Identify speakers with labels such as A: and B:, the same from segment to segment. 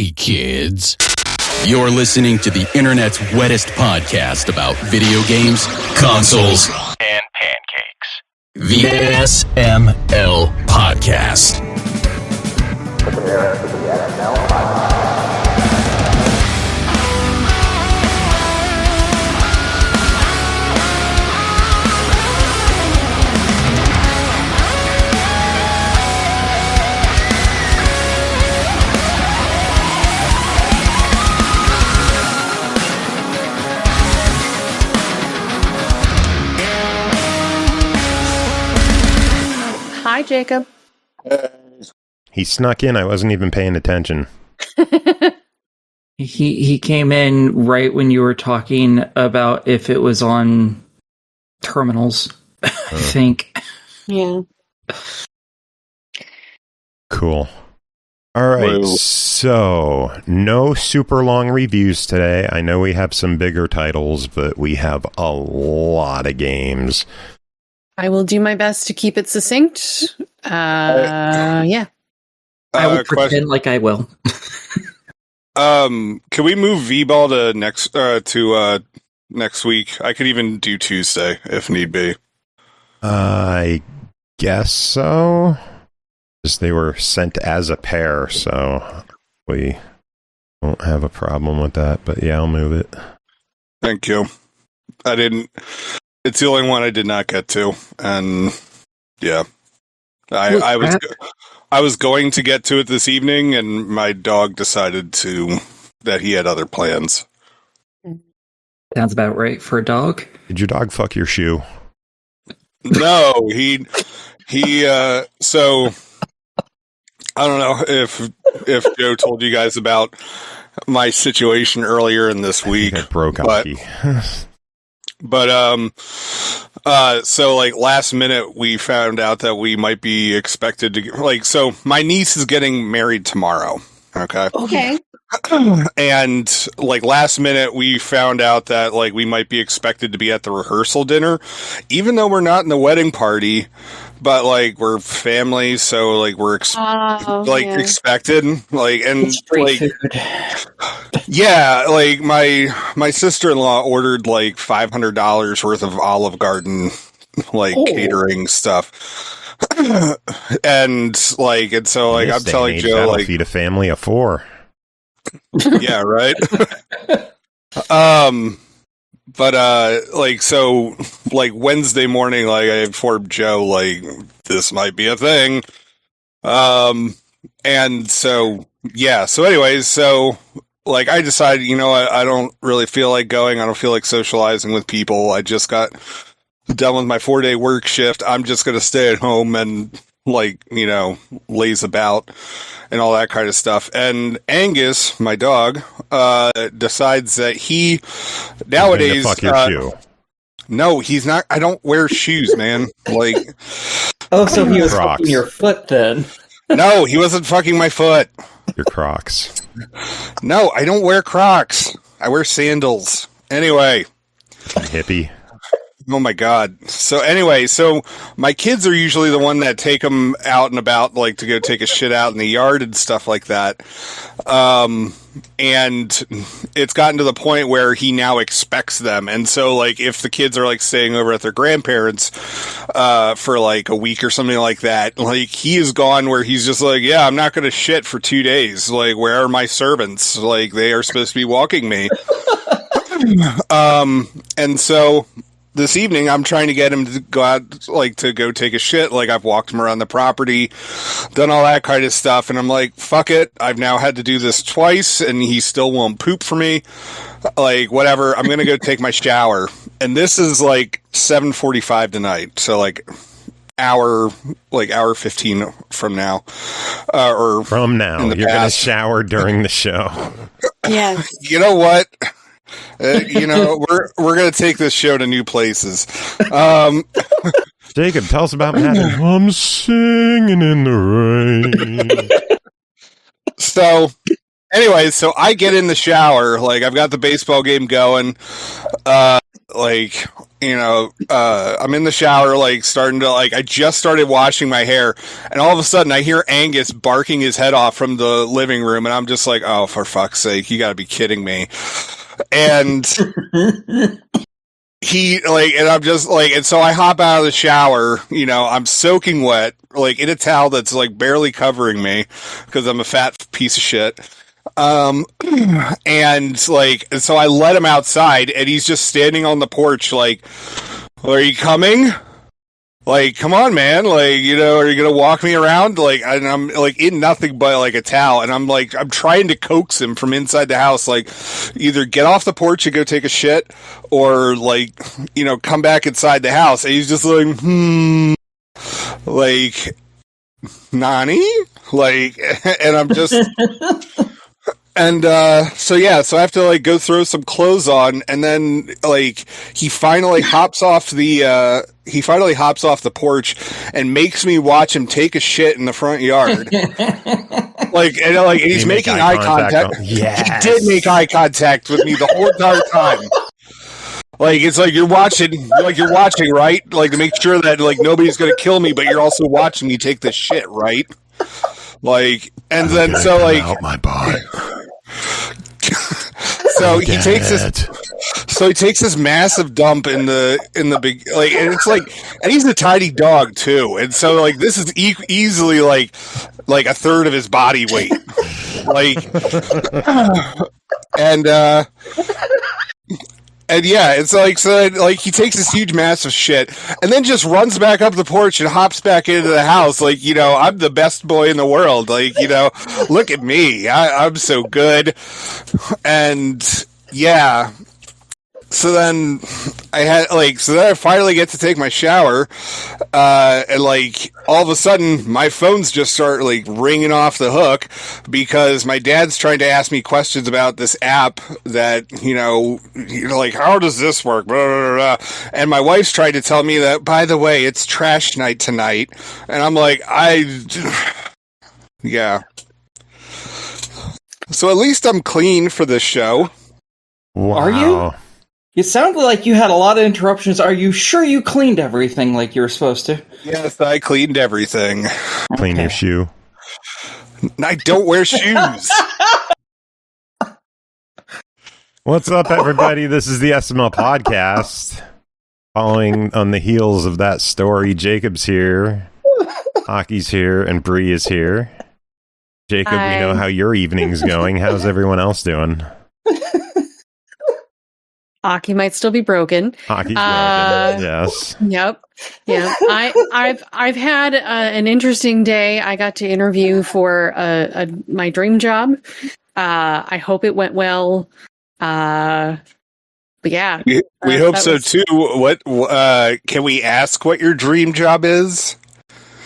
A: Hey, kids. You're listening to the internet's wettest podcast about video games, consoles, and pancakes. The SML Podcast.
B: Prepare for the SML Podcast.
C: Hi, Jacob.
D: He snuck in. I wasn't even paying attention.
E: He came in right when you were talking about if it was on terminals, I think.
C: Yeah.
D: Cool. All right,
F: Whoa.
D: so no super long reviews today. I know we have some bigger titles, but we have a lot of games.
C: I will do my best to keep it succinct. Yeah.
E: I will
F: Question.
E: pretend like I will.
F: Can we move V-Ball to next week? I could even do Tuesday if need be.
D: I guess so. Because they were sent as a pair, so we won't have a problem with that. But yeah, I'll move it.
F: Thank you. It's the only one I did not get to, and yeah, I was going to get to it this evening, and my dog decided that he had other plans.
E: Sounds about right for a dog.
D: Did your dog fuck your shoe?
F: No, he so I don't know if Joe told you guys about my situation earlier in this week.
D: It broke
F: but-
D: Aki.
F: But so like last minute we found out that we might be expected to so my niece is getting married tomorrow. Okay.
C: Okay.
F: And like last minute we found out that like we might be expected to be at the rehearsal dinner, even though we're not in the wedding party, but like we're family, so like we're expected, like, and
E: Street
F: like
E: food.
F: yeah, like my sister-in-law ordered like $500 worth of Olive Garden catering stuff. and so I'm telling Joe,
D: that'll
F: like,
D: feed a family of 4.
F: yeah, right. But so Wednesday morning, like I informed Joe, like this might be a thing. And so yeah, so anyways, so like I decided, I don't really feel like going. I don't feel like socializing with people. I just got done with my 4-day work shift. I'm just going to stay at home and laze about and all that kind of stuff. And Angus, my dog, decides that he nowadays
D: fuck your shoe.
F: No, he's not. I don't wear shoes, man. Like,
E: Oh, so he was
D: Crocs.
E: fucking your foot then.
F: no, he wasn't fucking my foot.
D: Your Crocs.
F: No, I don't wear Crocs. I wear sandals. Anyway.
D: Hippie.
F: Oh my God. So anyway, so my kids are usually the one that take them out and about, like to go take a shit out in the yard and stuff like that. And it's gotten to the point where he now expects them. And so like if the kids are like staying over at their grandparents for like a week or something like that, like he is gone where he's just like, yeah, I'm not going to shit for 2 days. Like, where are my servants? Like, they are supposed to be walking me. And so this evening, I'm trying to get him to go out, like, to go take a shit. Like, I've walked him around the property, done all that kind of stuff. And I'm like, fuck it. I've now had to do this twice, and he still won't poop for me. Like, whatever. I'm going to go take my shower. And this is, like, 7:45 tonight. So, like, hour 15 from now. Or
D: From now.
F: in the
D: You're going to
F: past.
D: shower during the show.
C: Yeah.
F: You know what? We're going to take this show to new places.
D: Jacob, tell us about Madden. I'm singing in the rain.
F: So, anyways, so I get in the shower, like I've got the baseball game going, like, I'm in the shower, like, starting to, like, I just started washing my hair, and all of a sudden I hear Angus barking his head off from the living room, and I'm just like, oh, for fuck's sake, you gotta be kidding me. And and I'm just like, and so I hop out of the shower, I'm soaking wet, like, in a towel that's, like, barely covering me, because I'm a fat piece of shit. And so I let him outside, and he's just standing on the porch, like, are you coming? Like, come on, man. Like, are you gonna walk me around? Like, and I'm like in nothing but like a towel, and I'm trying to coax him from inside the house, like, either get off the porch and go take a shit, or like, come back inside the house. And he's just like, like, Nani? Like, and I'm just. And, so I have to, like, go throw some clothes on, and then, like, he finally hops off the porch and makes me watch him take a shit in the front yard. And he's making eye contact. Yes. He did make eye contact with me the whole entire time. Like, it's like you're watching, right? Like, to make sure that, like, nobody's gonna kill me, but you're also watching me take this shit, right? Like, and then, so, like...
D: out my butt.
F: So he takes this massive dump in the big, like, and it's like, and he's a tiny dog too, and so like this is easily like a third of his body weight, like, and yeah, it's like, so like he takes this huge massive shit and then just runs back up the porch and hops back into the house, like, I'm the best boy in the world, like, look at me, I'm so good. And yeah, so then I finally get to take my shower, and like all of a sudden my phones just start like ringing off the hook because my dad's trying to ask me questions about this app that, like, how does this work? Blah, blah, blah, blah. And my wife's trying to tell me that, by the way, it's trash night tonight. And I'm like, yeah. So at least I'm clean for this show.
D: Wow.
E: Are you? It sounded like you had a lot of interruptions. Are you sure you cleaned everything like you were supposed to?
F: Yes, I cleaned everything.
D: Clean your shoe.
F: I don't wear shoes.
D: What's up, everybody? This is the SML podcast. Following on the heels of that story, Jacob's here, Aki's here, and Bri is here. Jacob,
C: Hi.
D: We know how your evening's going. How's everyone else doing?
C: Aki might still be broken.
D: Aki's broken. Yes.
C: Yep. Yeah. I've had an interesting day. I got to interview for my dream job. I hope it went well. But yeah,
F: we hope so too. What can we ask what your dream job is?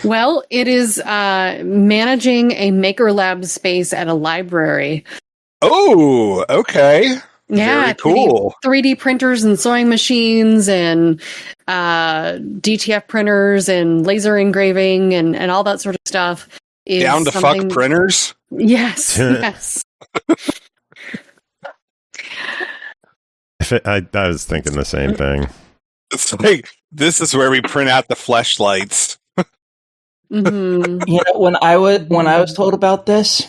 C: Well, it is managing a Maker Lab space at a library.
F: Oh, okay.
C: Yeah,
F: very cool.
C: 3D printers and sewing machines and DTF printers and laser engraving and all that sort of stuff. Is
F: down to fuck printers?
C: Yes, yes.
D: I was thinking the same thing.
F: It's like, this is where we print out the fleshlights.
C: Mm-hmm.
E: When I was told about this,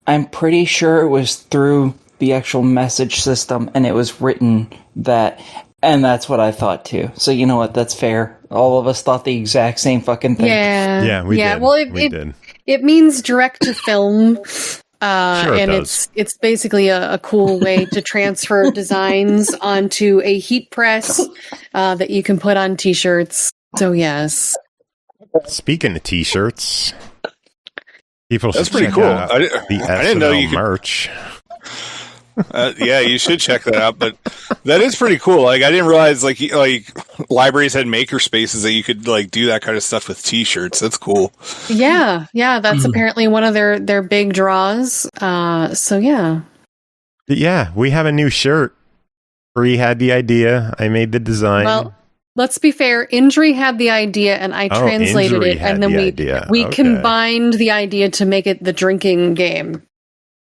E: I'm pretty sure it was through the actual message system, and it was written that, and that's what I thought too. So you know what? That's fair. All of us thought the exact same fucking thing.
C: Yeah,
D: we did.
C: Well,
D: we did.
C: It means direct to film.
D: Sure
C: and it's basically a cool way to transfer designs onto a heat press that you can put on t-shirts. So yes.
D: Speaking of t-shirts, people
F: that's
D: should
F: pretty
D: check
F: cool.
D: out
F: I
D: didn't know you could
F: merch. Yeah, you should check that out. But that is pretty cool. Like, I didn't realize like libraries had maker spaces that you could like do that kind of stuff with t-shirts. That's cool.
C: Yeah. That's apparently one of their big draws. So yeah.
D: Yeah, we have a new shirt. Bri had the idea. I made the design.
C: Well, let's be fair. Injury had the idea, and I translated it, and then we combined the idea to make it the drinking game.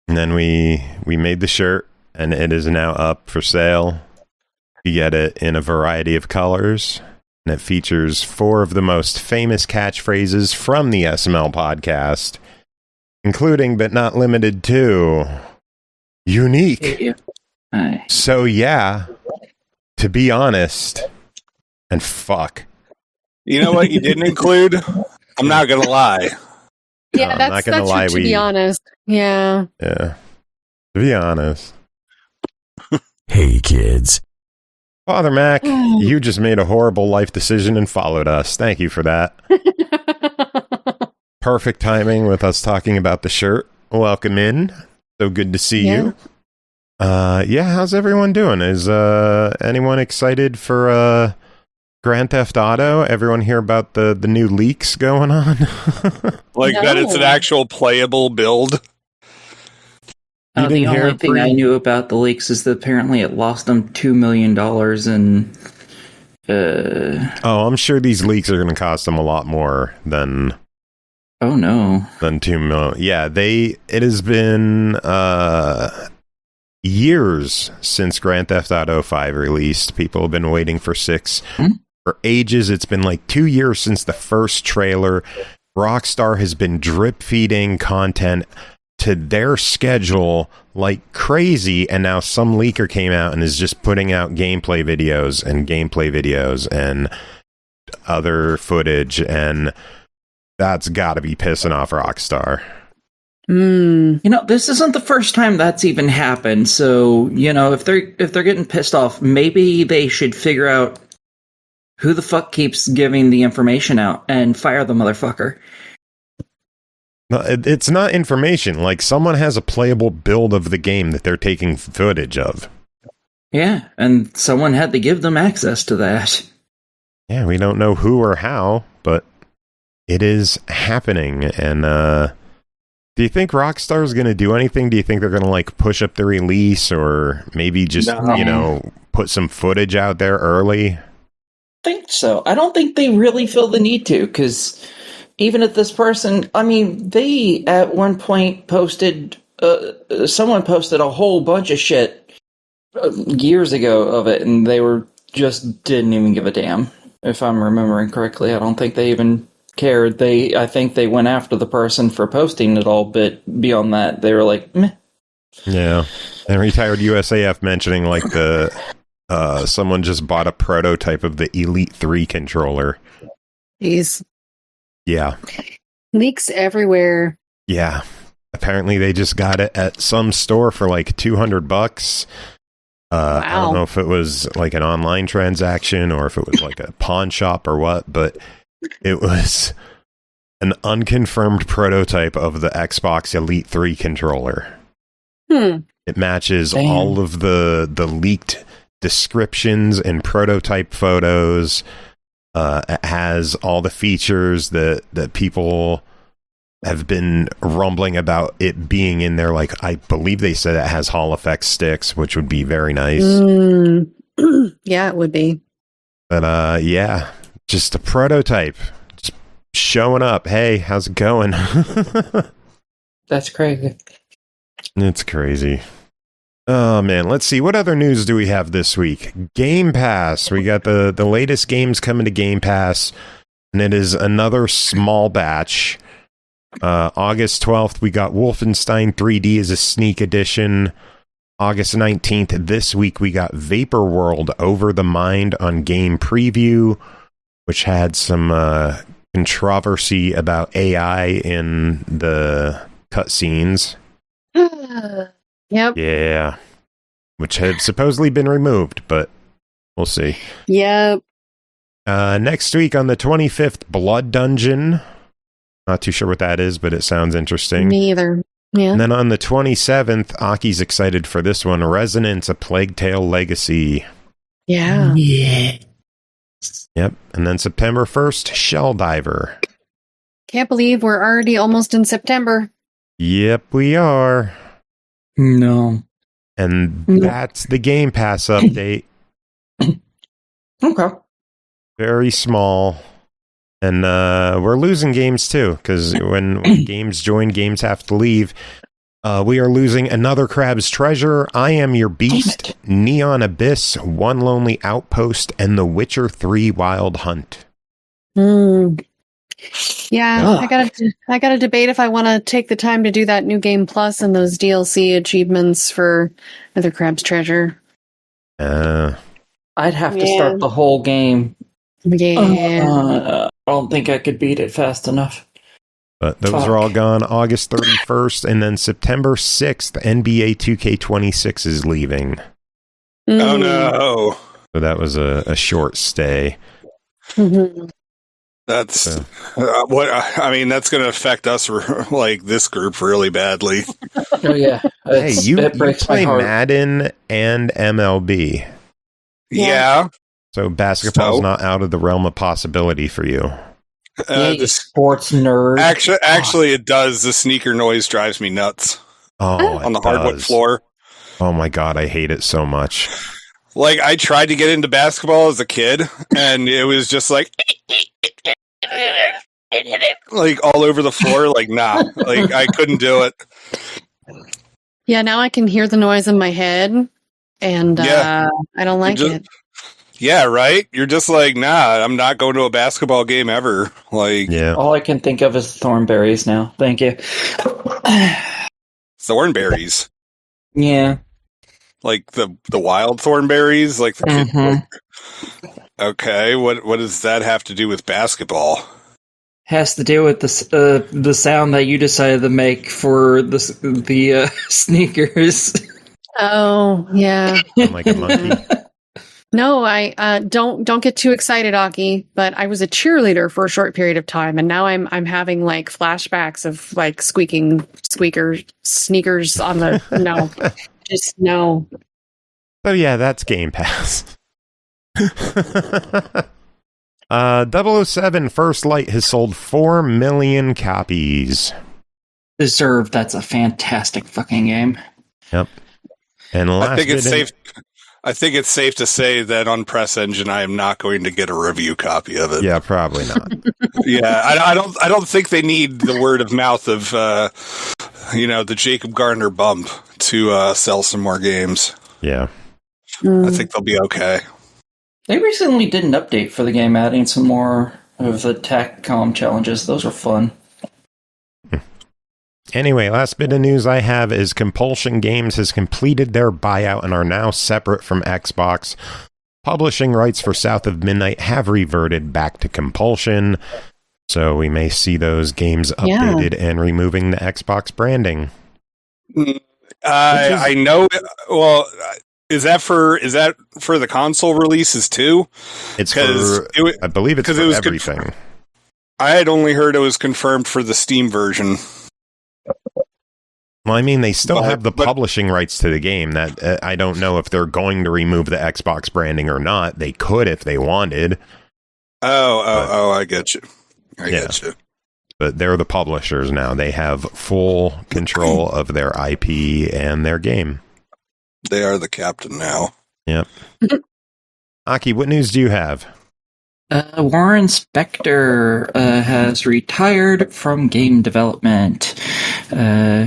D: And then we made the shirt, and it is now up for sale. You get it in a variety of colors, and it features 4 of the most famous catchphrases from the SML podcast, including but not limited to unique. So yeah, to be honest, and fuck.
F: You know what you didn't include? I'm not gonna lie.
C: Yeah,
D: I'm not
C: that's
D: gonna lie,
C: to be honest. Yeah.
D: Yeah. To be honest.
A: Hey, kids.
D: Father Mac, you just made a horrible life decision and followed us. Thank you for that. Perfect timing with us talking about the shirt. Welcome in. So good to see you. Yeah, how's everyone doing? Is anyone excited for Grand Theft Auto? Everyone hear about the new leaks going on?
F: That it's an actual playable build.
E: The only thing I knew about the leaks is that apparently it lost them $2 million
D: Oh, I'm sure these leaks are going to cost them a lot more than...
E: Oh, no.
D: Than 2 million. Yeah, it has been years since Grand Theft Auto 5 released. People have been waiting for 6 for ages. It's been like 2 years since the first trailer. Rockstar has been drip feeding content to their schedule like crazy, and now some leaker came out and is just putting out gameplay videos and other footage, and that's got to be pissing off Rockstar.
E: This isn't the first time that's even happened. So, if they're getting pissed off, maybe they should figure out who the fuck keeps giving the information out and fire the motherfucker.
D: No, it's not information. Like, someone has a playable build of the game that they're taking footage of.
E: Yeah, and someone had to give them access to that.
D: Yeah, we don't know who or how, but it is happening. And do you think Rockstar's going to do anything? Do you think they're going to push up the release, or maybe just put some footage out there early?
E: I think so. I don't think they really feel the need to, because even if this person, they at one point posted, someone posted a whole bunch of shit years ago of it, and they didn't even give a damn, if I'm remembering correctly. I don't think they even cared. I think they went after the person for posting it all, but beyond that, they were like, meh.
D: Yeah. And retired USAF mentioning someone just bought a prototype of the Elite 3 controller.
C: Jeez.
D: Yeah.
C: Leaks everywhere.
D: Yeah. Apparently they just got it at some store for $200.
C: Wow.
D: I don't know if it was an online transaction or if it was a pawn shop or what, but it was an unconfirmed prototype of the Xbox Elite 3 controller. It matches all of the leaked descriptions and prototype photos. It has all the features that people have been rumbling about it being in there. I believe they said it has Hall effect sticks, which would be very nice.
C: Yeah, it would be.
D: But yeah, just a prototype. Just showing up. Hey, how's it going?
E: That's crazy.
D: It's crazy. Oh, man. Let's see. What other news do we have this week? Game Pass. We got the latest games coming to Game Pass, and it is another small batch. August 12th, we got Wolfenstein 3D as a sneak edition. August 19th, this week, we got Vapor World Over the Mind on Game Preview, which had some controversy about AI in the cutscenes.
C: Yep.
D: Yeah. Which had supposedly been removed, but we'll see.
C: Yep.
D: Next week on the 25th, Blood Dungeon. Not too sure what that is, but it sounds interesting.
C: Me either. Yeah.
D: And then on the 27th, Aki's excited for this one, Resonance, A Plague Tale Legacy.
C: Yeah.
E: Yeah.
D: Yep. And then September 1st, Shell Diver.
C: Can't believe we're already almost in September.
D: Yep, we are.
E: No.
D: And that's the Game Pass update.
E: Okay.
D: Very small. And we're losing games too, because when games join, games have to leave. We are losing another Crab's Treasure, I Am Your Beast, Neon Abyss, One Lonely Outpost, and The Witcher 3 Wild Hunt.
C: Yeah, I gotta debate if I want to take the time to do that New Game Plus and those DLC achievements for Another Crab's Treasure.
E: I'd have to start the whole game.
C: Yeah.
E: I don't think I could beat it fast enough.
D: But those are all gone August 31st, and then September 6th, NBA 2K26 is leaving.
F: Oh no!
D: So that was a short stay.
C: Mm-hmm.
F: That's what I mean. That's going to affect us, like this group, really badly.
E: Oh yeah,
D: Hey, you
E: breaks
D: play
E: my heart.
D: Madden and MLB.
F: Yeah.
D: So basketball's not out of the realm of possibility for you.
F: The
E: sports nerd.
F: Actually, it does. The sneaker noise drives me nuts.
D: Oh,
F: on the hardwood floor.
D: Oh my god, I hate it so much.
F: Like, I tried to get into basketball as a kid, and it was just like all over the floor. Like, nah, like I couldn't do it.
C: Yeah, now I can hear the noise in my head, and I don't like it.
F: Yeah, right? You're just like, nah, I'm not going to a basketball game ever. Like,
E: all I can think of is thornberries now. Thank you.
F: Thornberries.
E: Yeah.
F: Like the wild thornberries? Like the Okay, what does that have to do with basketball?
E: Has to do with the sound that you decided to make for the sneakers.
C: Oh, yeah.
D: I'm like a monkey.
C: No, I don't get too excited, Aki. But I was a cheerleader for a short period of time, and now I'm having like flashbacks of like sneakers on the no, just no.
D: So yeah, that's Game Pass. 007 First Light has sold 4 million copies.
E: Deserved. That's a fantastic fucking game.
D: Yep. And
F: I think it's safe to say that on Press Engine, I am not going to get a review copy of it.
D: Yeah, probably not.
F: Yeah, I don't think they need the word of mouth of the Jacob Garner bump to sell some more games.
D: Yeah,
F: I think they'll be okay.
E: They recently did an update for the game, adding some more of the TACCOM challenges. Those were fun.
D: Anyway, last bit of news I have is Compulsion Games has completed their buyout and are now separate from Xbox. Publishing rights for South of Midnight have reverted back to Compulsion, so we may see those games updated and removing the Xbox branding.
F: I know. Well, is that for the console releases too?
D: It's for, I believe it's for everything.
F: I had only heard it was confirmed for the Steam version.
D: Well, I mean, they still have the publishing rights to the game. That I don't know if they're going to remove the Xbox branding or not. They could if they wanted.
F: I get you. I get you.
D: But they're the publishers now. They have full control of their IP and their game.
F: They are the captain now.
D: Yep. Aki, what news do you have?
E: Warren Spector has retired from game development.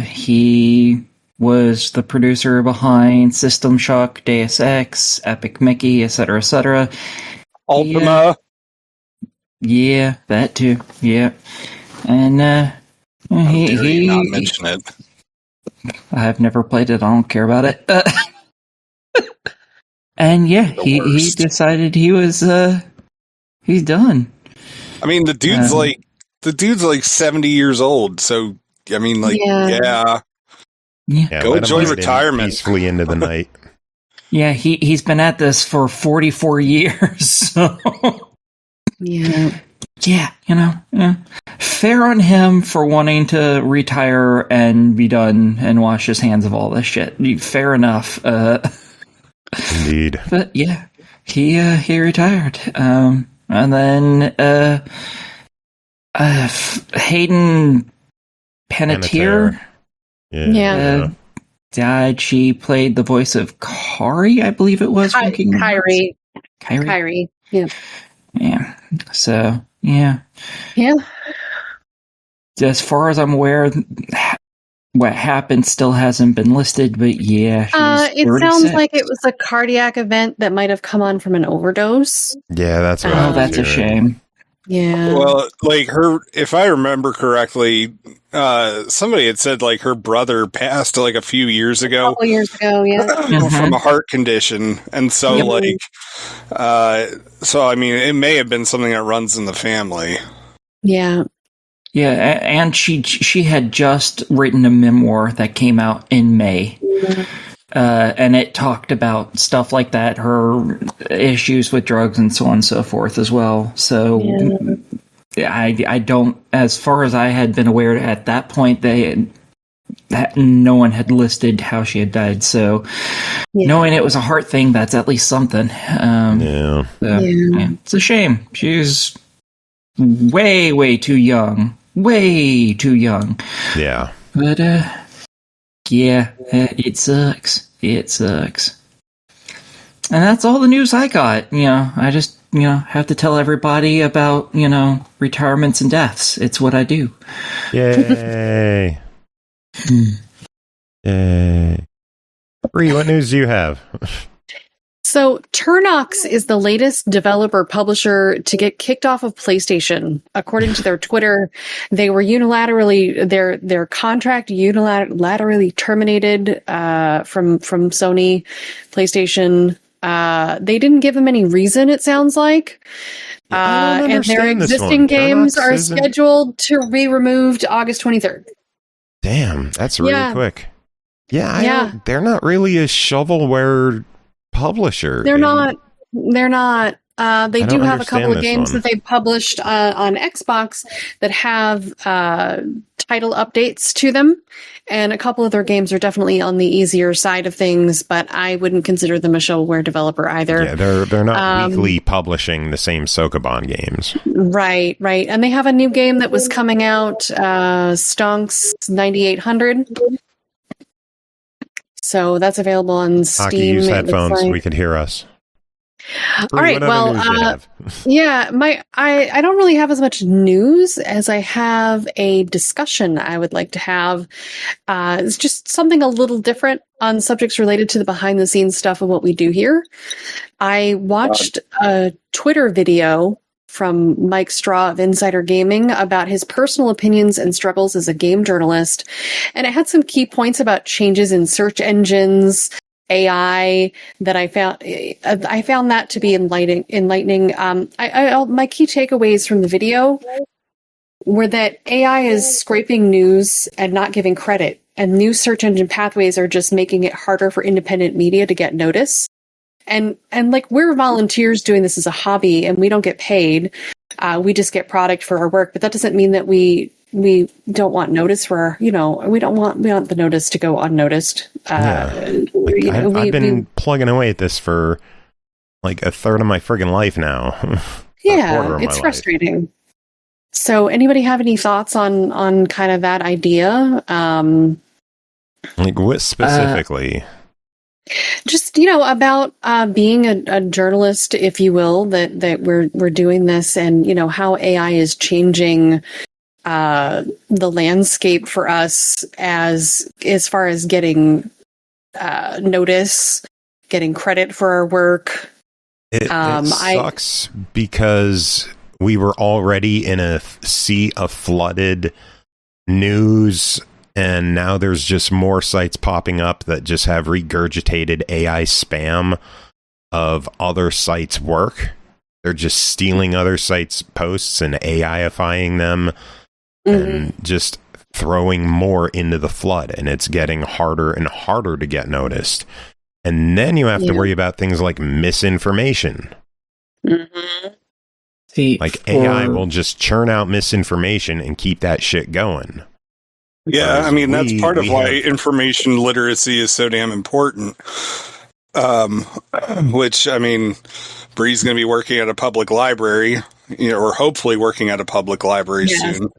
E: He was the producer behind System Shock, Deus Ex, Epic Mickey, etc., etc.
F: Ultima.
E: Yeah, that too. Yeah, and he
F: not mention it.
E: I've never played it. I don't care about it. And yeah, he decided he was he's done.
F: I mean, the dude's like 70 years old. So I mean, like, yeah. Go enjoy retirement
D: peacefully into the night.
E: Yeah, he's been at this for 44 years. So. Yeah, fair on him for wanting to retire and be done and wash his hands of all this shit. Fair enough.
D: Indeed.
E: But yeah, he retired. And then Hayden Panettiere died. She played the voice of Kari, I believe it was.
C: Kyrie. Yeah.
E: Yeah. So, yeah.
C: Yeah.
E: As far as I'm aware, what happened still hasn't been listed, but yeah, she's
C: it
E: 36.
C: sounds like it was a cardiac event that might have come on from an overdose.
D: Yeah, that's what I
E: Oh,
D: was
E: that's a
D: hearing.
E: shame.
C: Yeah.
F: Well, like if I remember correctly, somebody had said like her brother passed like a few years
C: A
F: ago
C: couple years ago, yeah.
F: from a heart condition, and so so I mean, it may have been something that runs in the family.
C: Yeah.
E: Yeah, and she had just written a memoir that came out in May. And it talked about stuff like that, her issues with drugs and so on and so forth as well. So I don't, as far as I had been aware at that point, no one had listed how she had died. So knowing it was a heart thing, that's at least something. So, it's a shame. She's way, way too young. Way too young.
D: Yeah.
E: But, yeah, it sucks. It sucks. And that's all the news I got. I just, have to tell everybody about, retirements and deaths. It's what I do.
D: Yay. Yay. Bri, what news do you have?
C: So, Turnox is the latest developer publisher to get kicked off of PlayStation. According to their Twitter, they were their contract unilaterally terminated from Sony PlayStation. They didn't give them any reason, it sounds like. And their existing games are scheduled to be removed August 23rd.
D: Damn, that's really quick. They're not really a shovelware publisher.
C: They're not. They do have a couple of games that they published on Xbox that have title updates to them, and a couple of their games are definitely on the easier side of things, but I wouldn't consider them a shovelware developer either.
D: Yeah, they're not weekly publishing the same Sokoban games.
C: Right. And they have a new game that was coming out, Stonks 9800. So that's available on Steam.
D: Hockey, use headphones. We could hear us.
C: All right. Well, I don't really have as much news as I have a discussion I would like to have. It's just something a little different on subjects related to the behind the scenes stuff of what we do here. I watched a Twitter video from Mike Straw of Insider Gaming about his personal opinions and struggles as a game journalist. And it had some key points about changes in search engines, AI, that I found that to be enlightening. My key takeaways from the video were that AI is scraping news and not giving credit, and new search engine pathways are just making it harder for independent media to get notice. And like, we're volunteers doing this as a hobby, and we don't get paid. We just get product for our work, but that doesn't mean that we don't want notice for, we want the notice to go unnoticed.
D: I've been plugging away at this for like a third of my friggin' life now.
C: Yeah, it's frustrating. Life. So anybody have any thoughts on kind of that idea?
D: Like what specifically?
C: Just, about being a journalist, if you will, that we're doing this, and, how AI is changing the landscape for us as far as getting notice, getting credit for our work.
D: It sucks because we were already in a sea of flooded news, and now there's just more sites popping up that just have regurgitated AI spam of other sites' work. They're just stealing other sites' posts and AI-ifying them and just throwing more into the flood, and it's getting harder and harder to get noticed. And then you have to worry about things like misinformation. Like AI will just churn out misinformation and keep that shit going.
F: Yeah, I mean, that's part of why information literacy is so damn important. Which, I mean, Bri's going to be working at a public library, or hopefully working at a public library soon.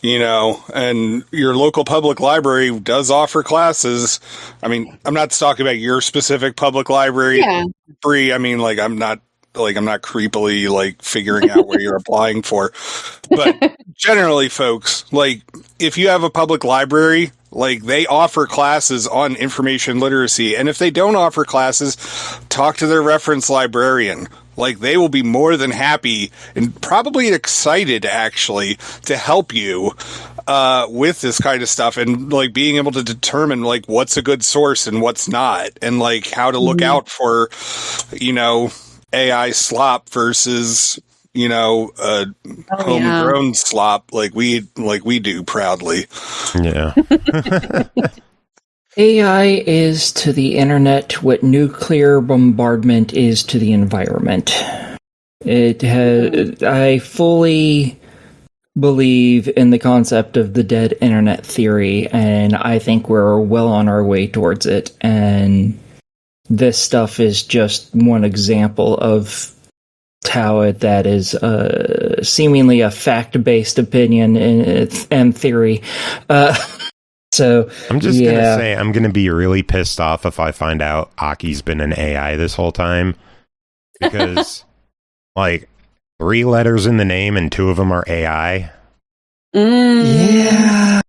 F: And your local public library does offer classes. I mean, I'm not talking about your specific public library, Bri. I mean, I'm not creepily figuring out where you're applying for. But generally, folks, if you have a public library, Like, they offer classes on information literacy, and if they don't offer classes, talk to their reference librarian. Like, they will be more than happy and probably excited, actually, to help you with this kind of stuff, and like being able to determine like what's a good source and what's not, and like how to look out for, you know, AI slop versus, you know, homegrown slop like we do proudly.
D: Yeah.
E: AI is to the internet what nuclear bombardment is to the environment. I fully believe in the concept of the dead internet theory, and I think we're well on our way towards it. And this stuff is just one example of how that is seemingly a fact-based opinion and theory. So
D: I'm just gonna say I'm gonna be really pissed off if I find out Aki's been an AI this whole time, because like 3 letters in the name and 2 of them are AI.
E: Yeah.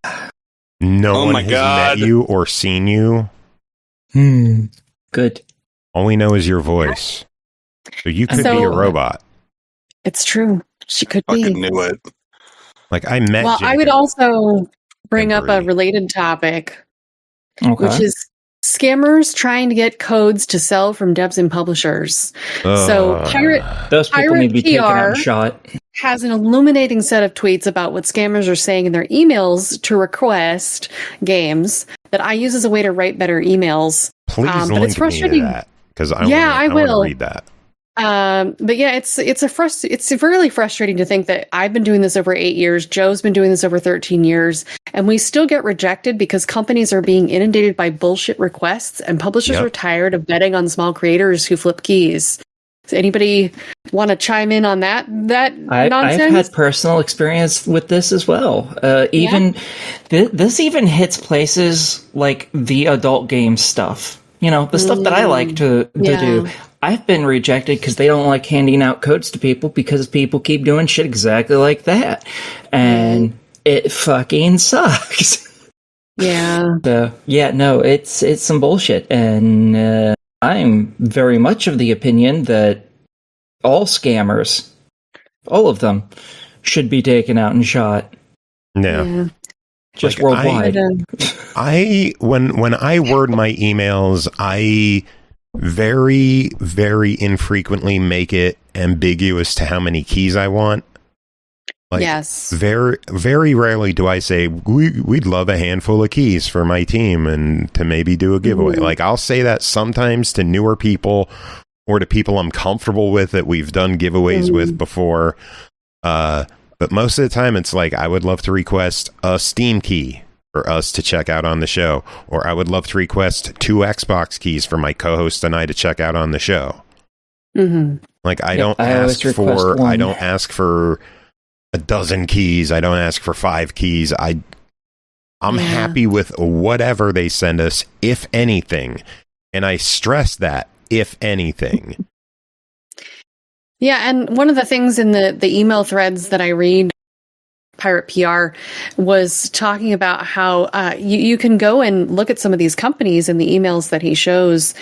D: No one has met you or seen you.
E: Good.
D: All we know is your voice. So you could be a robot.
C: It's true. She could be.
F: Fucking knew it.
D: Like, I met
C: Well,
D: Jacob
C: I would also bring up a
D: Bri.
C: related topic,
E: Okay.
C: which is scammers trying to get codes to sell from devs and publishers. So
E: Those people
C: Pirate
E: need to be taken out and
C: PR
E: shot.
C: has an illuminating set of tweets about what scammers are saying in their emails to request games that I use as a way to write better emails.
D: Please
C: but
D: link
C: it's
D: me
C: frustrating.
D: to that, because I
C: I
D: want to
C: will.
D: read that.
C: But yeah, it's really frustrating to think that I've been doing this over 8 years. Joe's been doing this over 13 years, and we still get rejected because companies are being inundated by bullshit requests, and publishers are tired of betting on small creators who flip keys. Does anybody want to chime in on that nonsense?
E: I've had personal experience with this as well. This even hits places like the adult game stuff. You know, the stuff that I like to do. I've been rejected because they don't like handing out codes to people because people keep doing shit exactly like that. And it fucking sucks.
C: Yeah.
E: So, it's some bullshit. And I'm very much of the opinion that all scammers, all of them, should be taken out and shot.
D: Yeah.
E: Just
D: Like,
E: worldwide.
D: When I word my emails, I very, very infrequently make it ambiguous to how many keys I want. Like,
C: yes.
D: Very, very rarely do I say, we'd love a handful of keys for my team and to maybe do a giveaway. Like, I'll say that sometimes to newer people or to people I'm comfortable with that we've done giveaways with before. But most of the time it's like, I would love to request a Steam key for us to check out on the show, or I would love to request 2 Xbox keys for my co-host and I to check out on the show. Like, I don't ask for a dozen keys. I don't ask for 5 keys. I'm happy with whatever they send us, if anything. And I stress that, if anything.
C: Yeah, and one of the things in the email threads that I read, Pirate PR, was talking about how you can go and look at some of these companies in the emails that he shows,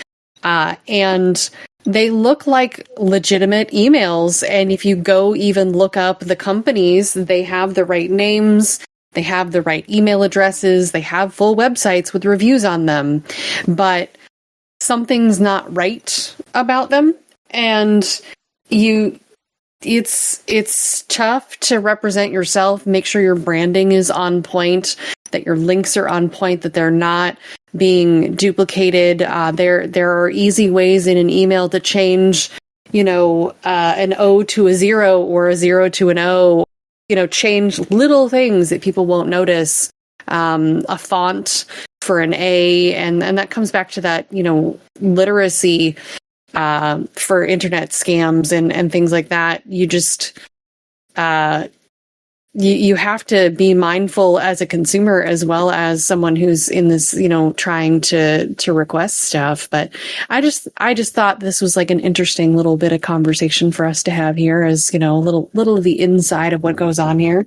C: and they look like legitimate emails. And if you go even look up the companies, they have the right names, they have the right email addresses, they have full websites with reviews on them, but something's not right about them. And it's tough to represent yourself, make sure your branding is on point, that your links are on point, that they're not being duplicated. There are easy ways in an email to change, an O to a 0 or a 0 to an O, change little things that people won't notice. A font for an A, and that comes back to that, literacy for internet scams and things like that. You just you have to be mindful as a consumer as well as someone who's in this, trying to request stuff. But I just thought this was like an interesting little bit of conversation for us to have here, as a little of the inside of what goes on here.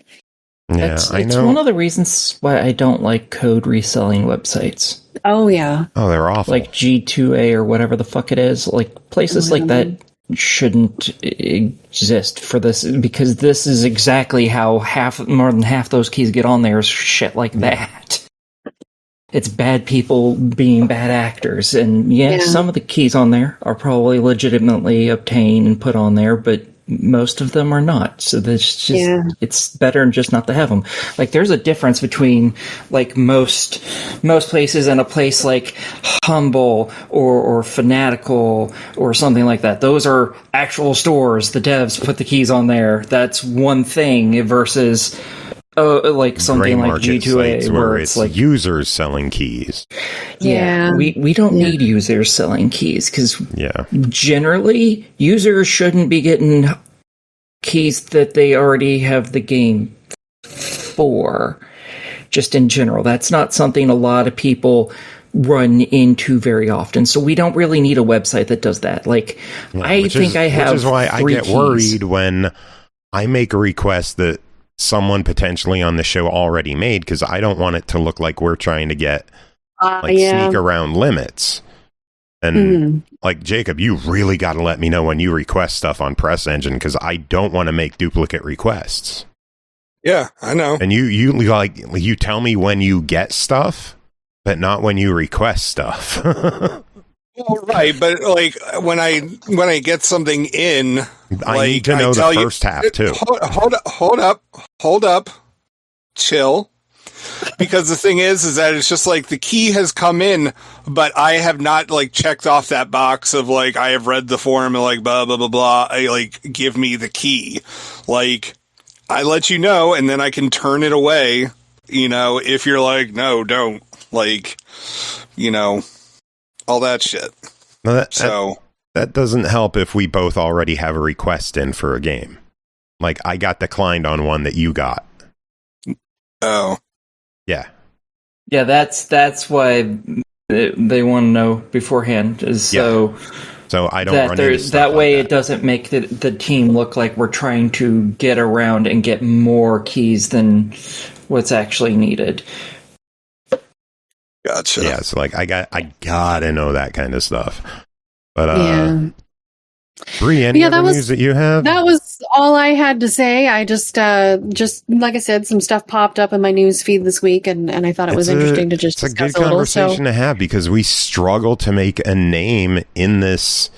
D: Yeah,
E: It's
D: I know.
E: one of the reasons why I don't like code reselling websites.
C: Oh yeah.
D: Oh, they're awful.
E: Like G2A or whatever the fuck it is. Like places like that shouldn't exist for this, because this is exactly how more than half those keys get on there is shit like that. It's bad people being bad actors, and some of the keys on there are probably legitimately obtained and put on there, but most of them are not. So that's just it's better just not to have them. Like there's a difference between like most places and a place like Humble or Fanatical or something like that. Those are actual stores. The devs put the keys on there. That's one thing versus like something like G2A
D: where it's like users selling keys.
E: Yeah, we don't need users selling keys, because generally users shouldn't be getting keys that they already have the game for. Just in general, that's not something a lot of people run into very often. So we don't really need a website that does that. Like which is why I get worried when I make a request that someone potentially on the show already made, because I don't want it to look like we're trying to get sneak around limits. And like Jacob, you really got to let me know when you request stuff on Press Engine, because I don't want to make duplicate requests.
F: Yeah, I know.
D: And you tell me when you get stuff, but not when you request stuff.
F: Well, right, but like when I get something in,
D: I need to know the first half too.
F: Hold up, chill. Because the thing is that it's just like the key has come in, but I have not like checked off that box of like I have read the form and like blah blah blah blah. I like give me the key, like I let you know, and then I can turn it away. You know, if you're like no, don't, like, you know. All that shit.
D: No, that doesn't help if we both already have a request in for a game. Like, I got declined on one that you got.
F: Oh.
D: Yeah.
E: Yeah, that's why they want to know beforehand. So
D: I don't run into stuff
E: that way
D: like
E: it doesn't make the team look like we're trying to get around and get more keys than what's actually needed.
F: Gotcha.
D: Yeah, so like I gotta know that kind of stuff. But Bri, any other news that you have?
C: That was all I had to say. I just like I said, some stuff popped up in my news feed this week, and I thought it was interesting to just discuss a little. It's a good conversation
D: to have, because we struggle to make a name in this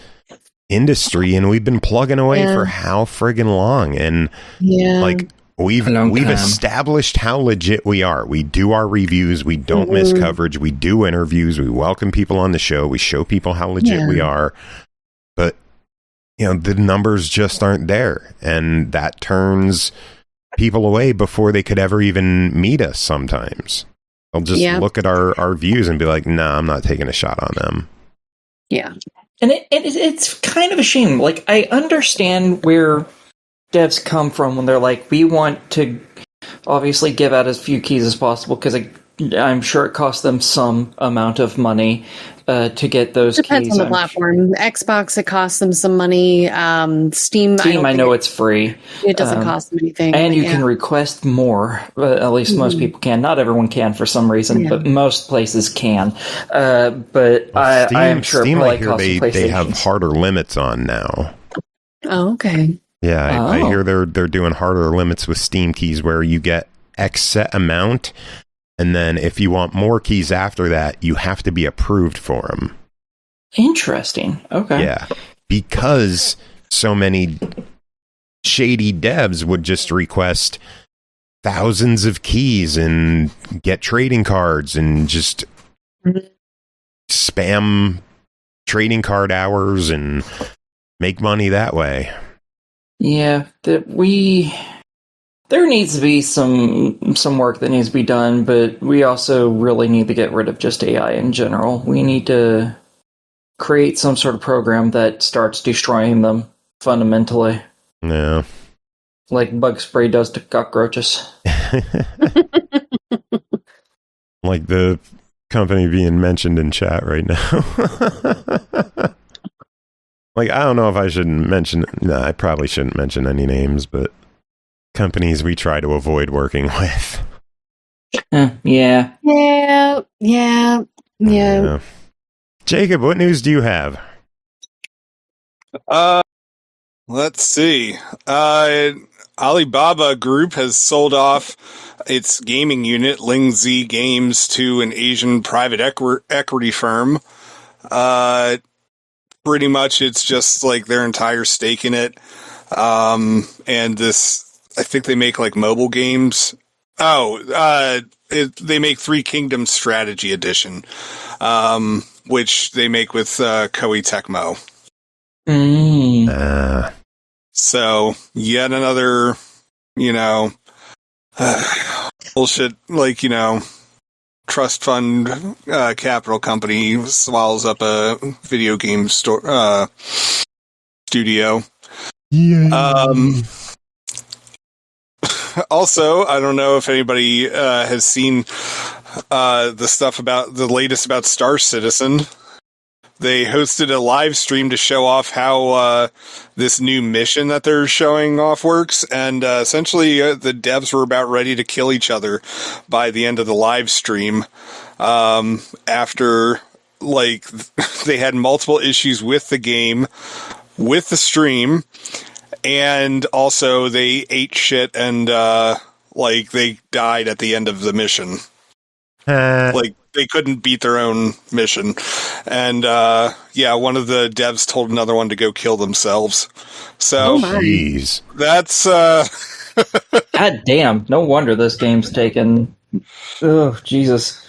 D: industry, and we've been plugging away for how friggin' long, and like we've established how legit we are. We do our reviews, we don't miss coverage, we do interviews, we welcome people on the show, we show people how legit we are. But you know, the numbers just aren't there, and that turns people away before they could ever even meet us sometimes. They'll just look at our views and be like, nah, I'm not taking a shot on them.
C: Yeah.
E: And it's kind of a shame. Like, I understand where devs come from when they're like, we want to obviously give out as few keys as possible, because I'm sure it costs them some amount of money to get those keys.
C: Depends on the platform. Xbox, it costs them some money. Steam,
E: I know it's free.
C: It doesn't cost them anything.
E: And you can request more. At least most people can. Not everyone can for some reason, but most places can. But I am sure
D: Steam,
E: it
D: I hear they have harder limits on now.
C: Oh, okay.
D: Yeah, I hear they're doing harder limits with Steam keys, where you get X set amount, and then if you want more keys after that, you have to be approved for them.
E: Interesting. Okay.
D: Yeah, because so many shady devs would just request thousands of keys and get trading cards and just spam trading card hours and make money that way.
E: Yeah, there needs to be some work that needs to be done, but we also really need to get rid of just AI in general. We need to create some sort of program that starts destroying them fundamentally.
D: Yeah.
E: Like bug spray does to cockroaches.
D: Like the company being mentioned in chat right now. Like, I don't know if I should mention... No, I probably shouldn't mention any names, but companies we try to avoid working with.
E: Yeah.
C: Yeah.
D: Jacob, what news do you have?
F: Let's see. Alibaba Group has sold off its gaming unit, Lingzi Games, to an Asian private equity firm. Pretty much it's just like their entire stake in it. And this, I think they make like mobile games. They make Three Kingdoms Strategy Edition, which they make with Koei Tecmo. So yet another, bullshit, trust fund capital company swallows up a video game studio. Also, I don't know if anybody has seen the latest about Star Citizen. They hosted a live stream to show off how this new mission that they're showing off works, and essentially the devs were about ready to kill each other by the end of the live stream after they had multiple issues with the game, with the stream, and also they ate shit and they died at the end of the mission. They couldn't beat their own mission. And, one of the devs told another one to go kill themselves. So, that's,
E: God damn. No wonder this game's taken... Oh, Jesus.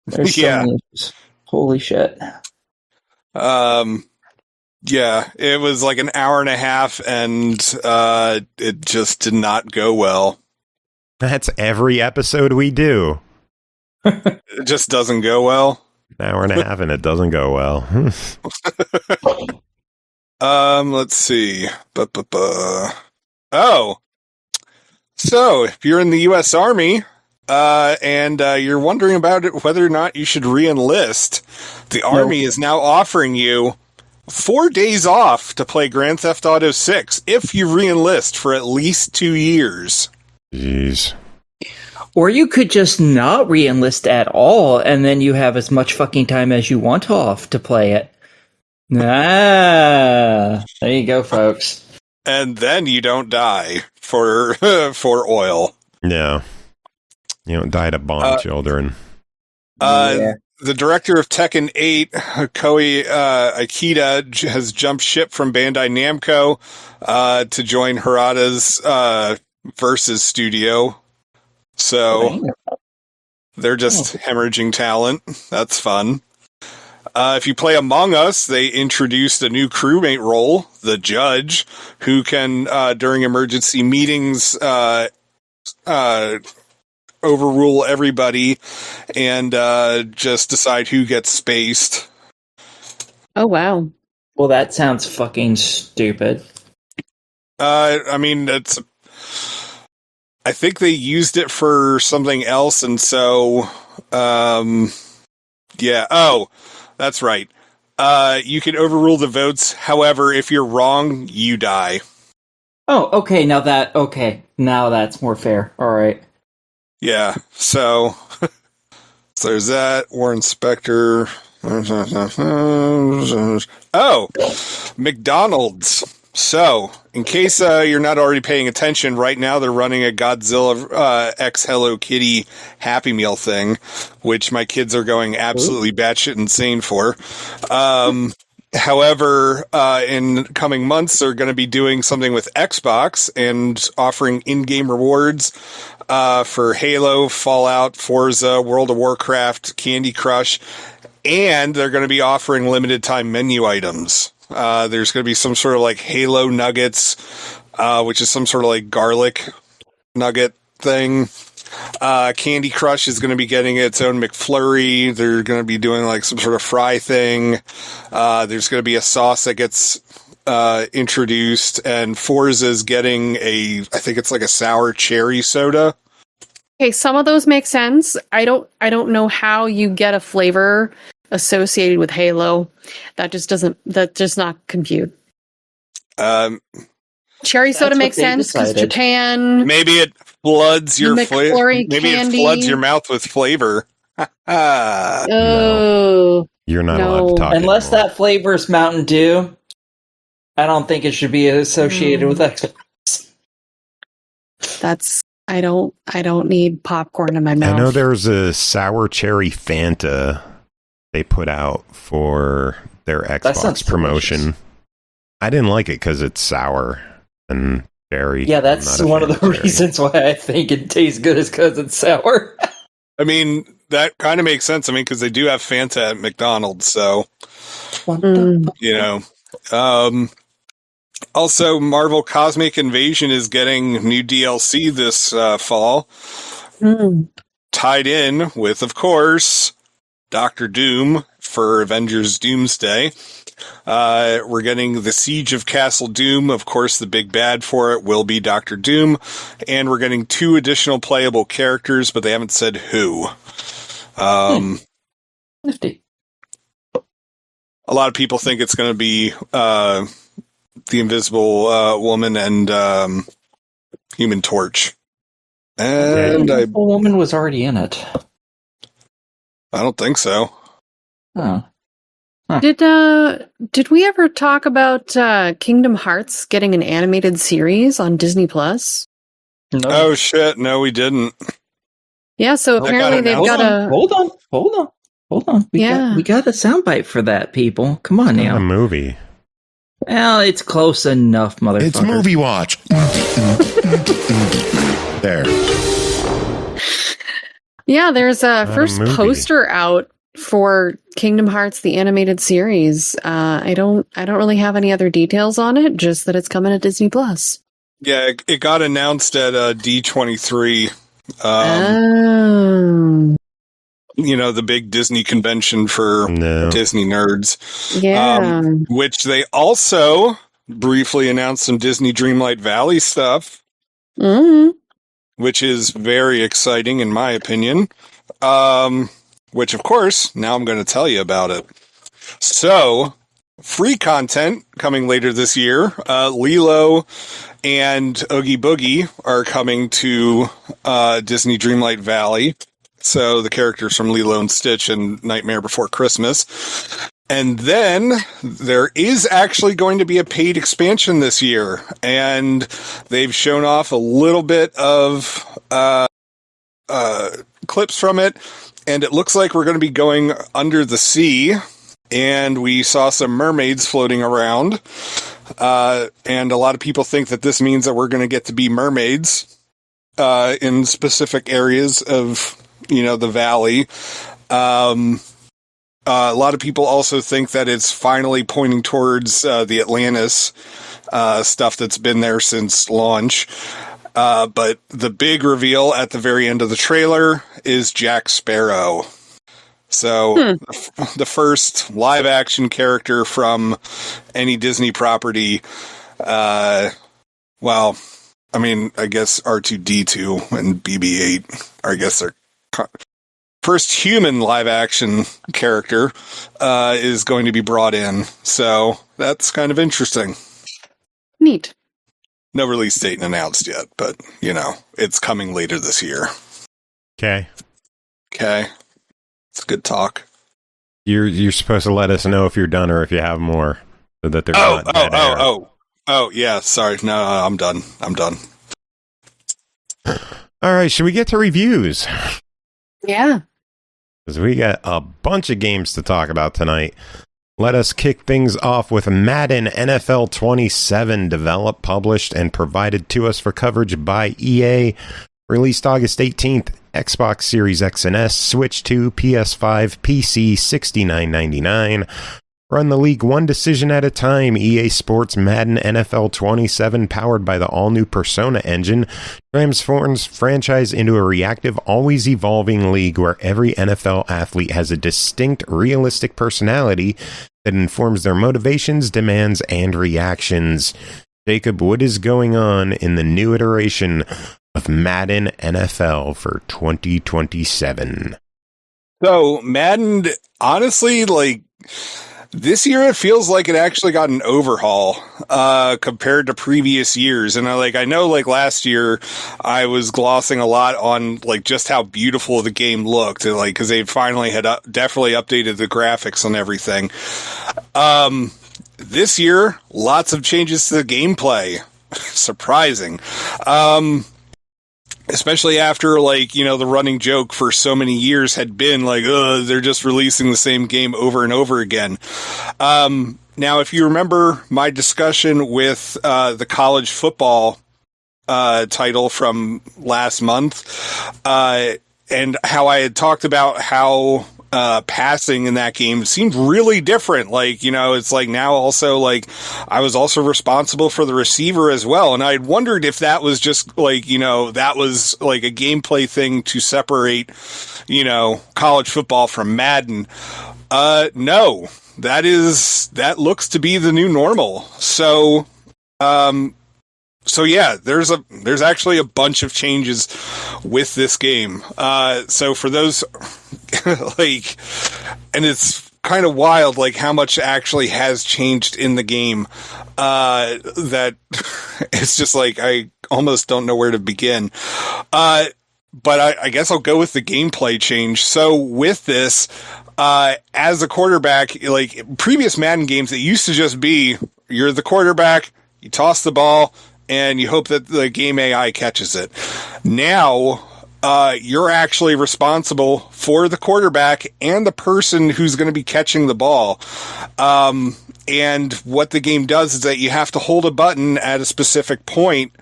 E: There's so many issues. Holy shit.
F: It was like an hour and a half, and it just did not go well.
D: That's every episode we do.
F: It just doesn't go well.
D: An hour and a half and it doesn't go well.
F: Let's see. Oh. So, if you're in the U.S. Army, and you're wondering about it, whether or not you should re-enlist, the Army is now offering you 4 days off to play Grand Theft Auto 6 if you re-enlist for at least 2 years.
D: Jeez.
E: Or you could just not re-enlist at all, and then you have as much fucking time as you want off to play it. There you go, folks.
F: And then you don't die for oil.
D: No. You don't die to bomb children.
F: The director of Tekken 8, Koei Ikeda, has jumped ship from Bandai Namco to join Harada's Versus studio. So they're just hemorrhaging talent. That's fun. If you play Among Us, they introduced a new crewmate role, the Judge, who can, during emergency meetings, overrule everybody and just decide who gets spaced.
C: Oh, wow.
E: Well, that sounds fucking stupid.
F: I think they used it for something else, and so, Oh, that's right. You can overrule the votes. However, if you're wrong, you die.
E: Oh, okay. Now that's more fair. All right.
F: Yeah. So there's that. War Inspector. Oh, McDonald's. So, in case you're not already paying attention, right now they're running a Godzilla X Hello Kitty Happy Meal thing, which my kids are going absolutely batshit insane for. However, in coming months, they're going to be doing something with Xbox and offering in-game rewards for Halo, Fallout, Forza, World of Warcraft, Candy Crush, and they're going to be offering limited-time menu items. There's going to be some sort of like Halo Nuggets, which is some sort of like garlic nugget thing. Candy Crush is going to be getting its own McFlurry. They're going to be doing like some sort of fry thing. There's going to be a sauce that gets introduced, and Forza is getting I think it's like a sour cherry soda.
C: Okay, some of those make sense. I don't know how you get a flavor associated with Halo. That just not compute. Cherry soda
E: That's
C: makes
E: what they
C: sense because
E: decided.
C: Japan.
F: Maybe it floods your flavor.
C: McFlurry
F: Maybe
C: candy.
F: it floods your mouth with flavor.
C: Oh,
D: You're not
C: No.
D: allowed to talk
E: Unless
D: anymore.
E: that flavor's Mountain Dew, I don't think it should be associated with Xbox.
C: I don't need popcorn in my mouth.
D: I know there's a sour cherry Fanta they put out for their
E: That sounds
D: Xbox promotion.
E: delicious.
D: I didn't like it because it's sour and berry.
E: Yeah,
D: I'm
E: that's
D: not a
E: one of
D: fan
E: the
D: cherry.
E: reasons why I think it tastes good is because it's sour.
F: I mean, that kind of makes sense. I mean, because they do have Fanta at McDonald's, so you know. Also, Marvel Cosmic Invasion is getting new DLC this fall, tied in with, of course, Doctor Doom for Avengers Doomsday. We're getting the Siege of Castle Doom. Of course, the big bad for it will be Doctor Doom. And we're getting 2 additional playable characters, but they haven't said who.
E: Nifty.
F: A lot of people think it's going to be the Invisible Woman and Human Torch. And
E: A woman was already in it.
F: I don't think so.
E: Oh.
C: Did we ever talk about Kingdom Hearts getting an animated series on Disney Plus?
E: No.
F: Oh, shit. No, we didn't.
C: Yeah, so
F: got
C: apparently
F: it
C: they've
F: now.
C: got a
E: Hold on.
C: Yeah.
E: We got a soundbite for that, people. Come on
D: Not a
E: now.
D: movie.
E: Well, it's close enough, motherfucker.
B: It's movie watch. There.
C: Yeah, there's a
D: Not a
C: first
D: movie.
C: poster out for Kingdom Hearts the animated series. I don't really have any other details on it, just that it's coming to Disney Plus.
F: Yeah, it got announced at D23.
C: Oh.
F: You know, the big Disney convention for
D: No.
F: Disney nerds.
C: Yeah.
F: Which they also briefly announced some Disney Dreamlight Valley stuff, which is very exciting in my opinion. Which, of course, now I'm going to tell you about it. So, free content coming later this year. Lilo and Oogie Boogie are coming to Disney Dreamlight Valley. So, the characters from Lilo and Stitch and Nightmare Before Christmas. And then there is actually going to be a paid expansion this year. And they've shown off a little bit of clips from it. And it looks like we're going to be going under the sea. And we saw some mermaids floating around. And a lot of people think that this means that we're going to get to be mermaids in specific areas of, the valley. A lot of people also think that it's finally pointing towards the Atlantis stuff that's been there since launch. But the big reveal at the very end of the trailer is Jack Sparrow. So the first live action character from any Disney property. I guess R2-D2 and BB-8, I guess they're first human live action character is going to be brought in. So that's kind of interesting.
C: Neat.
F: No release date announced yet, but, it's coming later this year.
D: Okay.
F: Okay. It's good talk.
D: You're supposed to let us know if you're done or if you have more, so that there's not dead air.
F: Oh, yeah, sorry. No, I'm done.
D: All right, should we get to reviews?
C: Yeah.
D: Because we got a bunch of games to talk about tonight. Let us kick things off with Madden NFL 27, developed, published, and provided to us for coverage by EA. Released August 18th, Xbox Series X and S, Switch 2, PS5, PC, $69.99. Run the league one decision at a time. EA Sports Madden NFL 27, powered by the all-new Persona engine, transforms franchise into a reactive, always evolving league where every NFL athlete has a distinct, realistic personality that informs their motivations, demands, and reactions. Jacob, what is going on in the new iteration of Madden NFL for 2027?
F: So, Madden, honestly, This year, it feels like it actually got an overhaul compared to previous years. And I know last year, I was glossing a lot on just how beautiful the game looked, because they finally had definitely updated the graphics and everything. This year, lots of changes to the gameplay. Surprising. Especially after, the running joke for so many years had been they're just releasing the same game over and over again. Now, if you remember my discussion with the college football title from last month, and how I had talked about how passing in that game seemed really different. It's now also I was also responsible for the receiver as well. And I had wondered if that was just that was a gameplay thing to separate, college football from Madden. No, that looks to be the new normal. So yeah, there's actually a bunch of changes with this game. So for those, and it's kind of wild, how much actually has changed in the game, that it's just I almost don't know where to begin. But I guess I'll go with the gameplay change. So with this, as a quarterback, previous Madden games, it used to just be, you're the quarterback, you toss the ball, and you hope that the game AI catches it. Now, you're actually responsible for the quarterback and the person who's going to be catching the ball. And what the game does is that you have to hold a button at a specific point,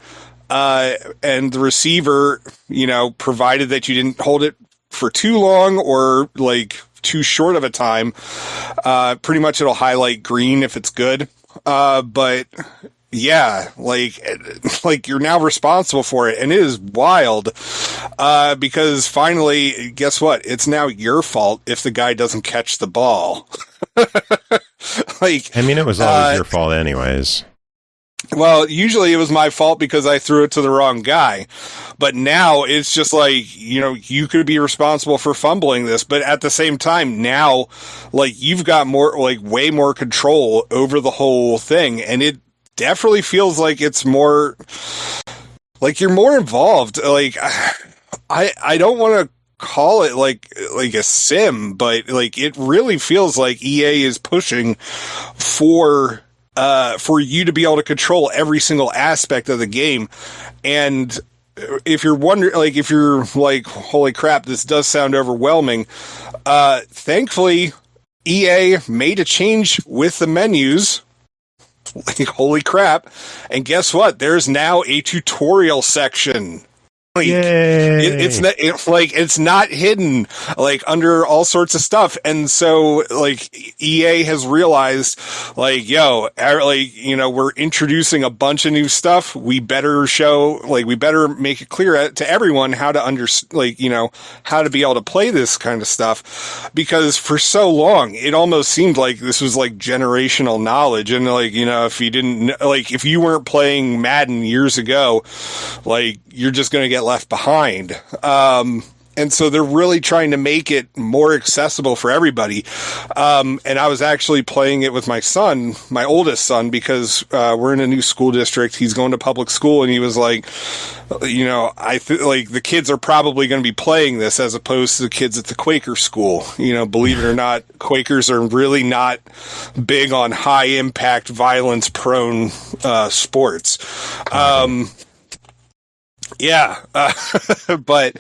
F: and the receiver, provided that you didn't hold it for too long or too short of a time, pretty much it'll highlight green if it's good. But yeah, you're now responsible for it, and it is wild, because finally, guess what? It's now your fault if the guy doesn't catch the ball.
D: It was always your fault anyways.
F: Well, usually it was my fault because I threw it to the wrong guy. But now it's just you could be responsible for fumbling this. But at the same time, now, you've got more, way more control over the whole thing. And it definitely feels like it's more, you're more involved. I don't want to call it like a sim, but it really feels like EA is pushing for you to be able to control every single aspect of the game. And if you're wondering, if you're holy crap, this does sound overwhelming, thankfully EA made a change with the menus. Holy crap. And guess what? There's now a tutorial section. It's not hidden under all sorts of stuff. And so EA has realized we're introducing a bunch of new stuff. We better show we better make it clear to everyone how to how to be able to play this kind of stuff, because for so long it almost seemed like this was generational knowledge, and if you didn't if you weren't playing Madden years ago, you're just going to get left behind. And so they're really trying to make it more accessible for everybody. And I was actually playing it with my son, my oldest son, because we're in a new school district. He's going to public school, and he was I the kids are probably going to be playing this as opposed to the kids at the Quaker school. Believe it or not, Quakers are really not big on high impact, violence prone sports. Yeah, but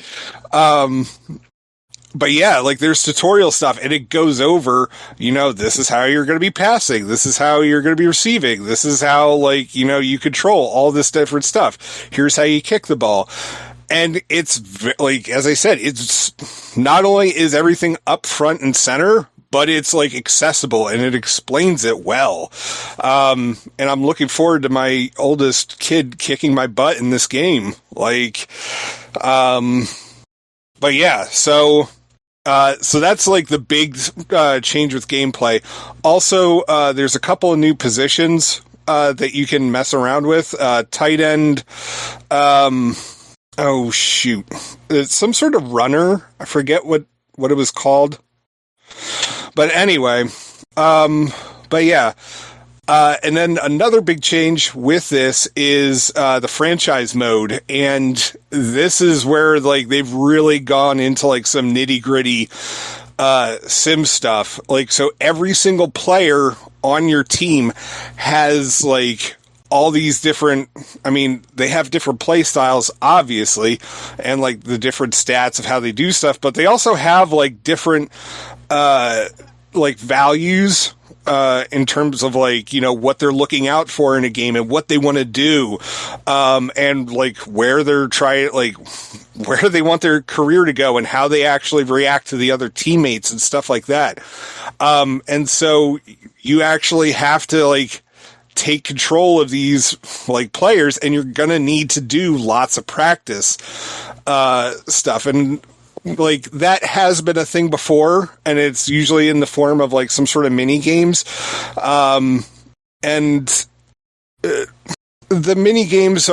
F: yeah, there's tutorial stuff, and it goes over, this is how you're going to be passing, this is how you're going to be receiving, this is how, you control all this different stuff. Here's how you kick the ball. And it's, as I said, it's not only is everything up front and center, but it's accessible, and it explains it well. And I'm looking forward to my oldest kid kicking my butt in this game. But yeah, so that's the big change with gameplay. Also, there's a couple of new positions that you can mess around with. Tight end. Oh shoot! It's some sort of runner. I forget what it was called. But anyway, but yeah. And then another big change with this is the franchise mode, and this is where like they've really gone into like some nitty gritty sim stuff. Like, so every single player on your team has like all these different, I mean, they have different play styles, obviously, and like the different stats of how they do stuff, but they also have like different like values in terms of like, you know, what they're looking out for in a game and what they want to do, and like where they're trying, like where they want their career to go and how they actually react to the other teammates and stuff like that. And so you actually have to like take control of these like players, and you're going to need to do lots of practice stuff. And like that has been a thing before, and it's usually in the form of like some sort of mini games. And the mini games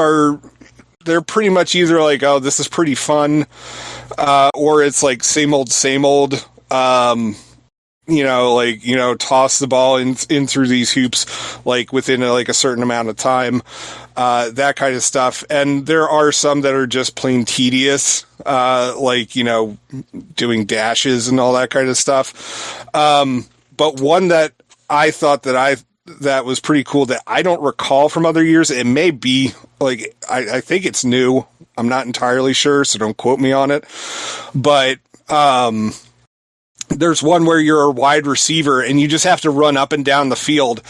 F: they're pretty much either like, oh, this is pretty fun, or it's like same old, you know, like, you know, toss the ball in through these hoops, like within like a certain amount of time, that kind of stuff. And there are some that are just plain tedious, like, you know, doing dashes and all that kind of stuff. But one that I thought that was pretty cool that I don't recall from other years. It may be like, I think it's new. I'm not entirely sure, so don't quote me on it. But, there's one where you're a wide receiver and you just have to run up and down the field,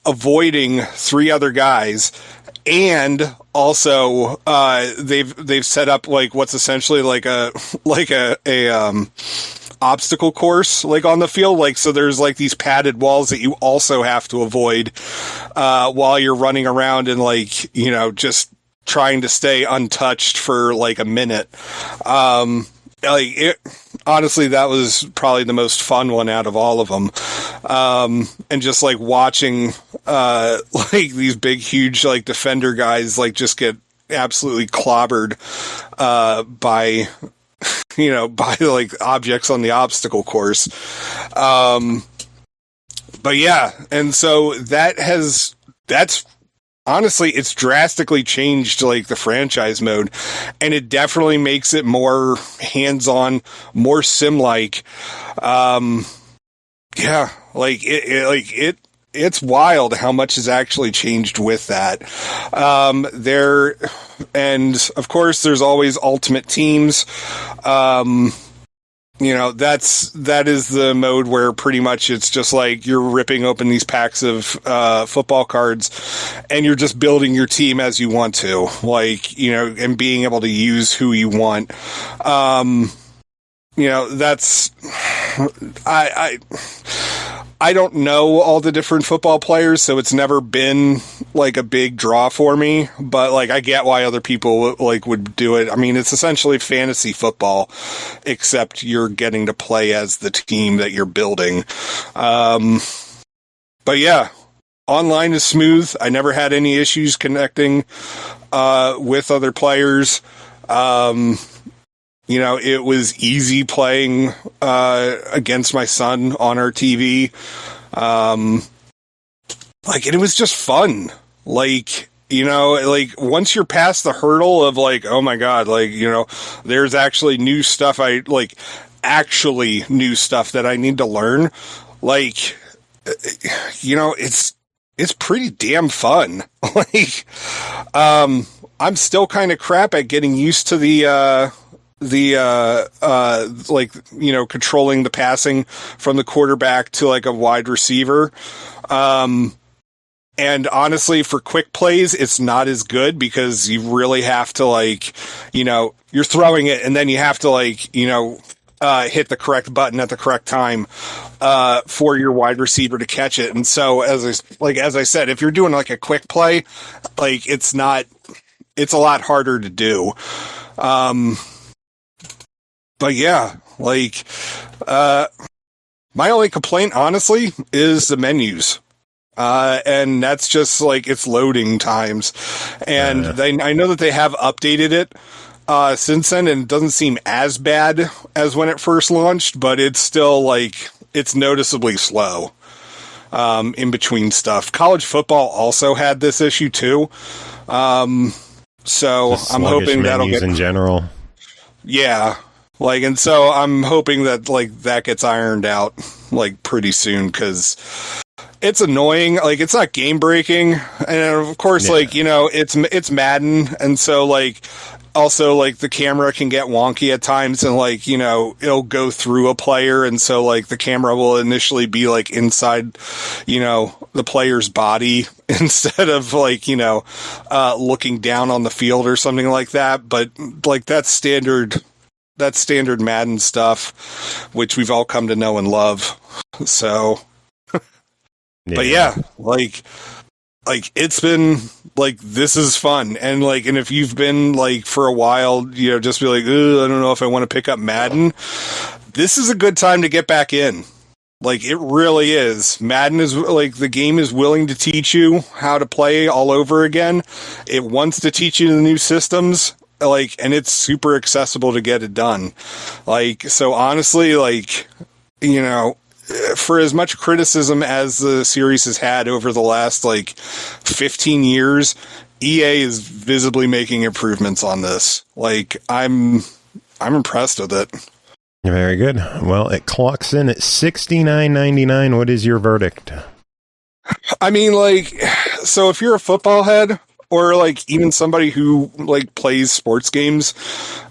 F: avoiding three other guys. And also, they've set up like what's essentially like a obstacle course, like on the field. Like, so there's like these padded walls that you also have to avoid, while you're running around and like, you know, just trying to stay untouched for like a minute. Honestly, that was probably the most fun one out of all of them. And just like watching, like these big, huge, like defender guys, like just get absolutely clobbered, by, you know, by like objects on the obstacle course. But yeah. And so that's honestly, it's drastically changed like the franchise mode, and it definitely makes it more hands-on, more sim-like. Yeah, like it's wild how much has actually changed with that. And of course there's always ultimate teams. You know, that is the mode where pretty much it's just like you're ripping open these packs of football cards and you're just building your team as you want to, like, you know, and being able to use who you want. You know, that's I don't know all the different football players, so it's never been like a big draw for me, but like I get why other people like would do it. I mean, it's essentially fantasy football, except you're getting to play as the team that you're building. But yeah, online is smooth. I never had any issues connecting with other players. You know, it was easy playing against my son on our TV. Like, and it was just fun. Like, you know, like once you're past the hurdle of like, oh my God, like, you know, there's actually new stuff actually new stuff that I need to learn. Like, you know, it's pretty damn fun. Like, I'm still kind of crap at getting used to the like, you know, controlling the passing from the quarterback to like a wide receiver. And honestly, for quick plays, it's not as good because you really have to like, you know, you're throwing it and then you have to like, you know, hit the correct button at the correct time, for your wide receiver to catch it. And so as I said, if you're doing like a quick play, like it's a lot harder to do. But yeah, like, my only complaint, honestly, is the menus. And that's just like its loading times. And I know that they have updated it, since then, and it doesn't seem as bad as when it first launched, but it's still like, it's noticeably slow in between stuff. College football also had this issue too. So I'm hoping that'll get
D: in general.
F: Yeah. Like, and so I'm hoping that like that gets ironed out like pretty soon, because it's annoying. Like, it's not game breaking, and of course, like, you know, it's Madden, and so like also like the camera can get wonky at times, and like, you know, it'll go through a player, and so like the camera will initially be like inside, you know, the player's body instead of like, you know, looking down on the field or something like that. But like that's standard Madden stuff, which we've all come to know and love. So, but yeah, like it's been like, this is fun. And like, and if you've been like for a while, you know, just be like, I don't know if I want to pick up Madden. This is a good time to get back in. Like, it really is. Madden is like, the game is willing to teach you how to play all over again. It wants to teach you the new systems. Like, and it's super accessible to get it done. Like, so honestly, like, you know, for as much criticism as the series has had over the last like 15 years, EA is visibly making improvements on this. Like, I'm impressed with it.
D: Very good. Well, it clocks in at $69.99. What is your verdict?
F: I mean, like, so if you're a football head, or like even somebody who like plays sports games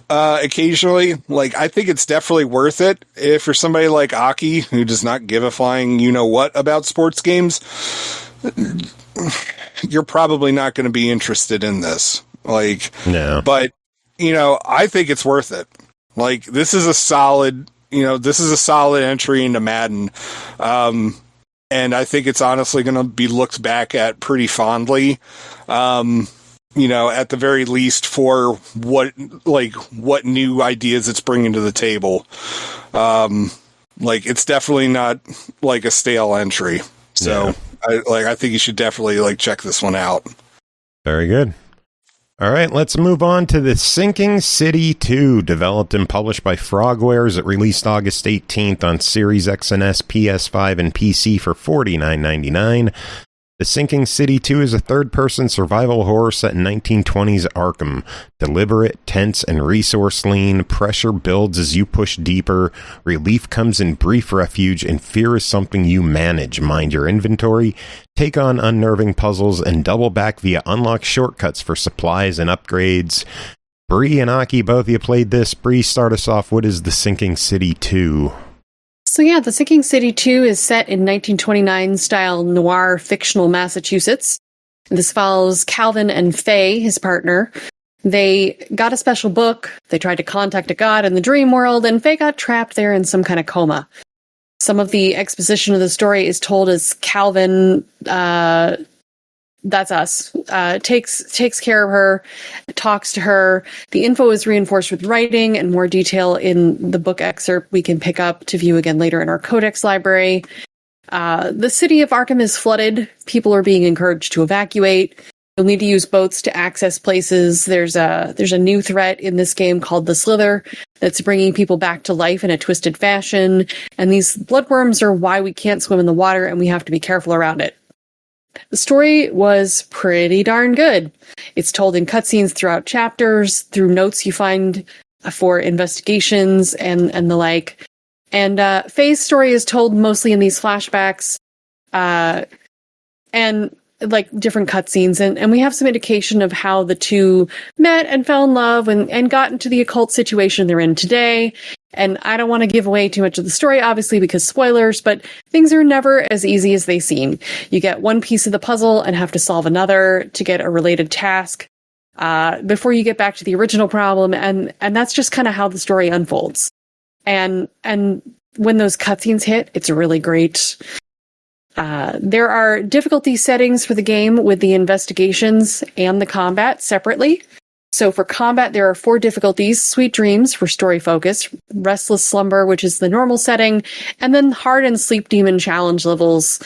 F: occasionally, like, I think it's definitely worth it. If you're somebody like Aki, who does not give a flying you know what about sports games, you're probably not going to be interested in this. Like, no. But, you know, I think it's worth it. Like, this is a solid entry into Madden. And I think it's honestly going to be looked back at pretty fondly, you know, at the very least for what new ideas it's bringing to the table. Like, it's definitely not like a stale entry. So I think you should definitely like check this one out.
D: Very good. All right, let's move on to The Sinking City 2, developed and published by Frogwares. It released August 18th on Series X and S, PS5, and PC for $49.99. The Sinking City 2 is a third-person survival horror set in 1920s Arkham. Deliberate, tense, and resource-lean, pressure builds as you push deeper, relief comes in brief refuge, and fear is something you manage. Mind your inventory, take on unnerving puzzles, and double back via unlock shortcuts for supplies and upgrades. Bri and Aki, both of you played this. Bri, start us off. What is The Sinking City 2?
C: So yeah, The Sinking City 2 is set in 1929-style noir fictional Massachusetts. This follows Calvin and Faye, his partner. They got a special book. They tried to contact a god in the dream world, and Faye got trapped there in some kind of coma. Some of the exposition of the story is told as Calvin, that's us, takes care of her, talks to her. The info is reinforced with writing and more detail in the book excerpt we can pick up to view again later in our codex library. The city of Arkham is flooded. People are being encouraged to evacuate. You'll need to use boats to access places. There's a new threat in this game called the Slither that's bringing people back to life in a twisted fashion. And these bloodworms are why we can't swim in the water, and we have to be careful around it. The story was pretty darn good. It's told in cutscenes throughout chapters, through notes you find for investigations and the like. And Faye's story is told mostly in these flashbacks and like different cutscenes. And we have some indication of how the two met and fell in love and got into the occult situation they're in today. And I don't want to give away too much of the story, obviously, because spoilers, but things are never as easy as they seem. You get one piece of the puzzle and have to solve another to get a related task before you get back to the original problem. And that's just kind of how the story unfolds. And when those cutscenes hit, it's really great. There are difficulty settings for the game with the investigations and the combat separately. So for combat, there are 4 difficulties: Sweet Dreams for story focus, Restless Slumber, which is the normal setting, and then Hard and Sleep Demon challenge levels.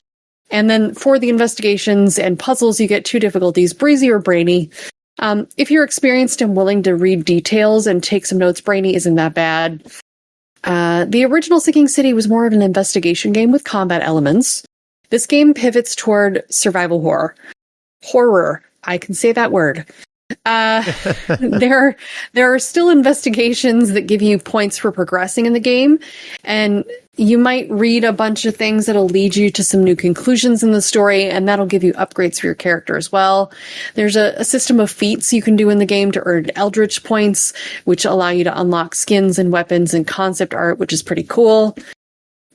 C: And then for the investigations and puzzles, you get 2 difficulties, Breezy or Brainy. If you're experienced and willing to read details and take some notes, Brainy isn't that bad. The original Sinking City was more of an investigation game with combat elements. This game pivots toward survival horror. Horror. I can say that word. There are still investigations that give you points for progressing in the game, and you might read a bunch of things that'll lead you to some new conclusions in the story, and that'll give you upgrades for your character as well. There's a system of feats you can do in the game to earn Eldritch points, which allow you to unlock skins and weapons and concept art, which is pretty cool.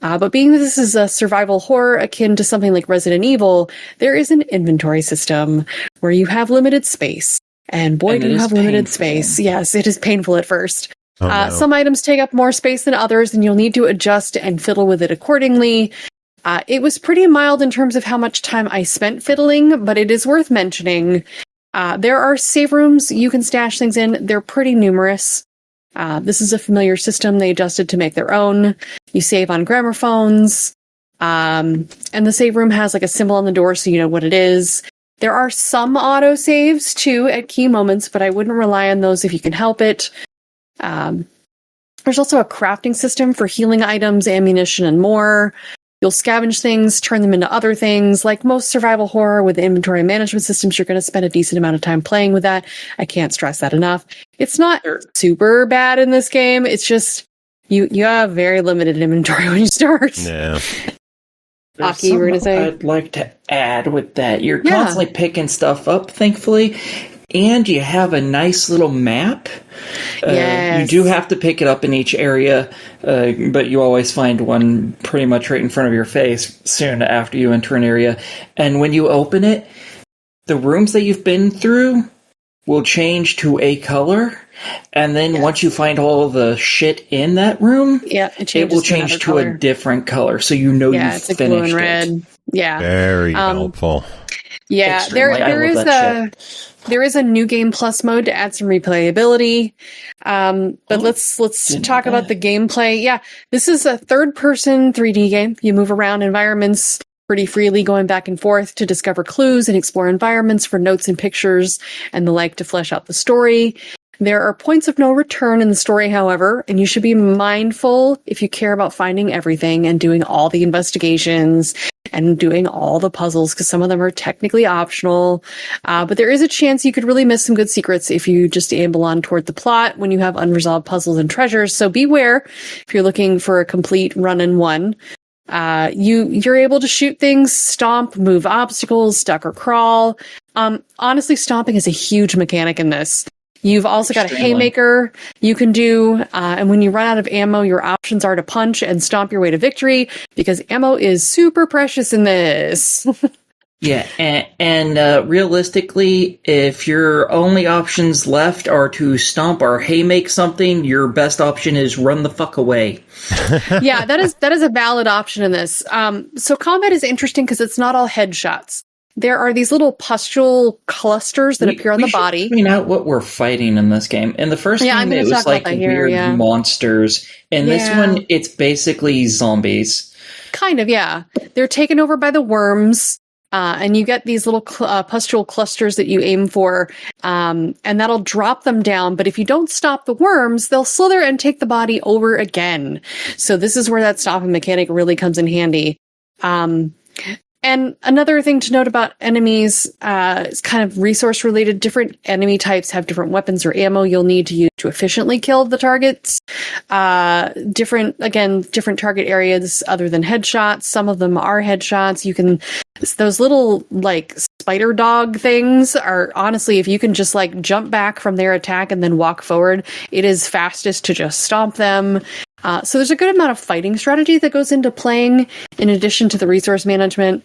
C: But being that this is a survival horror akin to something like Resident Evil, there is an inventory system where you have limited space. And boy, do you have limited space. Yes, it is painful at first.
D: Oh, no.
C: Some items take up more space than others, and you'll need to adjust and fiddle with it accordingly. It was pretty mild in terms of how much time I spent fiddling, but it is worth mentioning. There are save rooms you can stash things in. They're pretty numerous. This is a familiar system they adjusted to make their own. You save on gramophones. And the save room has like a symbol on the door so you know what it is. There are some auto-saves, too, at key moments, but I wouldn't rely on those if you can help it. There's also a crafting system for healing items, ammunition, and more. You'll scavenge things, turn them into other things. Like most survival horror with inventory management systems, you're going to spend a decent amount of time playing with that. I can't stress that enough. It's not super bad in this game. It's just, you have very limited inventory when you start.
D: Yeah.
C: Aki, you were going to say?
E: I'd like to add with that. You're constantly picking stuff up, thankfully, and you have a nice little map.
C: Yes.
E: You do have to pick it up in each area, but you always find one pretty much right in front of your face soon after you enter an area. And when you open it, the rooms that you've been through will change to a color. And then once you find all the shit in that room, it will change to a different color, so you know you've
C: it's like
E: finished
C: blue and red.
E: it.
C: Yeah,
D: Very helpful.
C: Yeah, there is a new game plus mode to add some replayability. But let's talk about the gameplay. Yeah, this is a third-person 3D game. You move around environments pretty freely, going back and forth to discover clues and explore environments for notes and pictures and the like to flesh out the story. There are points of no return in the story, however, and you should be mindful if you care about finding everything and doing all the investigations and doing all the puzzles, because some of them are technically optional. But there is a chance you could really miss some good secrets if you just amble on toward the plot when you have unresolved puzzles and treasures. So beware if you're looking for a complete run-and-one. You're able to shoot things, stomp, move obstacles, duck or crawl. Honestly, stomping is a huge mechanic in this. You've also got a haymaker you can do, and when you run out of ammo, your options are to punch and stomp your way to victory, because ammo is super precious in this.
E: Yeah, and realistically, if your only options left are to stomp or haymake something, your best option is run the fuck away.
C: Yeah, that is a valid option in this. So combat is interesting because it's not all headshots. There are these little pustule clusters that appear on the body.
E: We should point out what we're fighting in this game. In the first game, it was like weird monsters. In this one, it's basically zombies.
C: Kind of, yeah. They're taken over by the worms, and you get these little pustule clusters that you aim for, and that'll drop them down. But if you don't stop the worms, they'll slither and take the body over again. So this is where that stopping mechanic really comes in handy. And another thing to note about enemies is kind of resource related. Different enemy types have different weapons or ammo you'll need to use to efficiently kill the targets. Different target areas other than headshots. Some of them are headshots. Those little like spider dog things are honestly, if you can just like jump back from their attack and then walk forward, it is fastest to just stomp them. So there's a good amount of fighting strategy that goes into playing in addition to the resource management.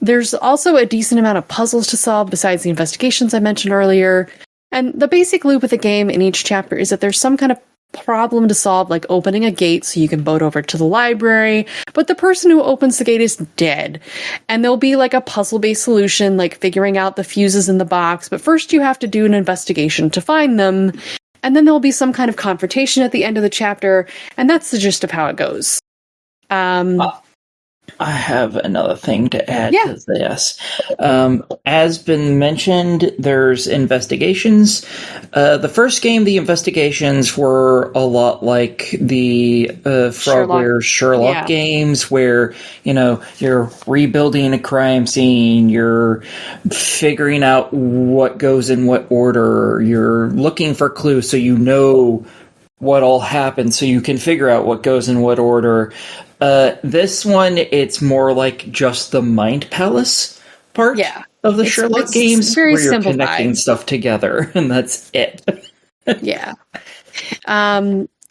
C: There's also a decent amount of puzzles to solve besides the investigations I mentioned earlier. And the basic loop of the game in each chapter is that there's some kind of problem to solve, like opening a gate so you can boat over to the library, but the person who opens the gate is dead. And there'll be like a puzzle-based solution, like figuring out the fuses in the box, but first you have to do an investigation to find them. And then there'll be some kind of confrontation at the end of the chapter, and that's the gist of how it goes.
E: I have another thing to add
C: Yeah.
E: to this. As been mentioned, there's investigations. The first game, the investigations were a lot like the Frogwares Sherlock games, where, you're rebuilding a crime scene, you're figuring out what goes in what order, you're looking for clues so you know what all happened, so you can figure out what goes in what order. This one, it's more like just the Mind Palace part of the Sherlock games, where you're connecting stuff together, and that's it.
C: Yeah.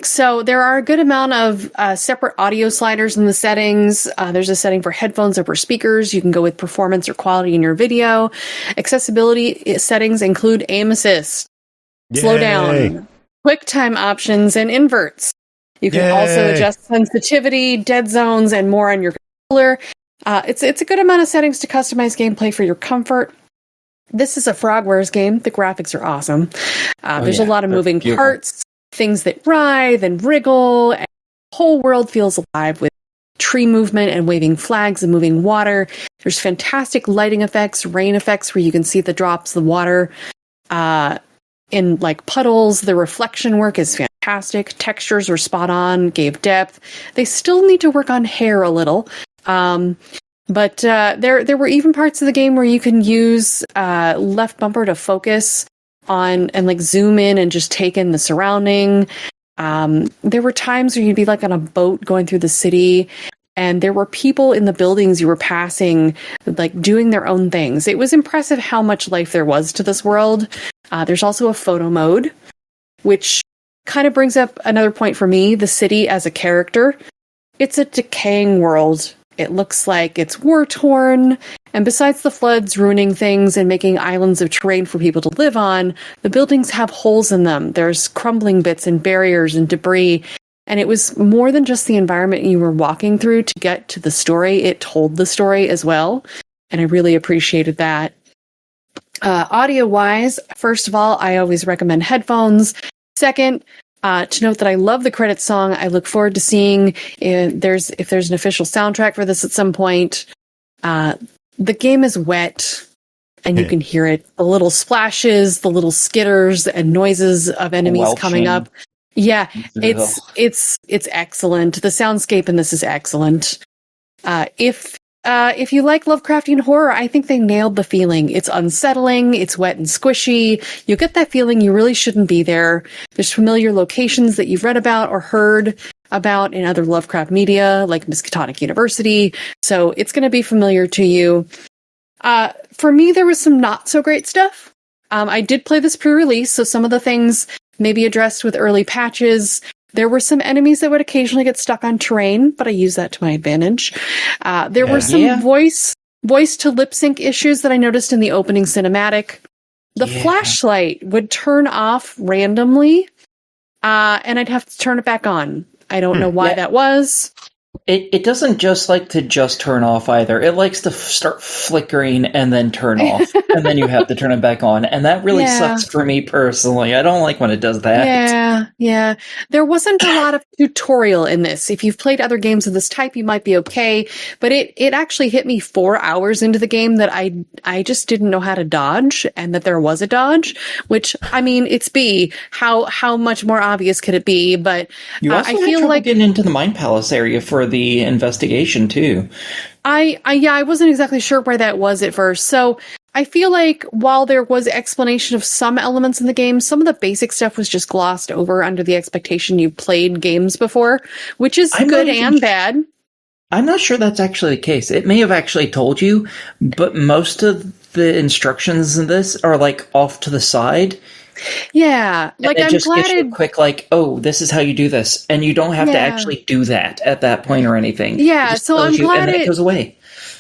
C: So there are a good amount of separate audio sliders in the settings. There's a setting for headphones or for speakers. You can go with performance or quality in your video. Accessibility settings include aim assist, slow down, QuickTime options, and inverts. You can also adjust sensitivity, dead zones, and more on your controller. It's a good amount of settings to customize gameplay for your comfort. This is a Frogwares game. The graphics are awesome. There's a lot of moving parts, things that writhe and wriggle, and the whole world feels alive with tree movement and waving flags and moving water. There's fantastic lighting effects, rain effects, where you can see the drops of the water in like puddles. The reflection work is fantastic. Textures were spot on, gave depth. They still need to work on hair a little. But there were even parts of the game where you can use left bumper to focus on and like zoom in and just take in the surrounding. There were times where you'd be like on a boat going through the city, and there were people in the buildings you were passing, like doing their own things. It was impressive how much life there was to this world. There's also a photo mode, which kind of brings up another point for me, the city as a character. It's a decaying world. It looks like it's war-torn, and besides the floods ruining things and making islands of terrain for people to live on, the buildings have holes in them. There's crumbling bits and barriers and debris, and it was more than just the environment you were walking through to get to the story. It told the story as well, and I really appreciated that. Audio-wise, first of all, I always recommend headphones. Second, to note that I love the credits song. I look forward to seeing if there's an official soundtrack for this at some point. The game is wet, and you can hear it. The little splashes, the little skitters, and noises of enemies coming up. Yeah, it's excellent. The soundscape in this is excellent. If you like Lovecraftian horror, I think they nailed the feeling. It's unsettling, it's wet and squishy. You get that feeling you really shouldn't be there. There's familiar locations that you've read about or heard about in other Lovecraft media, like Miskatonic University, so it's going to be familiar to you. For me, there was some not so great stuff. I did play this pre-release, so some of the things may be addressed with early patches. There were some enemies that would occasionally get stuck on terrain, but I used that to my advantage. There were some voice to lip sync issues that I noticed in the opening cinematic. The flashlight would turn off randomly, and I'd have to turn it back on. I don't know why that was.
E: It doesn't just like to just turn off either. It likes to start flickering and then turn off, and then you have to turn it back on. And that really sucks for me personally. I don't like when it does that.
C: Yeah. There wasn't a lot of tutorial in this. If you've played other games of this type, you might be okay. But it actually hit me 4 hours into the game that I just didn't know how to dodge, and that there was a dodge. Which, I mean, it's B. How much more obvious could it be? But
E: you also
C: I
E: had
C: feel
E: trouble
C: like
E: getting into the Mind Palace area for the investigation too.
C: I wasn't exactly sure where that was at first. So I feel like while there was explanation of some elements in the game, some of the basic stuff was just glossed over under the expectation you played games before, which is good and bad.
E: I'm not sure that's actually the case. It may have actually told you, but most of the instructions in this are like off to the side.
C: Yeah, like
E: and it
C: I'm
E: just
C: glad
E: gives you a quick like, oh, this is how you do this, and you don't have to actually do that at that point or anything.
C: Yeah, so I'm glad
E: it goes away.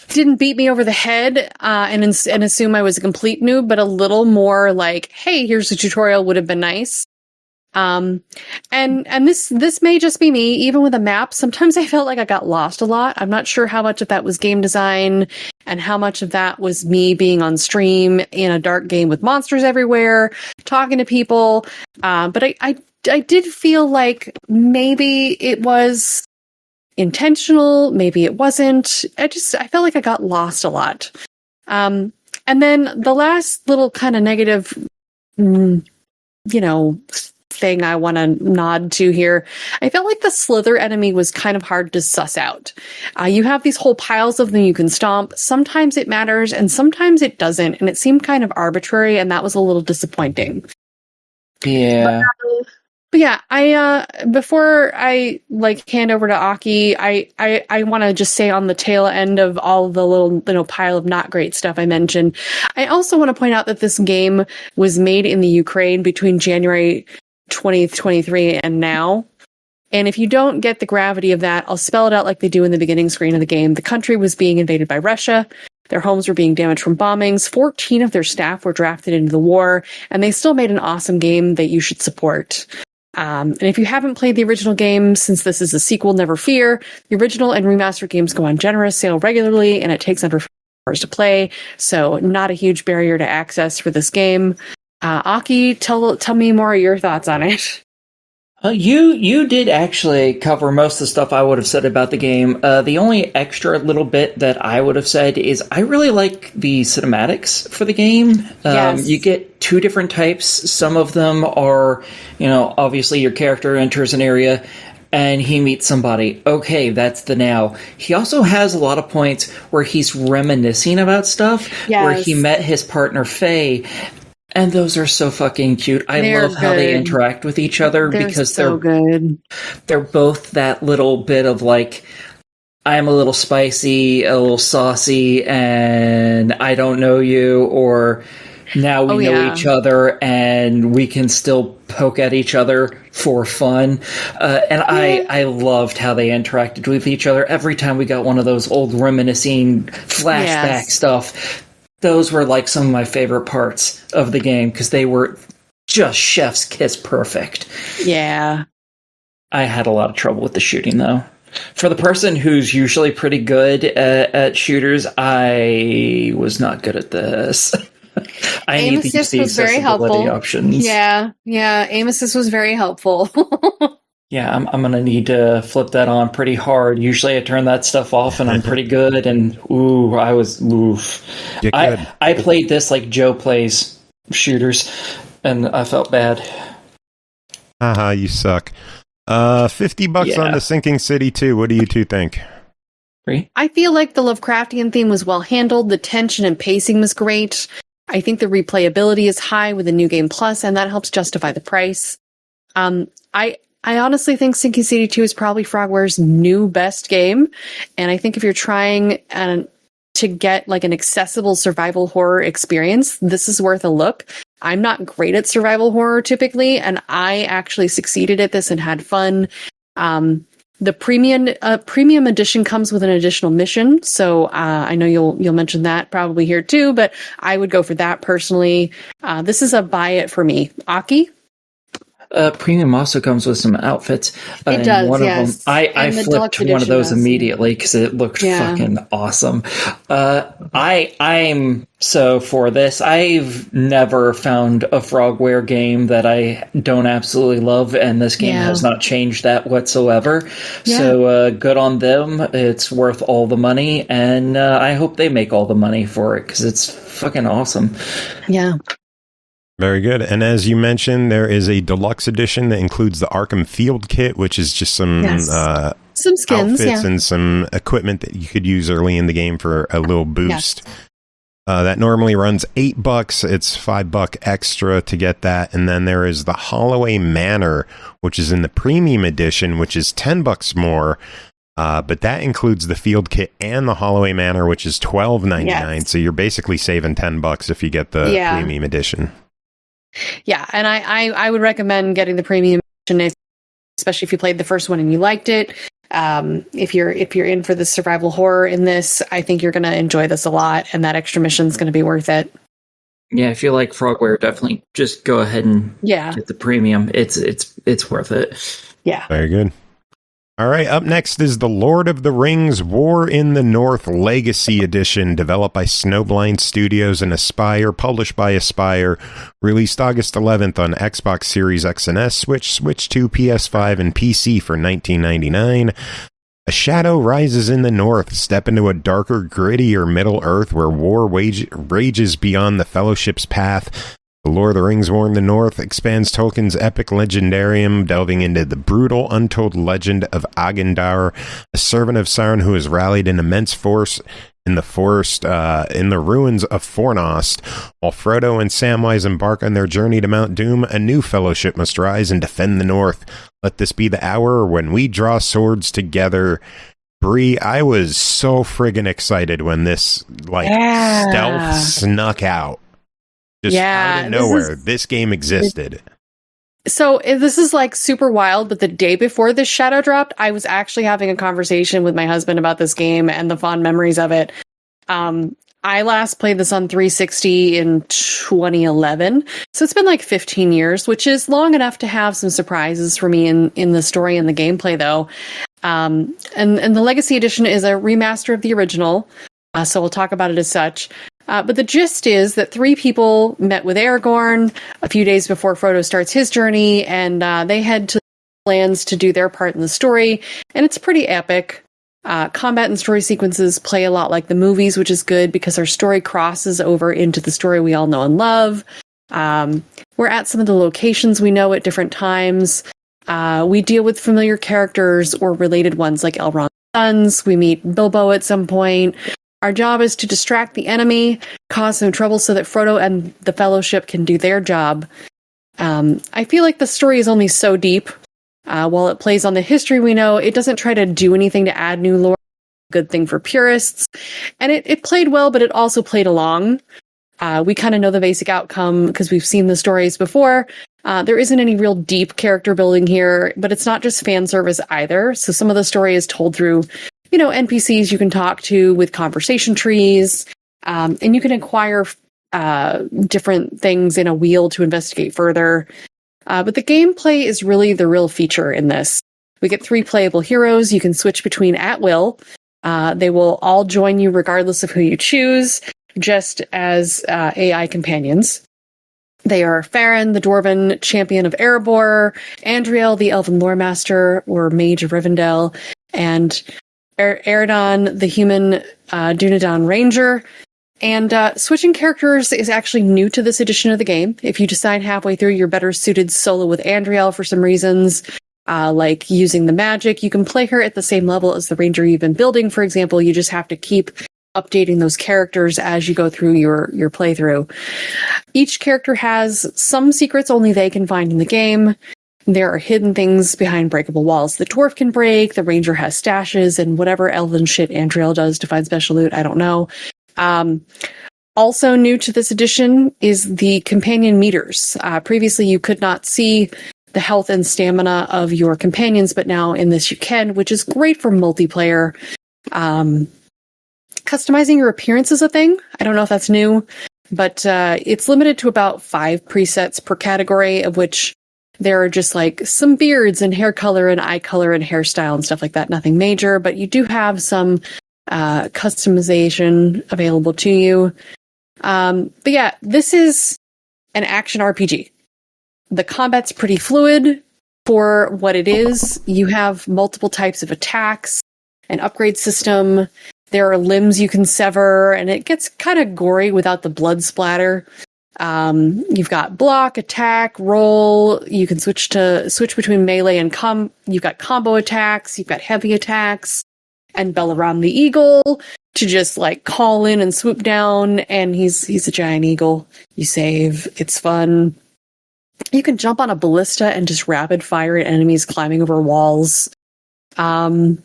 C: Didn't beat me over the head and assume I was a complete noob, but a little more like, hey, here's a tutorial would have been nice. And this may just be me. Even with a map, sometimes I felt like I got lost a lot. I'm not sure how much of that was game design and how much of that was me being on stream in a dark game with monsters everywhere, talking to people. But I did feel like maybe it was intentional, maybe it wasn't. I felt like I got lost a lot. And then the last little kind of negative, thing I want to nod to here, I felt like the slither enemy was kind of hard to suss out. You have these whole piles of them you can stomp. Sometimes it matters and sometimes it doesn't, and it seemed kind of arbitrary, and that was a little disappointing.
E: Yeah.
C: But yeah, before I hand over to Aki, I want to just say on the tail end of all the little pile of not great stuff I mentioned, I also want to point out that this game was made in the Ukraine between January 2023 and now. And if you don't get the gravity of that, I'll spell it out like they do in the beginning screen of the game. The country was being invaded by Russia. Their homes were being damaged from bombings. 14 of their staff were drafted into the war, and they still made an awesome game that you should support. And if you haven't played the original game, since this is a sequel, never fear. The original and remastered games go on generous sale regularly, and it takes under 4 hours to play, so not a huge barrier to access for this game. Aki, tell me more of your thoughts on it.
E: You did actually cover most of the stuff I would have said about the game. The only extra little bit that I would have said is I really like the cinematics for the game.
C: Yes.
E: You get 2 different types. Some of them are, obviously your character enters an area and he meets somebody. Okay, that's the now. He also has a lot of points where he's reminiscing about stuff, where he met his partner Faye. And those are so fucking cute. I love how they interact with each other because
C: so good.
E: They're both that little bit of I'm a little spicy, a little saucy, and I don't know you, or now we know each other and we can still poke at each other for fun. I loved how they interacted with each other. Every time we got one of those old reminiscing flashback stuff, those were some of my favorite parts of the game because they were just chef's kiss perfect.
C: Yeah.
E: I had a lot of trouble with the shooting, though. For the person who's usually pretty good at shooters, I was not good at this. I
C: aim
E: need to use the
C: accessibility
E: options.
C: Yeah, aim assist was very helpful.
E: Yeah, I'm going to need to flip that on pretty hard. Usually I turn that stuff off and I'm pretty good, and I played this like Joe plays shooters, and I felt bad.
D: Haha, you suck. $50 on the Sinking City 2. What do you two think?
C: I feel like the Lovecraftian theme was well handled. The tension and pacing was great. I think the replayability is high with the New Game Plus, and that helps justify the price. I honestly think Sinking City 2 is probably Frogwares' new best game. And I think if you're trying to get an accessible survival horror experience, this is worth a look. I'm not great at survival horror typically, and I actually succeeded at this and had fun. The premium edition comes with an additional mission, so I know you'll mention that probably here too, but I would go for that personally. This is a buy it for me. Aki?
E: Premium also comes with some outfits.
C: It does,
E: one
C: yes.
E: Of them, I flipped one of those immediately because it looked fucking awesome. I'm so for this. I've never found a Frogware game that I don't absolutely love, and this game has not changed that whatsoever. Yeah. So good on them. It's worth all the money, and I hope they make all the money for it because it's fucking awesome.
C: Yeah.
D: Very good. And as you mentioned, there is a deluxe edition that includes the Arkham Field Kit, which is just some skins, outfits and some equipment that you could use early in the game for a little boost. Yes. That normally runs $8. It's $5 extra to get that. And then there is the Holloway Manor, which is in the premium edition, which is $10 more. But that includes the field kit and the Holloway Manor, which is $12.99. Yes. So you're basically saving $10 if you get the premium edition.
C: Yeah, and I would recommend getting the premium edition, especially if you played the first one and you liked it. If you're in for the survival horror in this, I think you're going to enjoy this a lot, and that extra mission is going to be worth it.
E: Yeah, if you like Frogware, definitely just go ahead and get the premium. It's worth it.
C: Yeah,
D: very good. All right, up next is The Lord of the Rings War in the North Legacy Edition, developed by Snowblind Studios and Aspyr, published by Aspyr, released August 11th on Xbox Series X and S, Switch 2, PS5, and PC for $19.99. A shadow rises in the north. Step into a darker, grittier Middle Earth where war rages beyond the Fellowship's path. The Lord of the Rings War in the North expands Tolkien's epic legendarium, delving into the brutal, untold legend of Agendar, a servant of Sauron who has rallied an immense force in the ruins of Fornost. While Frodo and Samwise embark on their journey to Mount Doom, a new Fellowship must rise and defend the North. Let this be the hour when we draw swords together. Bri, I was so friggin' excited when this stealth snuck out. Just out of nowhere. This game existed.
C: So this is like super wild, but the day before this shadow dropped, I was actually having a conversation with my husband about this game and the fond memories of it. I last played this on 360 in 2011. So it's been like 15 years, which is long enough to have some surprises for me in the story and the gameplay, though. And the Legacy Edition is a remaster of the original. So we'll talk about it as such. But the gist is that 3 people met with Aragorn a few days before Frodo starts his journey, and they head to lands to do their part in the story. And it's pretty epic. Combat and story sequences play a lot like the movies, which is good because our story crosses over into the story we all know and love. We're at some of the locations we know at different times. We deal with familiar characters or related ones like Elrond's sons. We meet Bilbo at some point. Our job is to distract the enemy, cause some trouble so that Frodo and the Fellowship can do their job. I feel like the story is only so deep. While it plays on the history we know, it doesn't try to do anything to add new lore. Good thing for purists. And it played well, but it also played along. We kind of know the basic outcome because we've seen the stories before. There isn't any real deep character building here, but it's not just fan service either. So some of the story is told through, NPCs you can talk to with conversation trees, and you can acquire different things in a wheel to investigate further. But the gameplay is really the real feature in this. We get 3 playable heroes you can switch between at will. They will all join you regardless of who you choose, just as AI companions. They are Farron, the Dwarven champion of Erebor, Andriel, the Elven lore master or mage of Rivendell, and Eredon, the human Dunedain ranger. And switching characters is actually new to this edition of the game. If you decide halfway through you're better suited solo with Andriel for some reasons, like using the magic, you can play her at the same level as the ranger you've been building, for example. You just have to keep updating those characters as you go through your playthrough. Each character has some secrets only they can find in the game. There are hidden things behind breakable walls the dwarf can break, the ranger has stashes, and whatever elven shit Andriel does to find special loot, I don't know. Also new to this edition is the companion meters. Previously you could not see the health and stamina of your companions, but now in this you can, which is great for multiplayer. Customizing your appearance is a thing. I don't know if that's new, but it's limited to about 5 presets per category, of which there are just like some beards and hair color and eye color and hairstyle and stuff like that. Nothing major, but you do have some customization available to you. But yeah, this is an action RPG. The combat's pretty fluid for what it is. You have multiple types of attacks, an upgrade system. There are limbs you can sever, and it gets kind of gory without the blood splatter. You've got block, attack, roll. You can switch between melee and you've got combo attacks. You've got heavy attacks, and Balaram the eagle to just like call in and swoop down. And he's a giant eagle. You save. It's fun. You can jump on a ballista and just rapid fire at enemies climbing over walls. And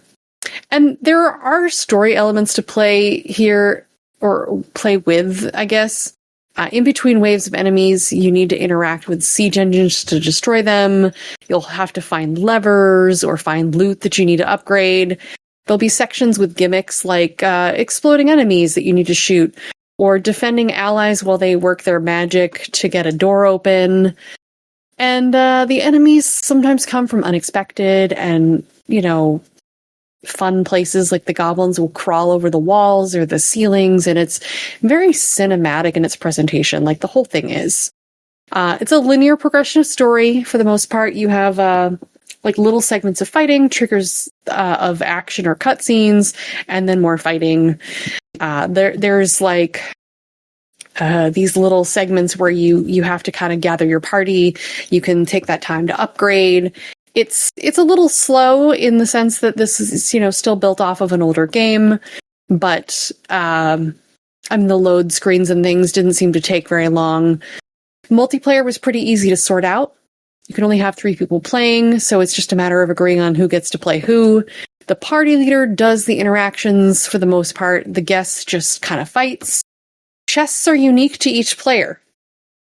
C: there are story elements to play here, or play with, I guess. In between waves of enemies, you need to interact with siege engines to destroy them. You'll have to find levers or find loot that you need to upgrade. There'll be sections with gimmicks like exploding enemies that you need to shoot, or defending allies while they work their magic to get a door open. And the enemies sometimes come from unexpected and, fun places, like the goblins will crawl over the walls or the ceilings, and it's very cinematic in its presentation, like the whole thing is. It's a linear progression of story for the most part. You have like little segments of fighting, triggers of action or cutscenes, and then more fighting. There's like these little segments where you have to kind of gather your party. You can take that time to upgrade. It's a little slow in the sense that this is, you know, still built off of an older game, but the load screens and things didn't seem to take very long. Multiplayer was pretty easy to sort out. You can only have 3 people playing, so it's just a matter of agreeing on who gets to play who. The party leader does the interactions for the most part. The guest just kind of fights. Chests are unique to each player,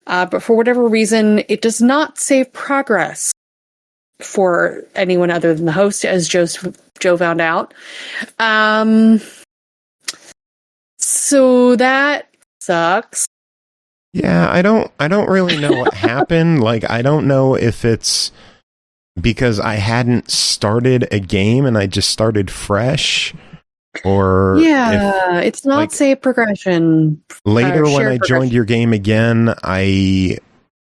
C: but for whatever reason, it does not save progress for anyone other than the host, as Joe found out. So that sucks.
D: Yeah, I don't really know what happened. Like, I don't know if it's because I hadn't started a game and I just started fresh, or
C: it's not like, save progression.
D: Later, when I joined your game again, I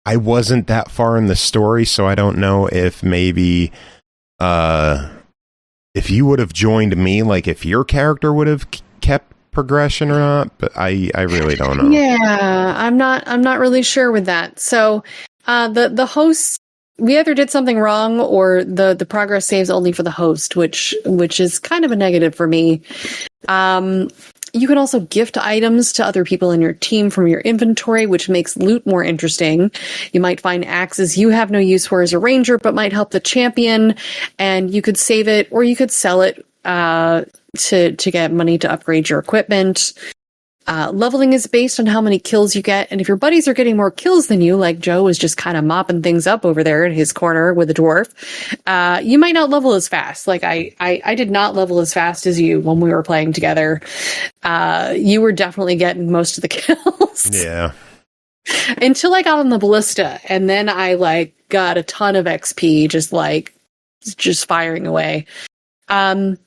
D: wasn't that far in the story, so I don't know if maybe if you would have joined me, like if your character would have kept progression or not, but I really don't know.
C: Yeah, I'm not really sure with that. So the hosts, we either did something wrong or the progress saves only for the host, which is kind of a negative for me. You can also gift items to other people in your team from your inventory, which makes loot more interesting. You might find axes you have no use for as a ranger, but might help the champion, and you could save it or you could sell it to get money to upgrade your equipment. Leveling is based on how many kills you get, and if your buddies are getting more kills than you, like Joe is just kind of mopping things up over there in his corner with a dwarf, you might not level as fast. Like I did not level as fast as you when we were playing together. You were definitely getting most of the kills.
D: Yeah.
C: Until I got on the ballista, and then I like got a ton of XP just firing away. And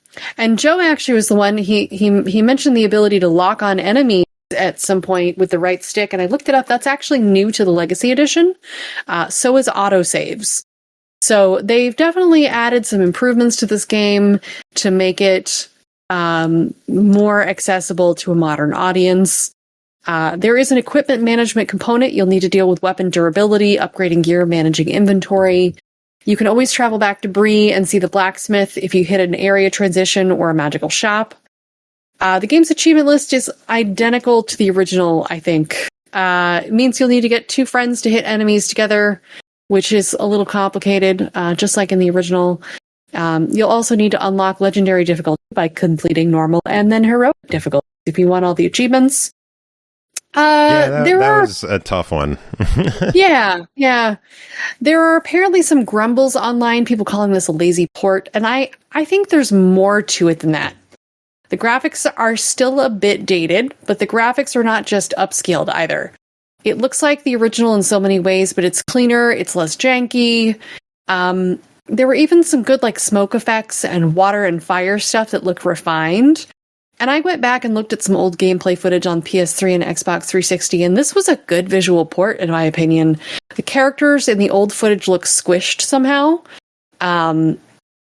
C: Joe actually was the one, he mentioned the ability to lock on enemies at some point with the right stick, and I looked it up. That's actually new to the Legacy Edition. So is autosaves. So they've definitely added some improvements to this game to make it more accessible to a modern audience. There is an equipment management component. You'll need to deal with weapon durability, upgrading gear, managing inventory. You can always travel back to Bri and see the blacksmith if you hit an area transition or a magical shop. The game's achievement list is identical to the original, I think. It means you'll need to get 2 friends to hit enemies together, which is a little complicated, just like in the original. You'll also need to unlock legendary difficulty by completing normal and then heroic difficulty if you want all the achievements.
D: That was a tough one.
C: Yeah. There are apparently some grumbles online, people calling this a lazy port, and I think there's more to it than that. The graphics are still a bit dated, but the graphics are not just upscaled either. It looks like the original in so many ways, but it's cleaner, it's less janky. There were even some good like smoke effects and water and fire stuff that looked refined. And I went back and looked at some old gameplay footage on PS3 and Xbox 360, and this was a good visual port, in my opinion. The characters in the old footage look squished somehow.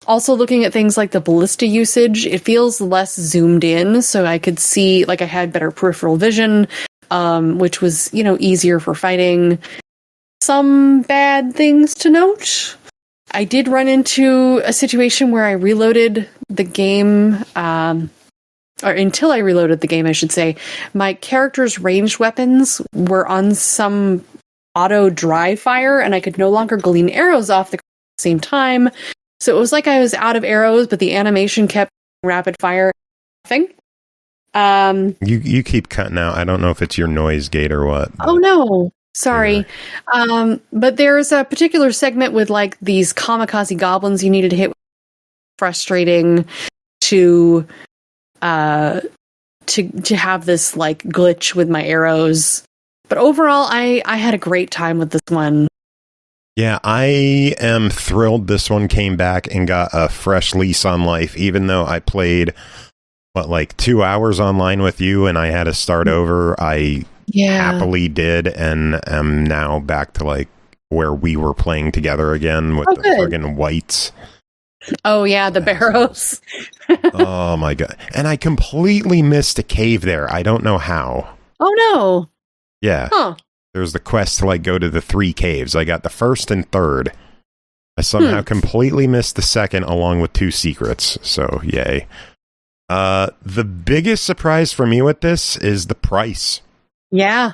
C: Also, looking at things like the ballista usage, it feels less zoomed in, so I could see, like, I had better peripheral vision, which was, easier for fighting. Some bad things to note. I did run into a situation where I reloaded the game, or until I reloaded the game, I should say. My character's ranged weapons were on some auto dry fire, and I could no longer glean arrows off the same time. So it was like I was out of arrows, but the animation kept rapid fire.
D: You keep cutting out. I don't know if it's your noise gate or what.
C: Oh no. Sorry. Yeah. But there's a particular segment with like these kamikaze goblins you needed to hit. Frustrating to have this like glitch with my arrows. But overall, I had a great time with this one.
D: Yeah, I am thrilled this one came back and got a fresh lease on life, even though I played, 2 hours online with you and I had to start over. I happily did and am now back to where we were playing together again with the friggin' whites.
C: Oh, yeah, the barrows.
D: Oh, my God. And I completely missed a cave there. I don't know how.
C: Oh, no.
D: Yeah.
C: Huh.
D: There's the quest to, like, go to the 3 caves. I got the first and third. I somehow completely missed the second along with 2 secrets. So, yay. The biggest surprise for me with this is the price.
C: Yeah.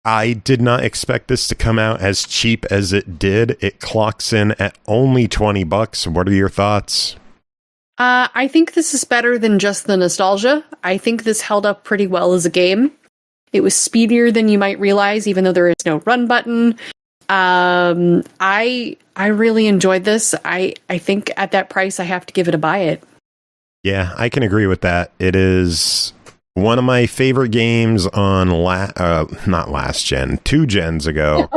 D: I did not expect this to come out as cheap as it did. It clocks in at only $20. What are your thoughts?
C: I think this is better than just the nostalgia. I think this held up pretty well as a game. It was speedier than you might realize, even though there is no run button. I really enjoyed this. I think at that price, I have to give it a buy it.
D: Yeah, I can agree with that. It is one of my favorite games on not last gen, 2 gens ago.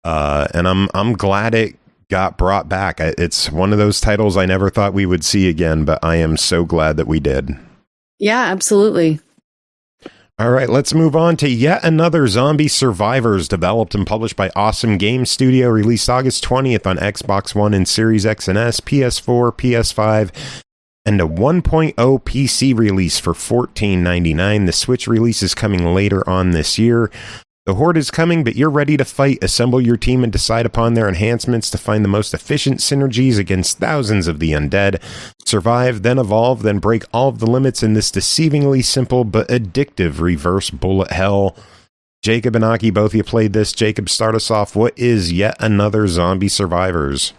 D: And I'm glad it got brought back. It's one of those titles I never thought we would see again, but I am so glad that we did.
C: Yeah, absolutely.
D: All right, let's move on to yet another Zombie Survivors, developed and published by Awesome Game Studio, released August 20th on Xbox One and Series X and S, PS4, PS5, and a 1.0 PC release for $14.99. The Switch release is coming later on this year. The Horde is coming, but you're ready to fight. Assemble your team and decide upon their enhancements to find the most efficient synergies against thousands of the undead. Survive, then evolve, then break all of the limits in this deceivingly simple but addictive reverse bullet hell. Jacob and Aki, both of you played this. Jacob, start us off. What is yet another Zombie Survivors?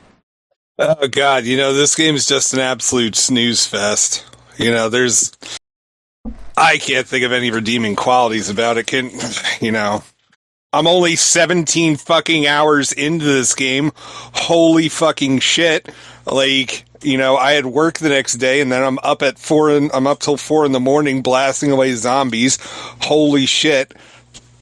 F: Oh, God, this game is just an absolute snooze fest. I can't think of any redeeming qualities about it. I'm only 17 fucking hours into this game. Holy fucking shit. Like, I had work the next day and then I'm up till 4 in the morning blasting away zombies. Holy shit.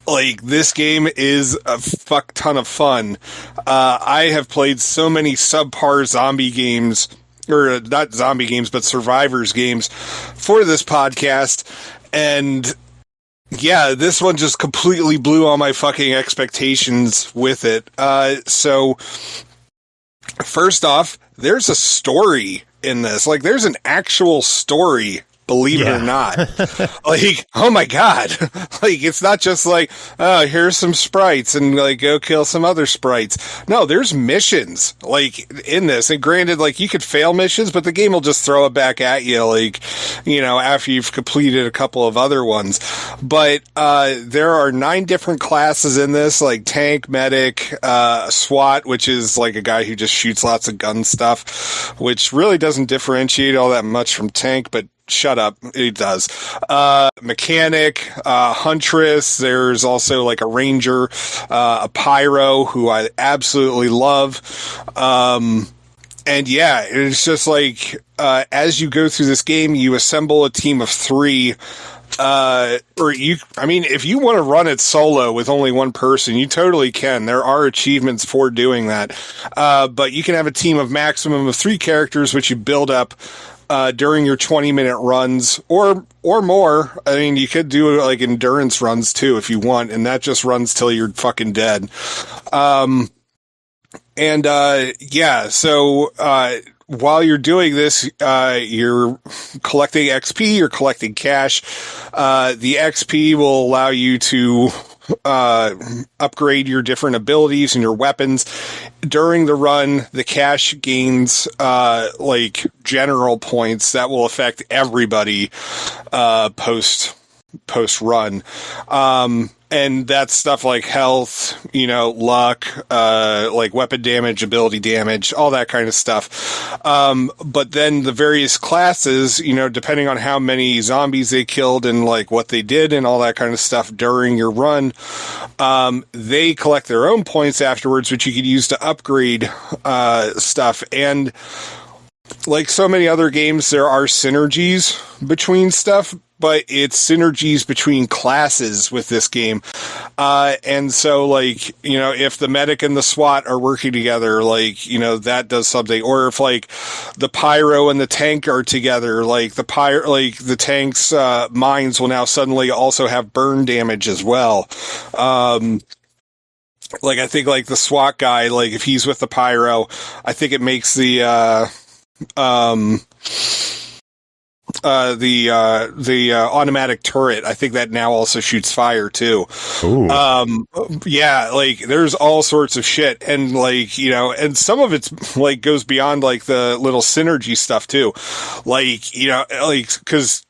F: Like, this game is a fuck ton of fun. I have played so many subpar zombie games, or not zombie games, but survivors games for this podcast. And yeah, this one just completely blew all my fucking expectations with it. So first off, there's a story in this. Like, there's an actual story, believe it or not. Like, oh my God. Like, it's not just like, oh, here's some sprites and like go kill some other sprites. No, there's missions like in this. And granted, like, you could fail missions, but the game will just throw it back at you, like, after you've completed a couple of other ones. But there are 9 different classes in this, like tank, medic, SWAT, which is like a guy who just shoots lots of gun stuff, which really doesn't differentiate all that much from tank, but shut up, it does. Mechanic, Huntress, there's also like a Ranger, a Pyro, who I absolutely love. And yeah, it's just like, as you go through this game, you assemble a team of 3. If you want to run it solo with only one person, you totally can. There are achievements for doing that. But you can have a team of maximum of 3 characters, which you build up during your 20-minute runs or more. I mean, you could do like endurance runs too if you want, and that just runs till you're fucking dead. So while you're doing this, you're collecting XP, you're collecting cash. The XP will allow you to upgrade your different abilities and your weapons. During the run, the cash gains like general points that will affect everybody post run. And that's stuff like health, luck, like weapon damage, ability damage, all that kind of stuff. But then the various classes, depending on how many zombies they killed and like what they did and all that kind of stuff during your run, they collect their own points afterwards, which you could use to upgrade stuff. And like so many other games, there are synergies between stuff, but it's synergies between classes with this game. And so, like, if the medic and the SWAT are working together, like, that does something. Or if, like, the Pyro and the tank are together, like, the tank's mines will now suddenly also have burn damage as well. like I think like the SWAT guy, like if he's with the pyro, I think it makes the automatic turret. I think that now also shoots fire too.
D: Ooh.
F: Yeah, like there's all sorts of shit, and like, you know, and some of it's like goes beyond like the little synergy stuff too, like, you know, like because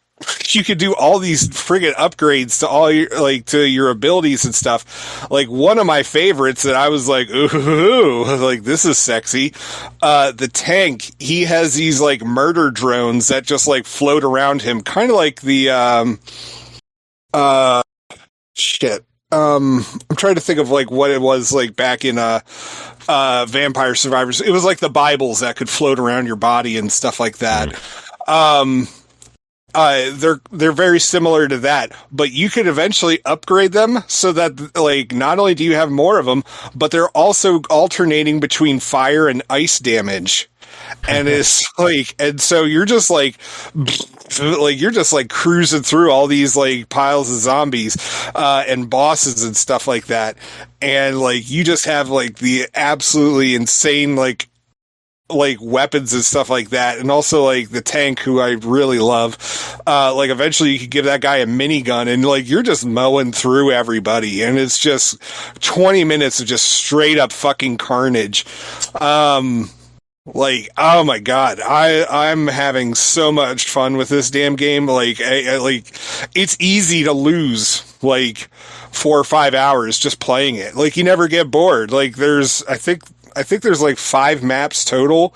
F: you could do all these friggin' upgrades to all your, like, to your abilities and stuff. Like, one of my favorites that I was like, ooh, like, this is sexy. The tank, he has these, like, murder drones that just, like, float around him. Kind of like the, shit. I'm trying to think of, like, what it was, like, back in, Vampire Survivors. It was like the Bibles that could float around your body and stuff like that. They're very similar to that, but you could eventually upgrade them so that, like, not only do you have more of them, but they're also alternating between fire and ice damage. And it's like, and so you're just like you're just like cruising through all these like piles of zombies, and bosses and stuff like that. And like, you just have like the absolutely insane, like weapons and stuff like that, and also like the tank, who I really love. Like, eventually you could give that guy a minigun, and like, you're just mowing through everybody, and it's just 20 minutes of just straight up fucking carnage. Like, oh my god, I'm having so much fun with this damn game. Like, like, it's easy to lose like 4 or 5 hours just playing it. Like, you never get bored. Like, there's, I think there's like 5 maps total.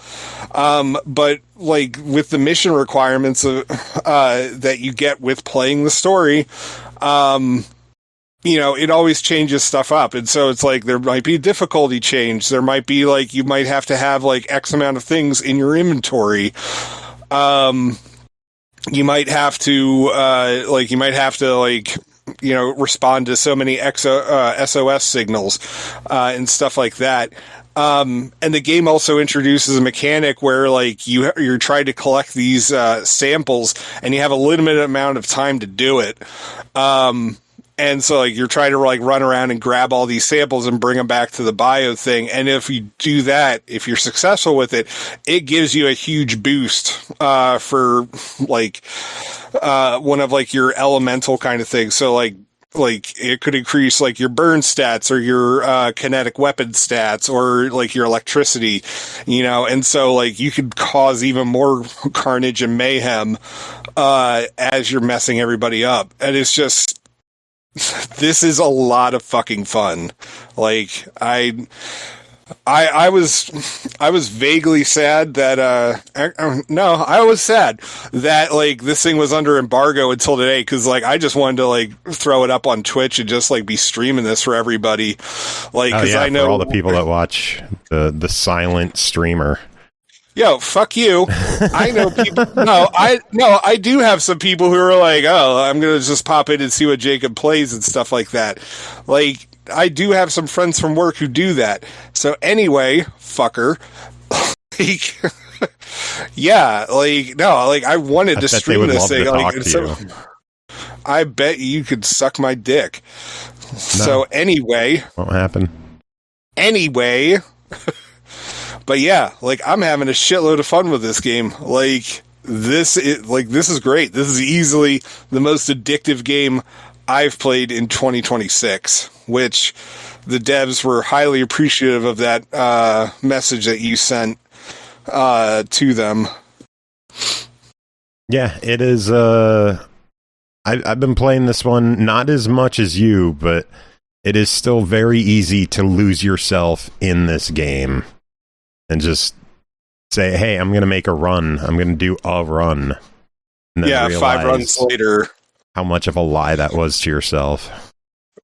F: But like, with the mission requirements that you get with playing the story, you know, it always changes stuff up. And so it's like, there might be a difficulty change. There might be like, you might have to have like X amount of things in your inventory. You might have to, you know, respond to so many SOS signals, and stuff like that. And the game also introduces a mechanic where like you're trying to collect these samples, and you have a limited amount of time to do it. And so like, you're trying to like run around and grab all these samples and bring them back to the bio thing. And if you do that, if you're successful with it, it gives you a huge boost for like one of like your elemental kind of things. So like it could increase like your burn stats or your kinetic weapon stats or like your electricity, you know. And so like, you could cause even more carnage and mayhem as you're messing everybody up. And it's just, this is a lot of fucking fun. Like, I was vaguely sad that I was sad that like this thing was under embargo until today, because like, I just wanted to like throw it up on Twitch and just like be streaming this for everybody. Like, because I know
D: for all the people that watch the silent streamer.
F: Yo, fuck you. I know people. I do have some people who are like, oh, I'm going to just pop in and see what Jacob plays and stuff like that. Like, I do have some friends from work who do that. So anyway, fucker. Like, yeah, like, no, like, I wanted to stream this thing. Like, so, I bet you could suck my dick. No. So anyway.
D: Won't happen.
F: Anyway. But yeah, like, I'm having a shitload of fun with this game. Like, this is great. This is easily the most addictive game I've played in 2026, which the devs were highly appreciative of that message that you sent to them.
D: Yeah, it is. I've been playing this one not as much as you, but it is still very easy to lose yourself in this game. And just say, hey, I'm going to make a run. I'm going to do a run. And then
F: 5 runs later.
D: How much of a lie that was to yourself.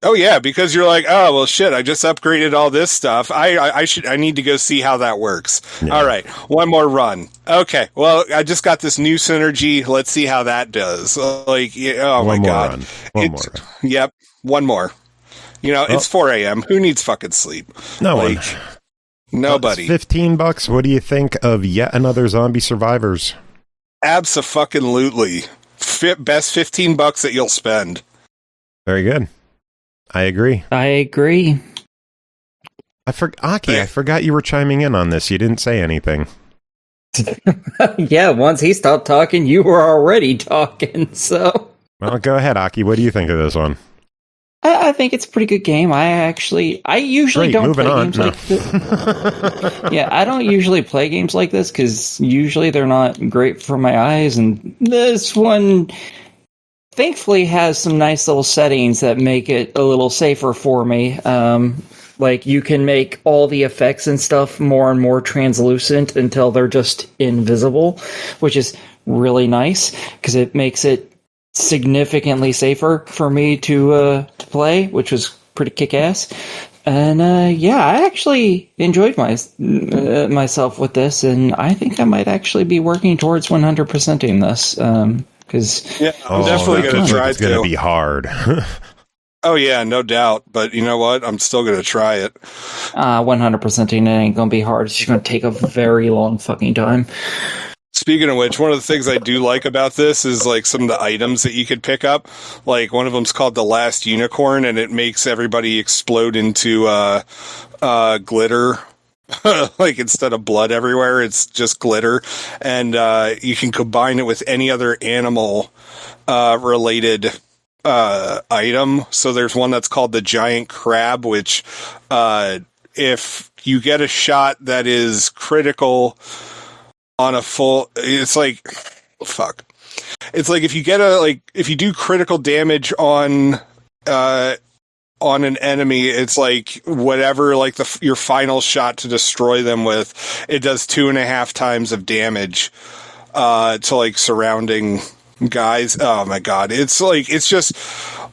F: Oh, yeah, because you're like, oh, well, shit, I just upgraded all this stuff. I need to go see how that works. Yeah. All right, one more run. Okay, well, I just got this new synergy. Let's see how that does. Like, oh, my God.
D: One more.
F: Yep, one more. You know, it's 4 a.m. Who needs fucking sleep?
D: No one.
F: Nobody.
D: It's $15. What do you think of yet another Zombie Survivors?
F: Abso-fucking-lutely. Best $15 that you'll spend.
D: Very good. I agree. Aki, I forgot you were chiming in on this. You didn't say anything.
E: Yeah, once he stopped talking, you were already talking, so...
D: Well, go ahead, Aki. What do you think of this one?
E: I think it's a pretty good game. I usually don't play games like this. Yeah, I don't usually play games like this because usually they're not great for my eyes, and this one thankfully has some nice little settings that make it a little safer for me. Like, you can make all the effects and stuff more and more translucent until they're just invisible, which is really nice because it makes it significantly safer for me to play, which was pretty kick-ass. And yeah, I actually enjoyed myself with this, and I think I might actually be working towards 100%ing this. Because
F: I'm definitely going to try
D: it's going to be hard.
F: Oh yeah, no doubt. But you know what? I'm still going to try it.
E: 100%ing it ain't going to be hard. It's just going to take a very long fucking time.
F: Speaking of which, one of the things I do like about this is like some of the items that you could pick up. Like one of them's called the Last Unicorn, and it makes everybody explode into glitter. Like instead of blood everywhere, it's just glitter, and you can combine it with any other animal related item. So there's one that's called the Giant Crab, which if you get a shot that is critical on a full, it's like it's like if you get if you do critical damage on an enemy, it's like whatever, like your final shot to destroy them with, it does 2.5 times of damage to like surrounding guys. Oh my god, it's just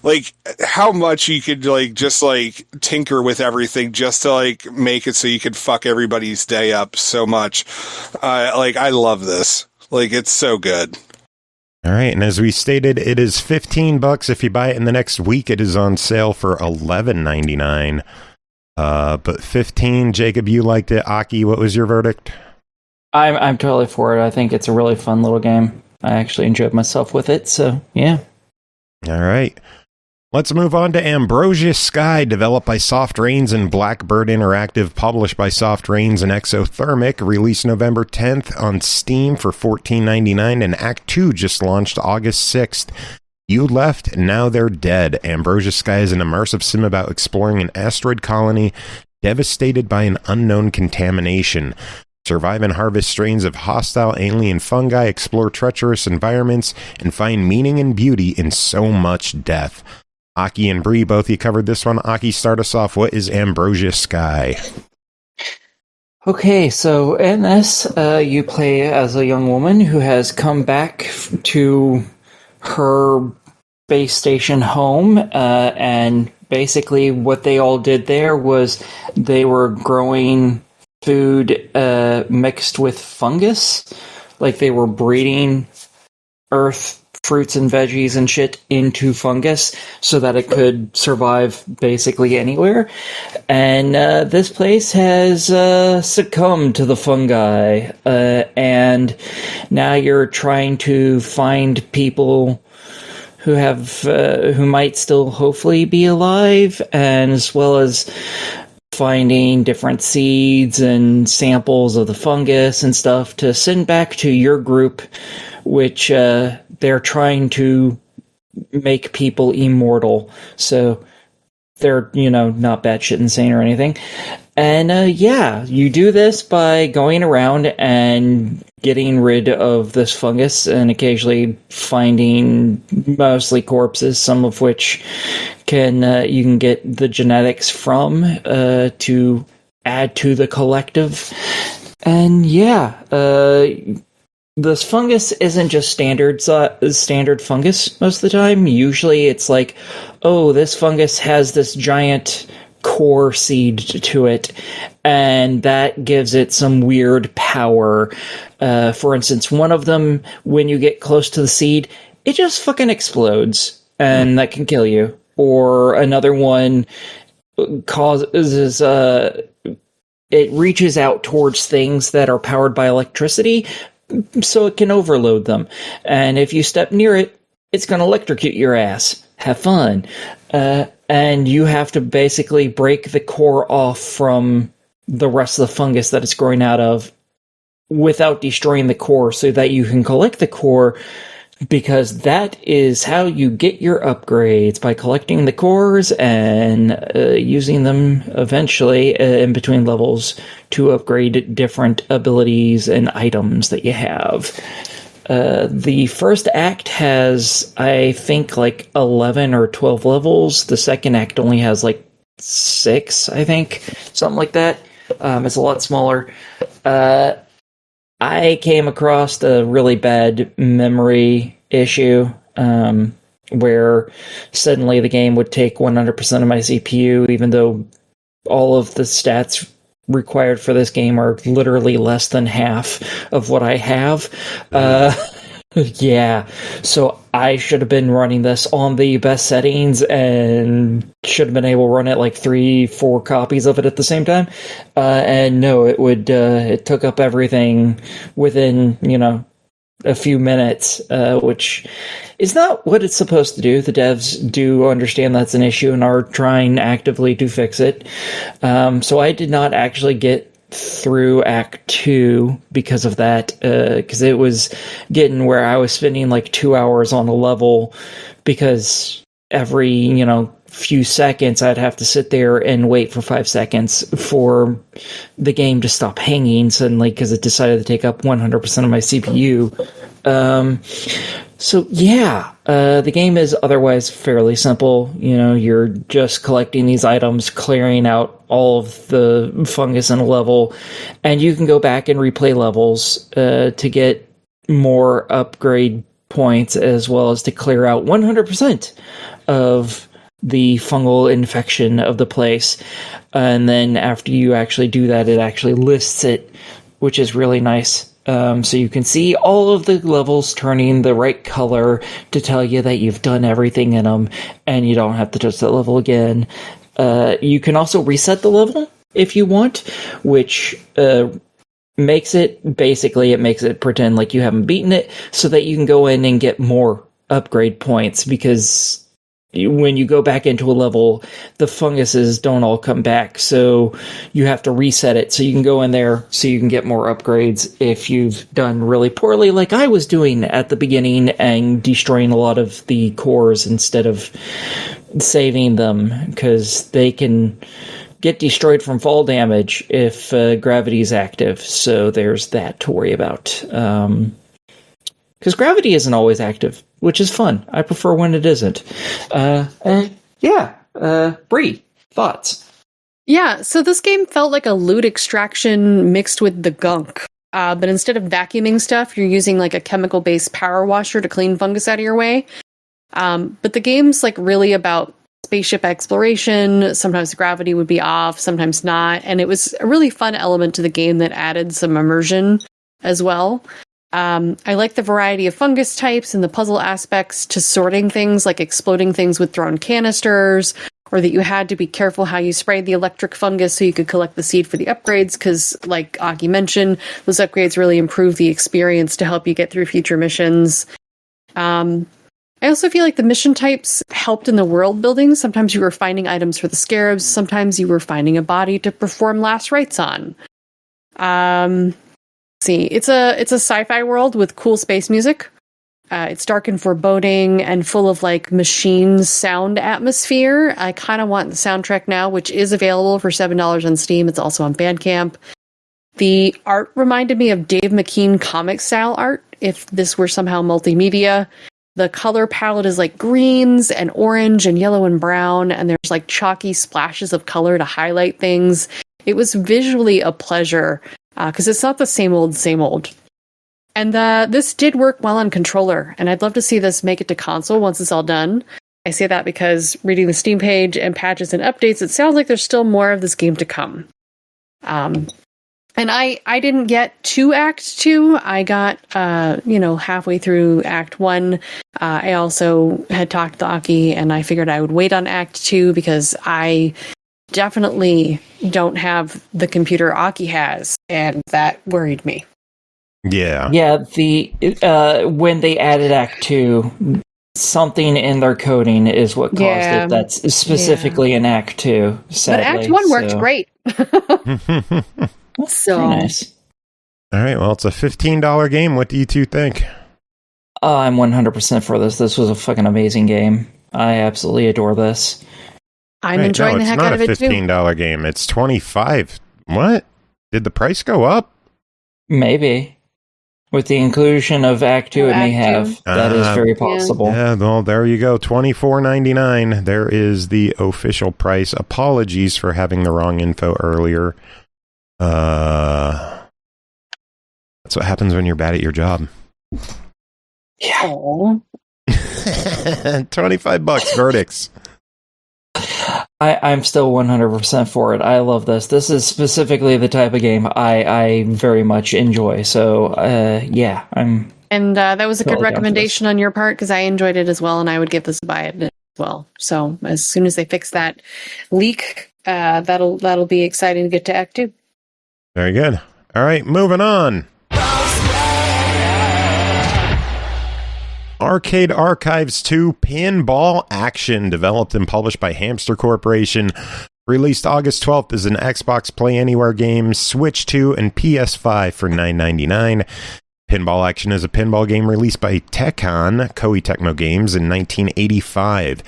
F: like how much you could like just like tinker with everything just to like make it so you could fuck everybody's day up so much. I love this. Like, it's so good.
D: All right, and as we stated, it is $15 if you buy it in the next week. It is on sale for $11.99. But 15. Jacob, you liked it. Aki, what was your verdict?
E: I'm totally for it. I think it's a really fun little game. I actually enjoyed myself with it, so yeah.
D: All right. Let's move on to Ambrosia Sky, developed by Soft Rains and Blackbird Interactive, published by Soft Rains and Exothermic, released November 10th on Steam for $14.99, and Act 2 just launched August 6th. You left, now they're dead. Ambrosia Sky is an immersive sim about exploring an asteroid colony devastated by an unknown contamination. Survive and harvest strains of hostile alien fungi, explore treacherous environments, and find meaning and beauty in so much death. Aki and Bri, both you covered this one. Aki, start us off. What is Ambrosia Sky?
E: Okay, so in this, you play as a young woman who has come back to her base station home, and basically what they all did there was they were growing food mixed with fungus. Like, they were breeding earth fruits and veggies and shit into fungus so that it could survive basically anywhere. And this place has succumbed to the fungi, and now you're trying to find people who have who might still hopefully be alive, and as well as finding different seeds and samples of the fungus and stuff to send back to your group, which they're trying to make people immortal. So they're, not batshit insane or anything. And yeah, you do this by going around and getting rid of this fungus and occasionally finding mostly corpses, some of which you can get the genetics from to add to the collective. And yeah, this fungus isn't just standard fungus most of the time. Usually it's like, oh, this fungus has this giant core seed to it, and that gives it some weird power. For instance, one of them, when you get close to the seed, it just fucking explodes, and that can kill you. Or another one causes it reaches out towards things that are powered by electricity, so it can overload them. And if you step near it, it's going to electrocute your ass. Have fun. And you have to basically break the core off from the rest of the fungus that it's growing out of without destroying the core so that you can collect the core, because that is how you get your upgrades, by collecting the cores and using them eventually in between levels to upgrade different abilities and items that you have. The first act has, I think, like 11 or 12 levels. The second act only has like 6, I think, something like that. It's a lot smaller. I came across a really bad memory issue where suddenly the game would take 100% of my CPU, even though all of the stats required for this game are literally less than half of what I have. Yeah, so I should have been running this on the best settings and should have been able to run it like 3-4 copies of it at the same time. And no, it took up everything within, a few minutes, which is not what it's supposed to do. The devs do understand that's an issue and are trying actively to fix it. So I did not actually get through Act 2 because of that, because it was getting where I was spending like 2 hours on a level, because every, few seconds I'd have to sit there and wait for 5 seconds for the game to stop hanging suddenly because it decided to take up 100% of my CPU. So yeah, the game is otherwise fairly simple. You're just collecting these items, clearing out all of the fungus in a level, and you can go back and replay levels to get more upgrade points, as well as to clear out 100% of the fungal infection of the place. And then after you actually do that, it actually lists it, which is really nice. So you can see all of the levels turning the right color to tell you that you've done everything in them, and you don't have to touch that level again. You can also reset the level if you want, which makes it pretend like you haven't beaten it, so that you can go in and get more upgrade points, because when you go back into a level, the funguses don't all come back, so you have to reset it so you can go in there so you can get more upgrades if you've done really poorly, like I was doing at the beginning and destroying a lot of the cores instead of saving them, because they can get destroyed from fall damage if gravity is active, so there's that to worry about. Because gravity isn't always active, which is fun. I prefer when it isn't. Bri, thoughts?
C: Yeah, so this game felt like a loot extraction mixed with the gunk. But instead of vacuuming stuff, you're using like a chemical-based power washer to clean fungus out of your way. But the game's like really about spaceship exploration. Sometimes gravity would be off, sometimes not. And it was a really fun element to the game that added some immersion as well. I like the variety of fungus types and the puzzle aspects to sorting things, like exploding things with thrown canisters, or that you had to be careful how you sprayed the electric fungus so you could collect the seed for the upgrades, because, like Aki mentioned, those upgrades really improve the experience to help you get through future missions. I also feel like the mission types helped in the world building. Sometimes you were finding items for the scarabs, sometimes you were finding a body to perform last rites on. See, it's a sci-fi world with cool space music. It's dark and foreboding and full of like machine sound atmosphere. I kind of want the soundtrack now, which is available for $7 on Steam. It's also on Bandcamp. The art reminded me of Dave McKean comic style art, if this were somehow multimedia. The color palette is like greens and orange and yellow and brown, and there's like chalky splashes of color to highlight things. It was visually a pleasure. Because it's not the same old. And this did work well on controller, and I'd love to see this make it to console once it's all done. I say that because reading the Steam page and patches and updates, it sounds like there's still more of this game to come. And I didn't get to Act 2. I got, halfway through Act 1. I also had talked to Aki, and I figured I would wait on Act 2 because I definitely don't have the computer Aki has, and that worried me.
D: Yeah.
E: Yeah, when they added Act 2, something in their coding is what caused it. That's specifically in Act 2, sadly.
C: But Act 1 worked great. So
E: very nice.
D: All right, well, it's a $15 game. What do you two think?
E: I'm 100% for this. This was a fucking amazing game. I absolutely adore this.
C: I'm enjoying the heck out of it, too.
D: It's not a $15 game. It's $25. What? Did the price go up?
E: Maybe. With the inclusion of Act 2, it may have. That is very possible.
D: Yeah, well, there you go. $24.99. There is the official price. Apologies for having the wrong info earlier. That's what happens when you're bad at your job.
E: Yeah.
D: $25 verdicts.
E: I'm still 100% for it. I love this. This is specifically the type of game I very much enjoy. So, yeah, I'm...
C: And that was a good recommendation on your part, because I enjoyed it as well, and I would give this a buy it as well. So, as soon as they fix that leak, that'll be exciting to get to Act 2.
D: Very good. All right, moving on. Arcade Archives 2 Pinball Action, developed and published by HAMSTER Corporation. Released August 12th as an Xbox Play Anywhere game, Switch 2, and PS5 for $9.99. Pinball Action is a pinball game released by Koei Tecmo Games in 1985.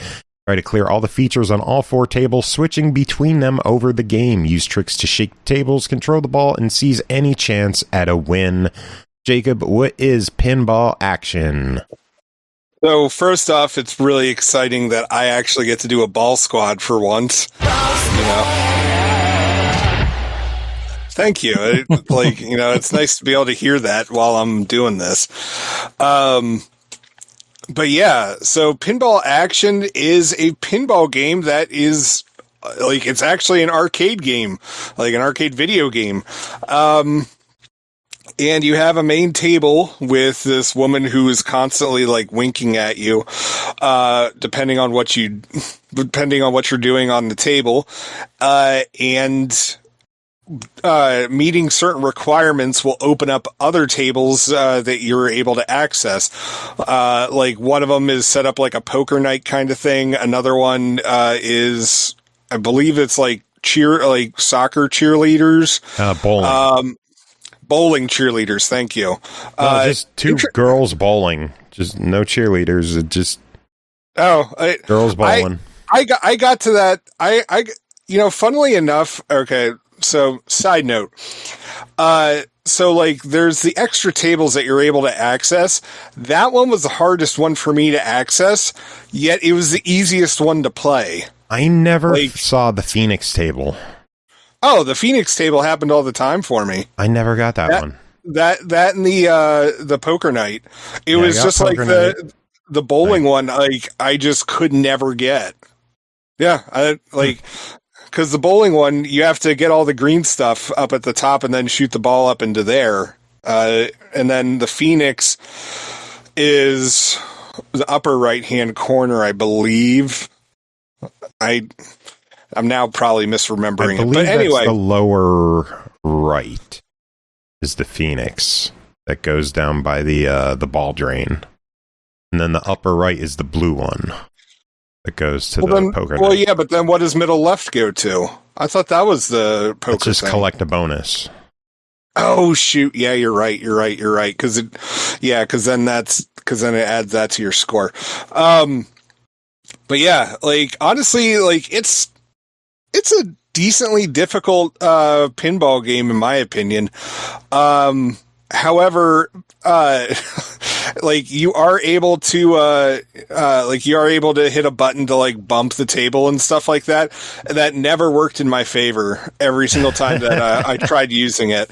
D: Try to clear all the features on all 4 tables, switching between them over the game. Use tricks to shake the tables, control the ball, and seize any chance at a win. Jacob, what is Pinball Action?
F: So first off, it's really exciting that I actually get to do a ball squad for once. You know, thank you. It's nice to be able to hear that while I'm doing this. But yeah, so Pinball Action is a pinball game that is it's actually an arcade game, like an arcade video game. And you have a main table with this woman who is constantly winking at you, depending on what you're doing on the table, and meeting certain requirements will open up other tables that you're able to access. One of them is set up like a poker night kind of thing. Another one is, I believe it's soccer cheerleaders, bowling. Bowling cheerleaders, thank you.
D: No, just two girls bowling, just no cheerleaders. Girls bowling.
F: I got to that. Funnily enough. Okay, so side note. There's the extra tables that you're able to access. That one was the hardest one for me to access, yet it was the easiest one to play.
D: I never saw the Phoenix table.
F: Oh, the Phoenix table happened all the time for me.
D: I never got that one.
F: That and the poker night. It was just like the bowling one. I just could never get. Yeah, because the bowling one, you have to get all the green stuff up at the top and then shoot the ball up into there. And then the Phoenix is the upper right hand corner, I believe. I'm now probably misremembering it. But anyway,
D: the lower right is the Phoenix that goes down by the ball drain. And then the upper right is the blue one that goes to the poker night.
F: Well, yeah, but then what does middle left go to? I thought that was the poker
D: just
F: thing.
D: Collect a bonus.
F: Oh, shoot. Yeah, you're right. Because then it adds that to your score. But yeah, honestly, it's a decently difficult pinball game in my opinion. However, you are able to hit a button to bump the table and stuff like that. And that never worked in my favor every single time that I tried using it.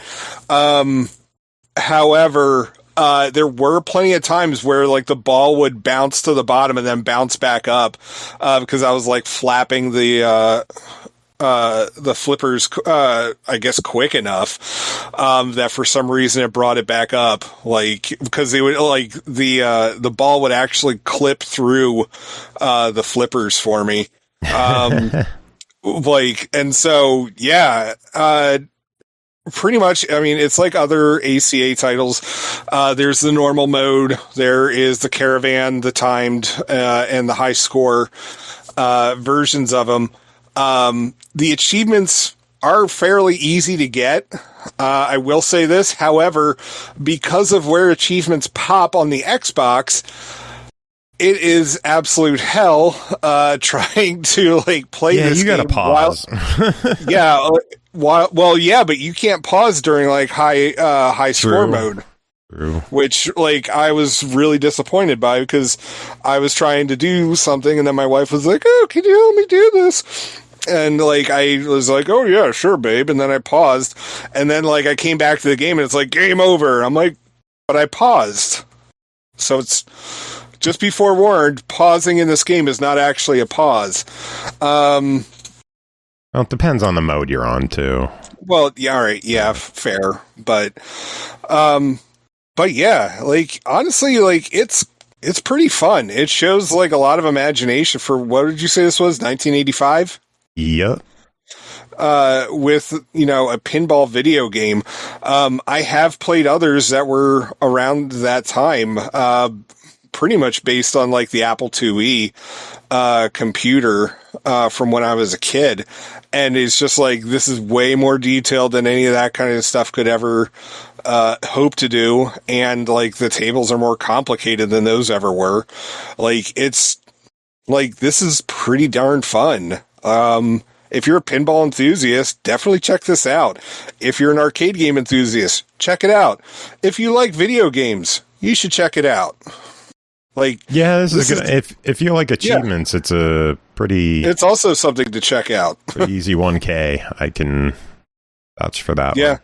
F: However, there were plenty of times where the ball would bounce to the bottom and then bounce back up, because I was flapping the flippers, I guess quick enough, that for some reason it brought it back up. Because they would the ball would actually clip through, the flippers for me. And so, yeah, pretty much, I mean, it's like other ACA titles. There's the normal mode. There is the caravan, the timed, and the high score versions of them. The achievements are fairly easy to get. I will say this, however, because of where achievements pop on the Xbox, it is absolute hell trying to like play this game.
D: Yeah, you gotta pause.
F: But you can't pause during like high score mode.
D: True.
F: Which, like, I was really disappointed by because I was trying to do something and then my wife was like, "Oh, can you help me do this?" And, like, I was like, "Oh, yeah, sure, babe." And then I paused. And then, like, I came back to the game and it's like, game over. I'm like, but I paused. So it's just be forewarned, pausing in this game is not actually a pause.
D: Well, it depends on the mode you're on, too.
F: Well, yeah, all right. Yeah, fair. But yeah, like, honestly, like, it's pretty fun. It shows, like, a lot of imagination for, what did you say this was, 1985?
D: Yep.
F: With, you know, a pinball video game. I have played others that were around that time, pretty much based on, like, the Apple IIe computer from when I was a kid. And it's just like, this is way more detailed than any of that kind of stuff could ever hope to do. And, like, the tables are more complicated than those ever were. Like, it's, like, this is pretty darn fun. If you're a pinball enthusiast, definitely check this out. If you're an arcade game enthusiast, check it out. If you like video games, you should check it out. Like,
D: yeah, this is good. If you like achievements, it's a pretty.
F: It's also something to check out.
D: Pretty easy 1K. I can vouch for that.
F: Yeah,
D: one.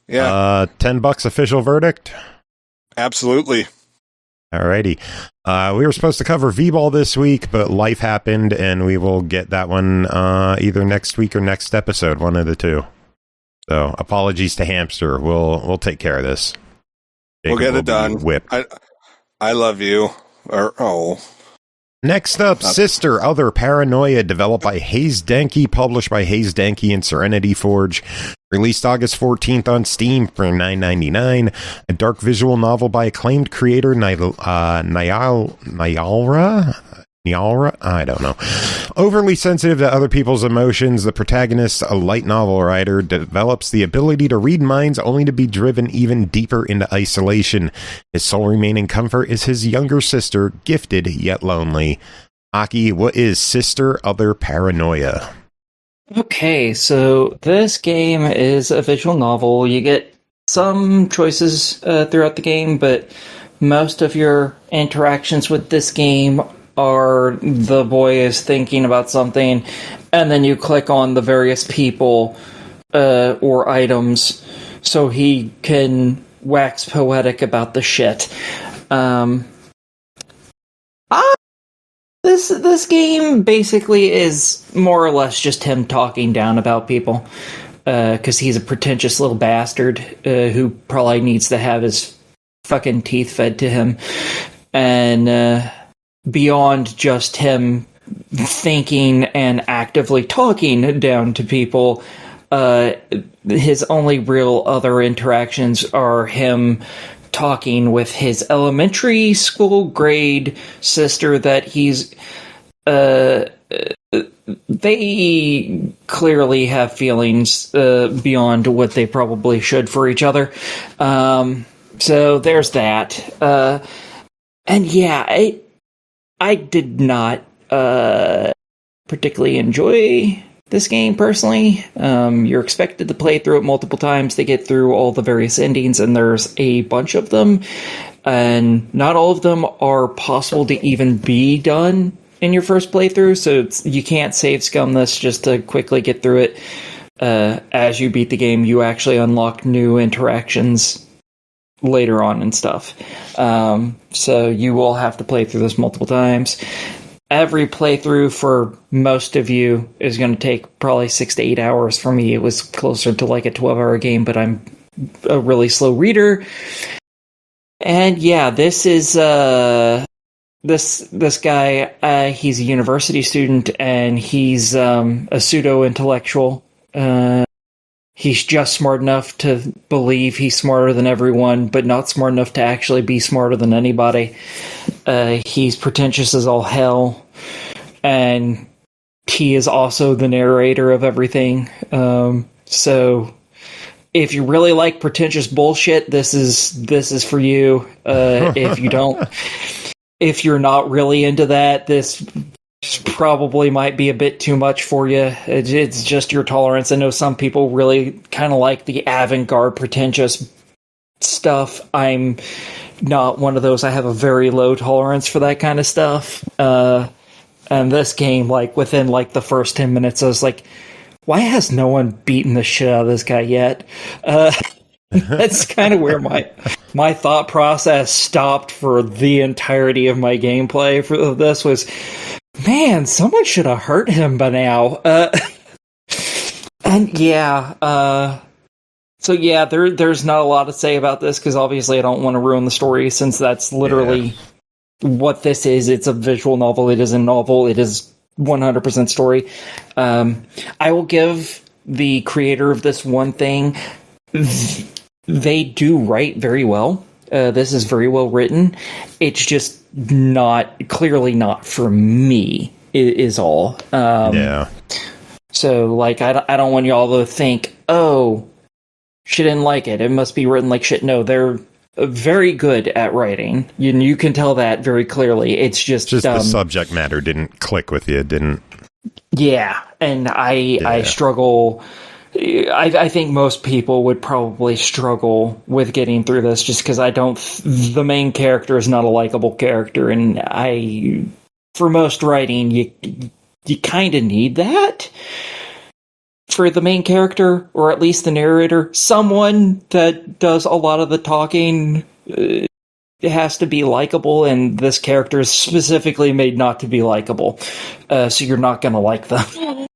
F: yeah.
D: $10 official verdict.
F: Absolutely.
D: Alrighty. We were supposed to cover V-Ball this week, but life happened, and we will get that one either next week or next episode, one of the two. So, apologies to HAMSTER. We'll take care of this.
F: We'll get it done.
D: Whipped.
F: I love you.
D: Next up, Sister, Other, Paranoia, developed by HazeDenki, published by HazeDenki and Serenity Forge. Released August 14th on Steam for $9.99. A dark visual novel by acclaimed creator Nyalra? I don't know. Overly sensitive to other people's emotions, the protagonist, a light novel writer, develops the ability to read minds only to be driven even deeper into isolation. His sole remaining comfort is his younger sister, gifted yet lonely. Aki, what is Sister, Other, Paranoia?
E: Okay, so this game is a visual novel. You get some choices throughout the game, but most of your interactions with this game are the boy is thinking about something, and then you click on the various people or items so he can wax poetic about the shit. This game basically is more or less just him talking down about people, because he's a pretentious little bastard who probably needs to have his fucking teeth fed to him, and beyond just him thinking and actively talking down to people, his only real other interactions are him talking with his elementary school grade sister that he's they clearly have feelings beyond what they probably should for each other. So there's that. And yeah, I did not particularly enjoy this game personally. You're expected to play through it multiple times to get through all the various endings, and there's a bunch of them, and not all of them are possible to even be done in your first playthrough, so you can't save scum this just to quickly get through it. As you beat the game, you actually unlock new interactions later on and stuff. So you will have to play through this multiple times. Every playthrough for most of you is going to take probably 6 to 8 hours. For me, it was closer to like a 12-hour game, but I'm a really slow reader. And yeah, this is this guy. He's a university student, and he's a pseudo-intellectual. he's just smart enough to believe he's smarter than everyone, but not smart enough to actually be smarter than anybody. He's pretentious as all hell, and he is also the narrator of everything. So if you really like pretentious bullshit, this is for you. If you don't, if you're not really into that, this probably might be a bit too much for you. It's just your tolerance. I know some people really kind of like the avant-garde pretentious stuff. I'm not one of those. I have a very low tolerance for that kind of stuff. And this game, like, within, like, the first 10 minutes, I was like, why has no one beaten the shit out of this guy yet? That's kind of where my thought process stopped for the entirety of my gameplay for this was, man, someone should have hurt him by now. And yeah, so yeah, there's not a lot to say about this, because obviously I don't want to ruin the story, since that's literally what this is. It's a visual novel. It is a novel. It is 100% story. I will give the creator of this one thing. They do write very well. This is very well written. It's just clearly not for me, is all. So, like, I don't want y'all to think, oh, she didn't like it. It must be written like shit. No, they're very good at writing. You can tell that very clearly. It's just
D: the subject matter didn't click with you, didn't?
E: Yeah, and I struggle. I think most people would probably struggle with getting through this, just because the main character is not a likable character, and for most writing, you kind of need that for the main character, or at least the narrator. Someone that does a lot of the talking. It has to be likable, and this character is specifically made not to be likable, so you're not going to like them.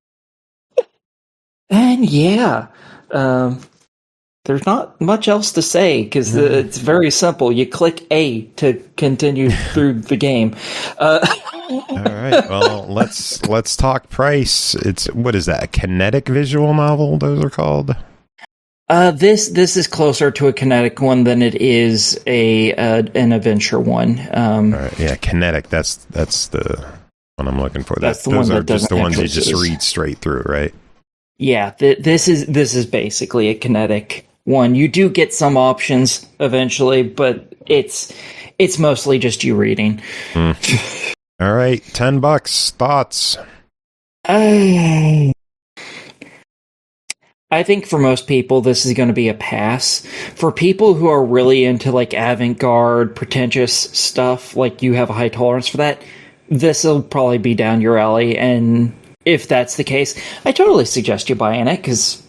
E: And yeah, there's not much else to say, because it's very simple. You click A to continue through the game.
D: All right, well, let's talk price. What is that? A kinetic visual novel? Those are called.
E: This is closer to a kinetic one than it is an adventure one.
D: All right, yeah, kinetic. That's the one I'm looking for.
E: That's the
D: those
E: one
D: are
E: that
D: just the ones you just
E: entrances.
D: read straight through, right?
E: Yeah, this is basically a kinetic one. You do get some options eventually, but it's mostly just you reading.
D: All right, $10. Thoughts?
E: I think for most people, this is going to be a pass. For people who are really into, like, avant-garde, pretentious stuff, like you have a high tolerance for that, this will probably be down your alley. And if that's the case, I totally suggest you buying it, because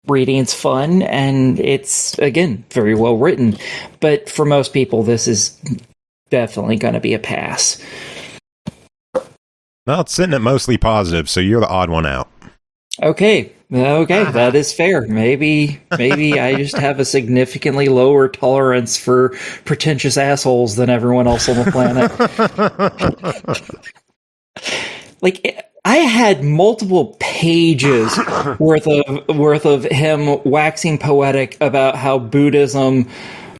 E: reading's fun, and it's, again, very well written. But for most people, this is definitely going to be a pass.
D: Well, it's sitting at mostly positive, so you're the odd one out.
E: Okay, that is fair. Maybe I just have a significantly lower tolerance for pretentious assholes than everyone else on the planet. Like, I had multiple pages worth of him waxing poetic about how Buddhism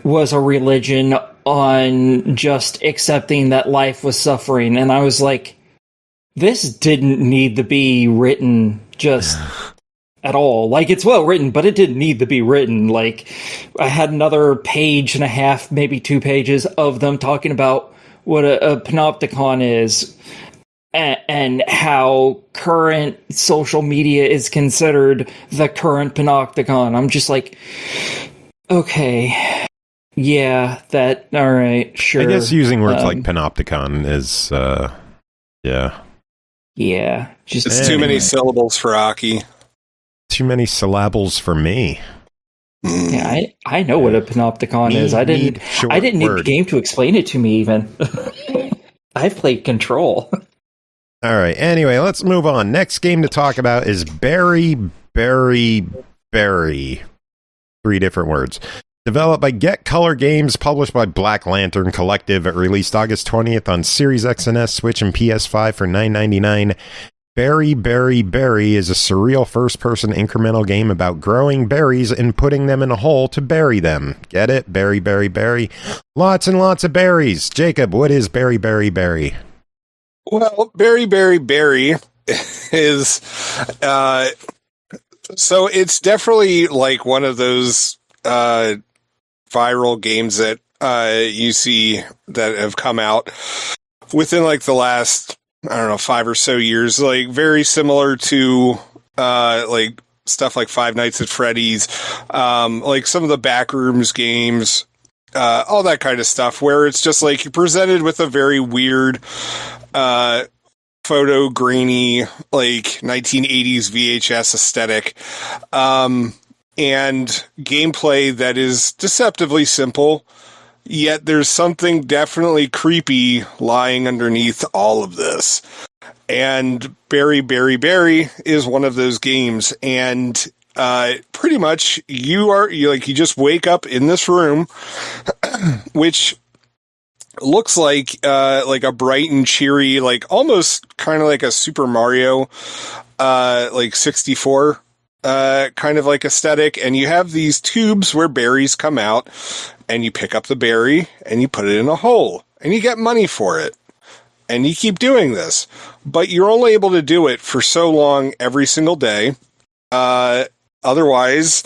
E: was a religion on just accepting that life was suffering, and I was like, this didn't need to be written just at all. Like, it's well written, but it didn't need to be written. Like, I had another page and a half, maybe 2 pages of them talking about what a panopticon is, and how current social media is considered the current panopticon. I'm just like, okay, yeah, that, all right, sure.
D: I guess using words like panopticon is, yeah.
E: Yeah. Just
F: It's too many syllables for Aki.
D: Too many syllables for me.
E: Yeah, I know what a panopticon is. I didn't need the game to explain it to me, even. I've played Control.
D: All right. Anyway, let's move on. Next game to talk about is Bri Rhyner. 3 different words. Developed by Get Color Games, published by Black Lantern Collective. It released August 20th on Series X and S, Switch, and PS5 for $9.99. Berry, Berry, Berry is a surreal first-person incremental game about growing berries and putting them in a hole to bury them. Get it? Berry, Berry, Berry. Lots and lots of berries. Jacob, what is Berry, Berry, Berry?
F: Well, Berry, Berry, Berry is... so it's definitely like one of those viral games that you see that have come out within like the last... I don't know, 5 or so years, like very similar to like stuff like Five Nights at Freddy's, like some of the Backrooms games, all that kind of stuff, where it's just like you're presented with a very weird, photo grainy, like 1980s VHS aesthetic, and gameplay that is deceptively simple. Yet there's something definitely creepy lying underneath all of this. And Berry, Berry, Berry is one of those games. And pretty much you just wake up in this room, which looks like a bright and cheery, like almost kind of like a Super Mario, like 64 kind of like aesthetic. And you have these tubes where berries come out. And you pick up the berry and you put it in a hole and you get money for it. And you keep doing this, but you're only able to do it for so long every single day. Otherwise,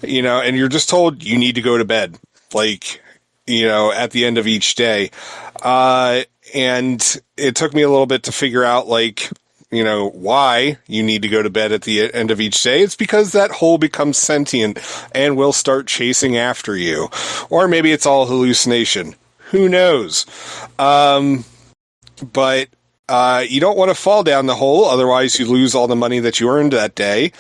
F: and you're just told you need to go to bed, like, at the end of each day. And it took me a little bit to figure out, like, why you need to go to bed at the end of each day. It's because that hole becomes sentient and will start chasing after you. Or maybe it's all hallucination. Who knows? But you don't want to fall down the hole, otherwise you lose all the money that you earned that day.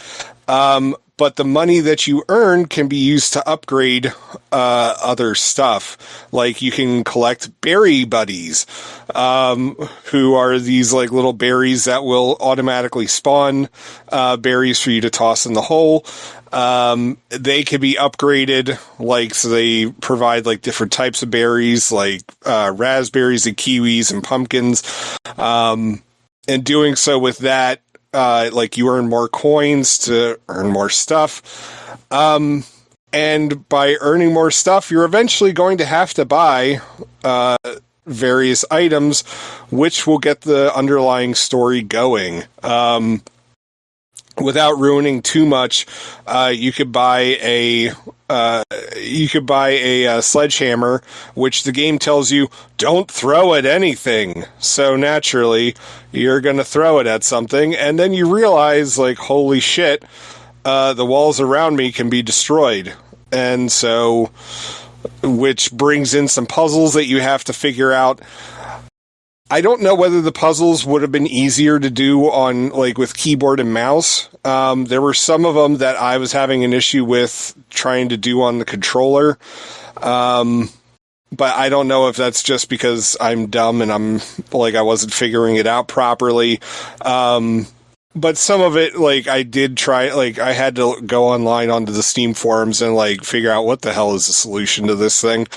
F: But the money that you earn can be used to upgrade other stuff. Like you can collect berry buddies, who are these like little berries that will automatically spawn berries for you to toss in the hole. They can be upgraded, like, so they provide like different types of berries, like raspberries and kiwis and pumpkins. And doing so with that, like you earn more coins to earn more stuff. And by earning more stuff, you're eventually going to have to buy various items, which will get the underlying story going. Without ruining too much, you could buy a sledgehammer, which the game tells you don't throw at anything. So naturally, you're going to throw it at something, and then you realize, like, holy shit, the walls around me can be destroyed. And so, which brings in some puzzles that you have to figure out. I don't know whether the puzzles would have been easier to do on, like, with keyboard and mouse. There were some of them that I was having an issue with trying to do on the controller. But I don't know if that's just because I'm dumb and I wasn't figuring it out properly. But some of it, like, I did try, like, I had to go online onto the Steam forums and, like, figure out what the hell is the solution to this thing.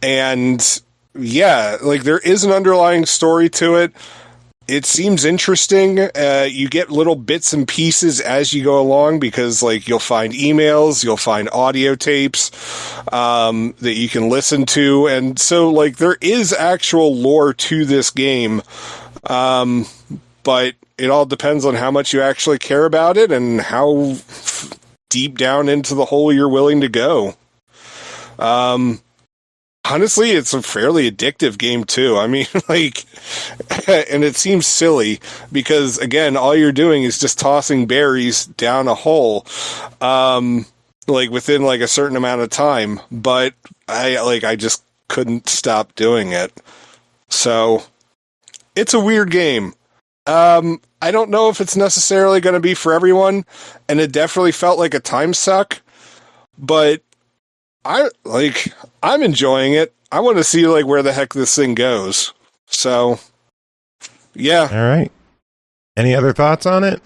F: And yeah, like, there is an underlying story to it. It seems interesting. You get little bits and pieces as you go along because, like, you'll find emails, you'll find audio tapes that you can listen to. And so, like, there is actual lore to this game. But it all depends on how much you actually care about it and how deep down into the hole you're willing to go. Honestly, it's a fairly addictive game, too. I mean, like, and it seems silly because, again, all you're doing is just tossing berries down a hole, like, within, like, a certain amount of time. But I just couldn't stop doing it. So, it's a weird game. I don't know if it's necessarily going to be for everyone, and it definitely felt like a time suck, but I'm enjoying it. I want to see, like, where the heck this thing goes. So, yeah. All
D: right. Any other thoughts on it?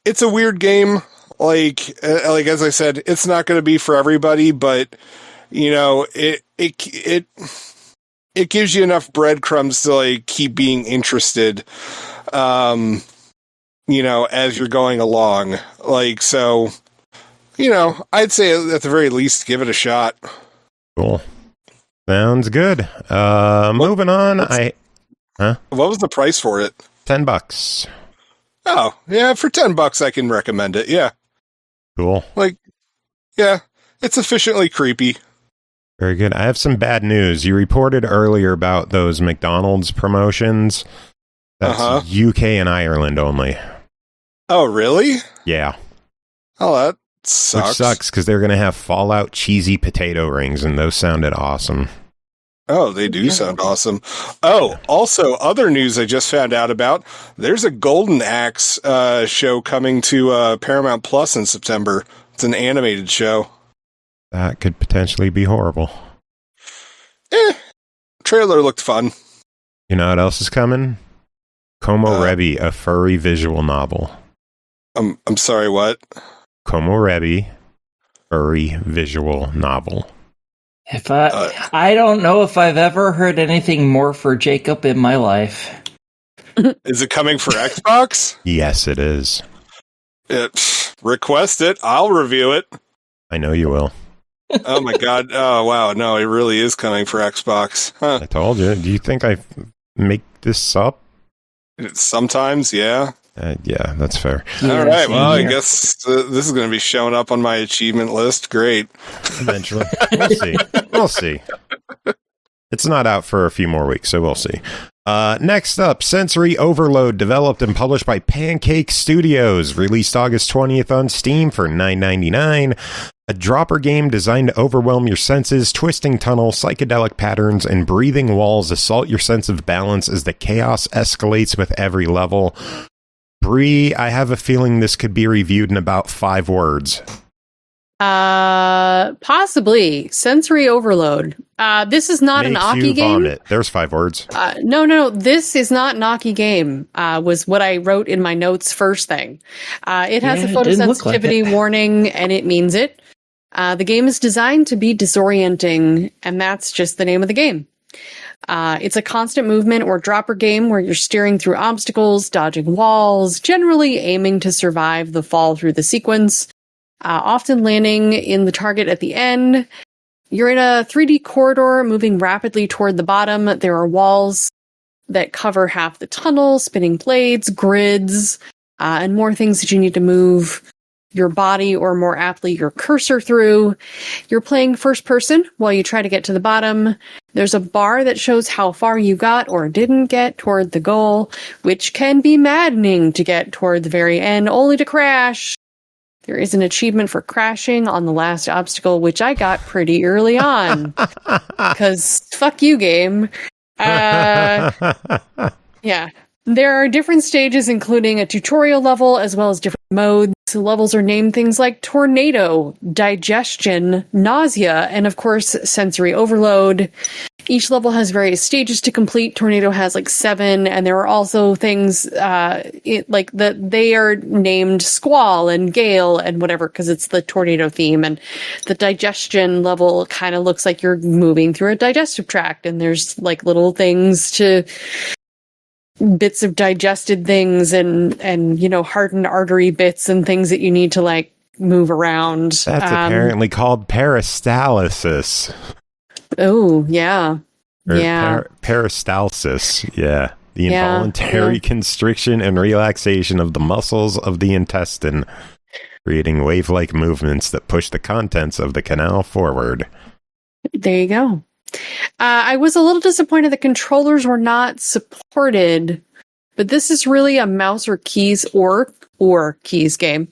F: It's a weird game. Like as I said, it's not going to be for everybody, but, it gives you enough breadcrumbs to, like, keep being interested. as you're going along. Like, so, I'd say at the very least, give it a shot.
D: Cool. Sounds good. Moving on.
F: What was the price for it?
D: $10.
F: Oh, yeah, for $10 I can recommend it, yeah.
D: Cool.
F: Like, yeah, it's sufficiently creepy.
D: Very good. I have some bad news. You reported earlier about those McDonald's promotions. That's UK and Ireland only.
F: Oh, really?
D: Yeah.
F: Oh, that sucks.
D: Which sucks because they're going to have Fallout cheesy potato rings, and those sounded awesome.
F: Oh, they do sound awesome. Oh, also, other news I just found out about. There's a Golden Axe show coming to Paramount Plus in September. It's an animated show.
D: That could potentially be horrible.
F: Trailer looked fun.
D: You know what else is coming? Komorebi, a furry visual novel.
F: I'm sorry, what?
D: Komorebi, furry visual novel.
E: If I don't know if I've ever heard anything more for Jacob in my life.
F: Is it coming for Xbox?
D: Yes, it is.
F: Request it. I'll review it.
D: I know you will.
F: Oh my god. Oh wow. No, it really is coming for Xbox. Huh.
D: I told you. Do you think I make this up?
F: Sometimes, yeah.
D: Yeah, that's fair.
E: Yeah,
F: all right. Well, I
E: here.
F: guess this is going to be showing up on my achievement list. Great.
D: Eventually. We'll see. We'll see. It's not out for a few more weeks, so we'll see. Next up, Sensory Overload, developed and published by Pancake Studios, released August 20th on Steam for $9.99. A dropper game designed to overwhelm your senses, twisting tunnels, psychedelic patterns, and breathing walls assault your sense of balance as the chaos escalates with every level. Bri, I have a feeling this could be reviewed in about 5 words.
C: Possibly. Sensory Overload. This is not an Aki game.
D: Vomit. There's 5 words.
C: No. This is not an Aki game, was what I wrote in my notes first thing. It has a photosensitivity warning, and it means it. The game is designed to be disorienting, and that's just the name of the game. It's a constant movement or dropper game where you're steering through obstacles, dodging walls, generally aiming to survive the fall through the sequence, often landing in the target at the end. You're in a 3D corridor moving rapidly toward the bottom. There are walls that cover half the tunnel, spinning blades, grids, and more things that you need to move your body, or more aptly, your cursor through. You're playing first person while you try to get to the bottom. There's a bar that shows how far you got or didn't get toward the goal, which can be maddening to get toward the very end, only to crash. There is an achievement for crashing on the last obstacle, which I got pretty early on. Because fuck you, game. Yeah. There are different stages, including a tutorial level, as well as different modes. The levels are named things like Tornado, Digestion, Nausea, and of course, Sensory Overload. Each level has various stages to complete. Tornado has like 7, and there are also things they are named Squall and Gale and whatever, because it's the tornado theme. And the Digestion level kind of looks like you're moving through a digestive tract, and there's like little things to bits of digested things and hardened artery bits and things that you need to like move around.
D: That's apparently called peristalsis.
C: Oh, yeah.
D: Or
C: Yeah.
D: Peristalsis. Yeah. The involuntary constriction and relaxation of the muscles of the intestine, creating wave-like movements that push the contents of the canal forward.
C: There you go. I was a little disappointed the controllers were not supported, but this is really a mouse or keys or keys game.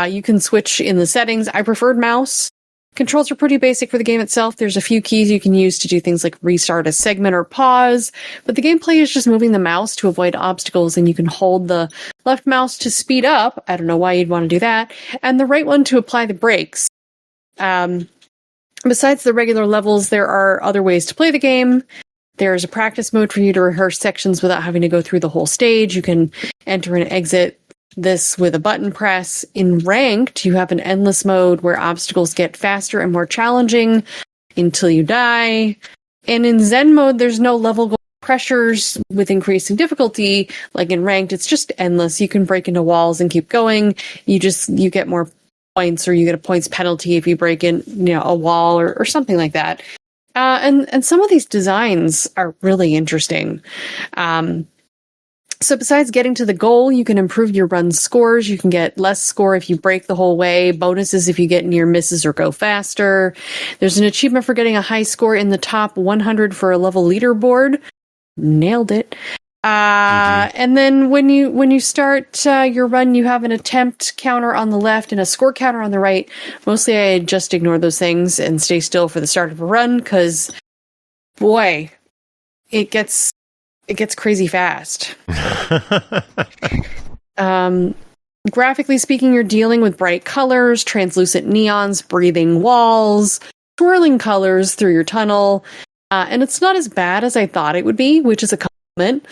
C: You can switch in the settings. I preferred mouse. Controls are pretty basic for the game itself. There's a few keys you can use to do things like restart a segment or pause, but the gameplay is just moving the mouse to avoid obstacles, and you can hold the left mouse to speed up. I don't know why you'd want to do that, and the right one to apply the brakes. Besides the regular levels, there are other ways to play the game. There's a practice mode for you to rehearse sections without having to go through the whole stage. You can enter and exit this with a button press. In ranked, you have an endless mode where obstacles get faster and more challenging until you die. And in Zen mode, there's no level goal pressures with increasing difficulty. Like in ranked, it's just endless. You can break into walls and keep going. You get more points, or you get a points penalty if you break in, a wall or something like that. And some of these designs are really interesting. So besides getting to the goal, you can improve your run scores. You can get less score if you break the whole way, bonuses if you get near misses or go faster. There's an achievement for getting a high score in the top 100 for a level leaderboard. Nailed it. And then when you start your run, you have an attempt counter on the left and a score counter on the right. Mostly I just ignore those things and stay still for the start of a run, because boy, it gets crazy fast. Graphically speaking, you're dealing with bright colors, translucent neons, breathing walls, swirling colors through your tunnel. And it's not as bad as I thought it would be, which is a compliment.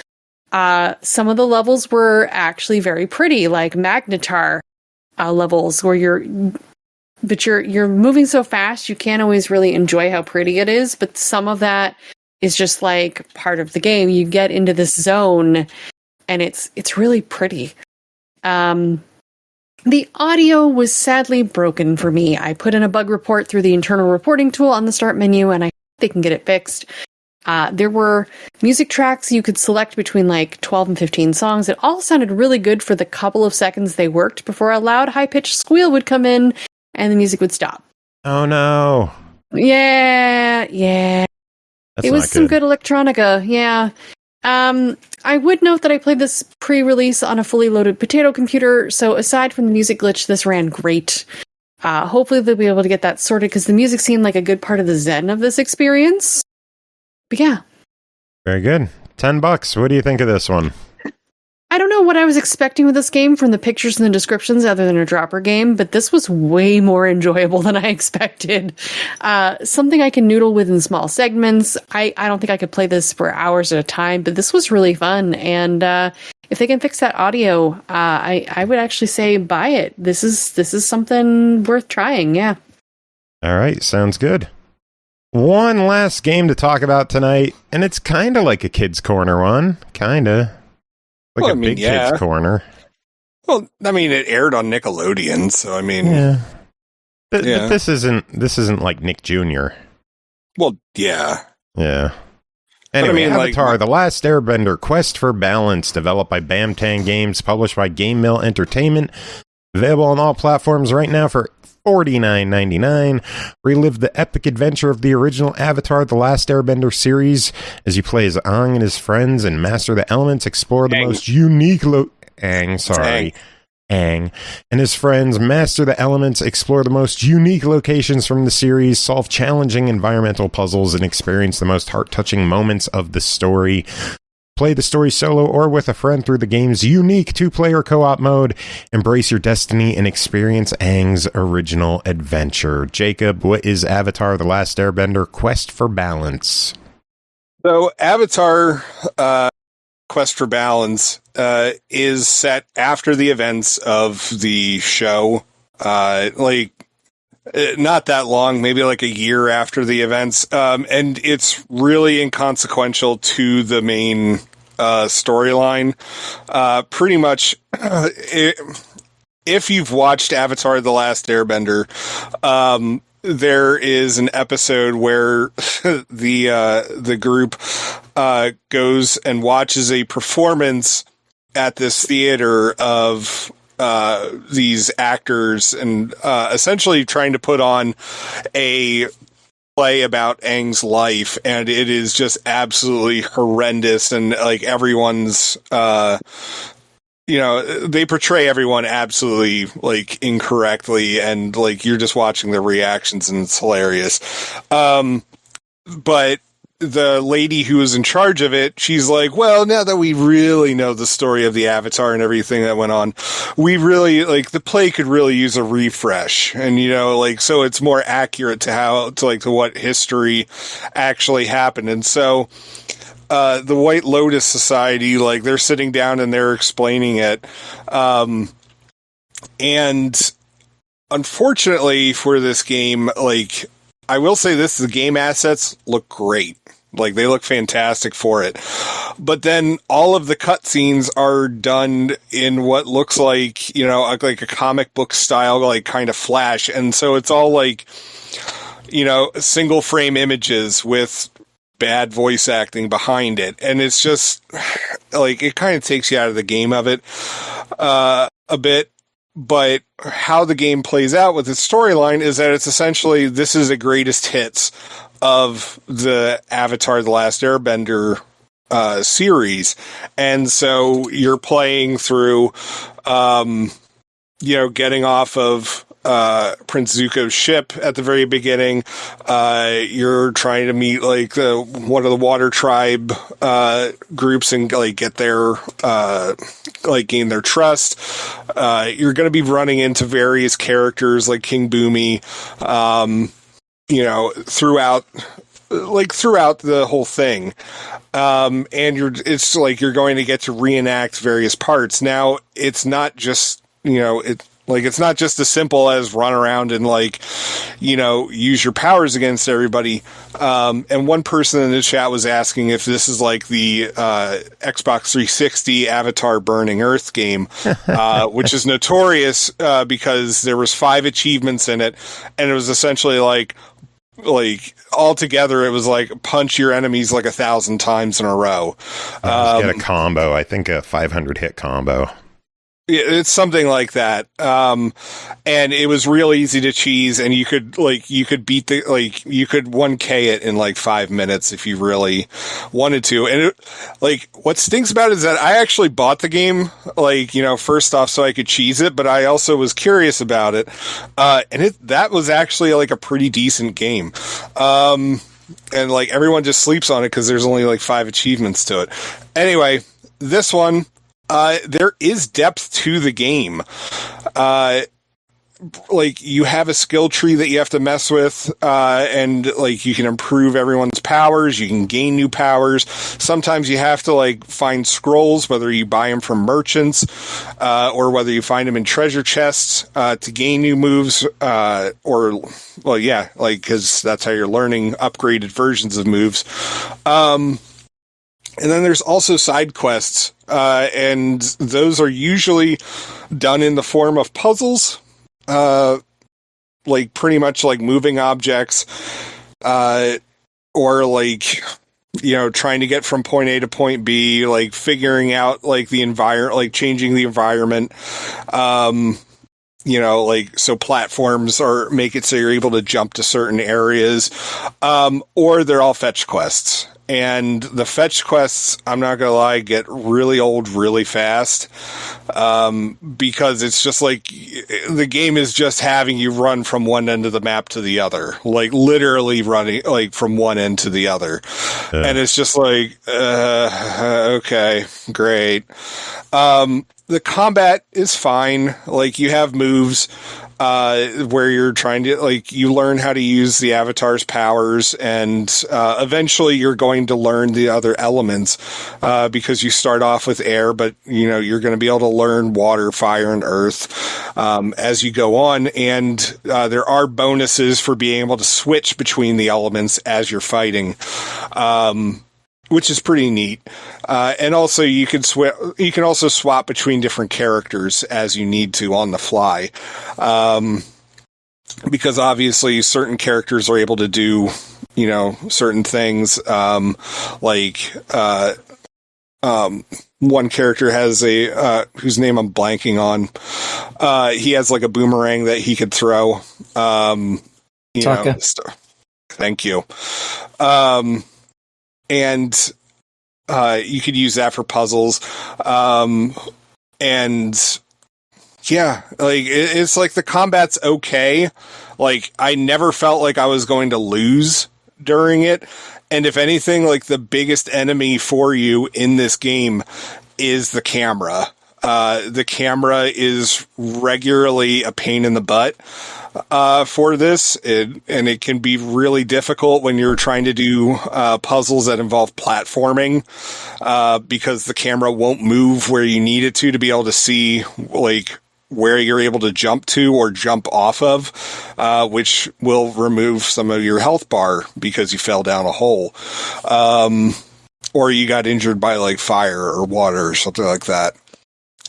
C: Some of the levels were actually very pretty, like Magnetar levels, where you're moving so fast you can't always really enjoy how pretty it is, but some of that is just like part of the game. You get into this zone and it's really pretty. The audio was sadly broken for me. I put in a bug report through the internal reporting tool on the start menu, and I hope they can get it fixed. There were music tracks you could select between like 12 and 15 songs. It all sounded really good for the couple of seconds they worked before a loud, high-pitched squeal would come in and the music would stop.
D: Oh, no.
C: Yeah. It was some good electronica, yeah. I would note that I played this pre-release on a fully loaded potato computer, so aside from the music glitch, this ran great. Hopefully they'll be able to get that sorted, because the music seemed like a good part of the zen of this experience. But yeah.
D: Very good. $10. What do you think of this one?
C: I don't know what I was expecting with this game from the pictures and the descriptions, other than a dropper game, but this was way more enjoyable than I expected. Something I can noodle with in small segments. I don't think I could play this for hours at a time, but this was really fun. And if they can fix that audio, I would actually say buy it. This is something worth trying. Yeah.
D: All right. Sounds good. One last game to talk about tonight, and it's kind of like a Kids Corner one. Kind of. Like big Kids Corner.
F: Well, I mean, it aired on Nickelodeon, so I mean...
D: Yeah. But this isn't like Nick Jr.
F: Well, yeah.
D: Yeah. Anyway, Avatar, The Last Airbender, Quest for Balance, developed by BamTang Games, published by GameMill Entertainment, available on all platforms right now for $49.99. Relive the epic adventure of the original Avatar The Last Airbender series as you play as Aang and his friends and master the elements, explore the most unique Aang and his friends master the elements, explore the most unique locations from the series, solve challenging environmental puzzles, and experience the most heart-touching moments of the story. Play the story solo or with a friend through the game's unique two-player co-op mode. Embrace your destiny and experience Aang's original adventure. Jacob, what is Avatar The Last Airbender Quest for Balance?
F: So, Avatar Quest for Balance is set after the events of the show. Not that long, maybe like a year after the events. And it's really inconsequential to the main storyline. Pretty much, if you've watched Avatar The Last Airbender, there is an episode where the group goes and watches a performance at this theater of these actors and essentially trying to put on a play about Aang's life, and it is just absolutely horrendous, and like everyone's they portray everyone absolutely like incorrectly, and like you're just watching the reactions and it's hilarious. But the lady who was in charge of it, she's like, well, now that we really know the story of the Avatar and everything that went on, we really, like, the play could really use a refresh. And, so it's more accurate to what history actually happened. And so, the White Lotus Society, like, they're sitting down and they're explaining it. And unfortunately for this game, like, I will say this, the game assets look great. Like, they look fantastic for it. But then all of the cutscenes are done in what looks like, you know, like a comic book style, like kind of flash. And so it's all like, you know, single frame images with bad voice acting behind it. And it's just like, it kind of takes you out of the game of it a bit. But how the game plays out with its storyline is that it's essentially, this is the greatest hits of the Avatar: The Last Airbender series. And so you're playing through, you know, getting off of Prince Zuko's ship at the very beginning. You're trying to meet like one of the water tribe groups and like get their like gain their trust. You're going to be running into various characters like King Boomy, you know, throughout the whole thing. And it's like you're going to get to reenact various parts. Now, it's not just, you know, it's not just as simple as run around and like, you know, use your powers against everybody. And one person in the chat was asking if this is like the Xbox 360 Avatar Burning Earth game, which is notorious because there was 5 achievements in it, and it was essentially like altogether it was like punch your enemies like 1,000 times in a row.
D: Get a combo, I think a 500 hit combo.
F: It's something like that. And it was real easy to cheese, and you could beat you could 1K it in like 5 minutes if you really wanted to. And what stinks about it is that I actually bought the game, like, you know, first off so I could cheese it, but I also was curious about it. And that was actually like a pretty decent game. And like everyone just sleeps on it because there's only like 5 achievements to it. Anyway, this one, there is depth to the game. Like, you have a skill tree that you have to mess with, and like you can improve everyone's powers, you can gain new powers. Sometimes you have to like find scrolls, whether you buy them from merchants, or whether you find them in treasure chests, to gain new moves, or, well, yeah, like, cause that's how you're learning upgraded versions of moves. And then there's also side quests, and those are usually done in the form of puzzles, like pretty much like moving objects, or like, you know, trying to get from point A to point B, like figuring out like the environment, like changing the environment, you know, like, so platforms make it so you're able to jump to certain areas, or they're all fetch quests. And the fetch quests, I'm not gonna lie, get really old really fast, because it's just like the game is just having you run from one end of the map to the other, like literally running like from one end to the other. And it's just like, okay, great. The combat is fine. Like, you have moves, where you're trying to, like, you learn how to use the avatar's powers, and eventually you're going to learn the other elements, because you start off with air, but, you know, you're going to be able to learn water, fire, and earth as you go on, and there are bonuses for being able to switch between the elements as you're fighting, which is pretty neat. And also you can also swap between different characters as you need to on the fly. Because obviously certain characters are able to do, you know, certain things. Like, one character has whose name I'm blanking on. He has like a boomerang that he could throw. You know, thank you. And you could use that for puzzles. And yeah, like it's like the combat's okay. Like, I never felt like I was going to lose during it. And if anything, like, the biggest enemy for you in this game is the camera. The camera is regularly a pain in the butt for this, and it can be really difficult when you're trying to do puzzles that involve platforming, because the camera won't move where you need it to be able to see, like, where you're able to jump to or jump off of, which will remove some of your health bar because you fell down a hole. Or you got injured by like fire or water or something like that.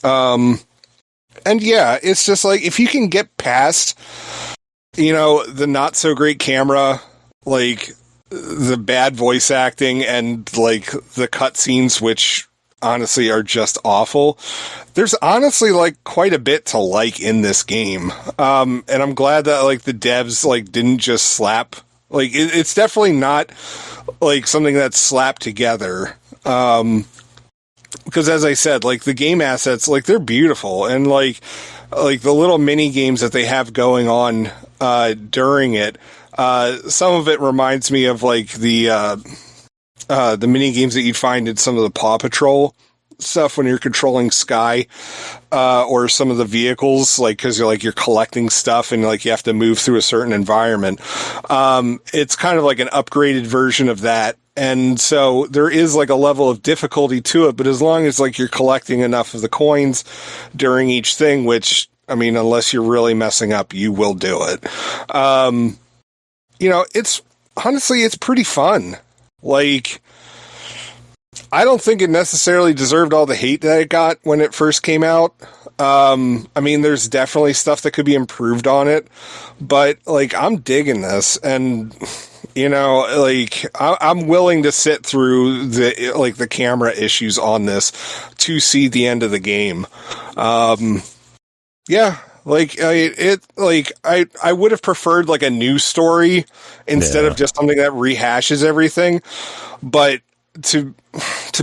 F: And yeah, it's just like, if you can get past, the not so great camera, like the bad voice acting and like the cutscenes, which honestly are just awful. There's honestly like quite a bit to like in this game. And I'm glad that like the devs like didn't just slap, like it's definitely not like something that's slapped together. Because as I said, like the game assets, like they're beautiful, and like the little mini games that they have going on during it. Some of it reminds me of like the mini games that you'd find in some of the Paw Patrol stuff when you're controlling Sky, or some of the vehicles, like because you're collecting stuff and like you have to move through a certain environment. It's kind of like an upgraded version of that. And so there is like a level of difficulty to it, but as long as like you're collecting enough of the coins during each thing, which, I mean, unless you're really messing up, you will do it. It's honestly, it's pretty fun. Like, I don't think it necessarily deserved all the hate that it got when it first came out. I mean, there's definitely stuff that could be improved on it, but like, I'm digging this, and like I'm willing to sit through the camera issues on this to see the end of the game. Yeah. Like I would have preferred like a new story instead of just something that rehashes everything. But to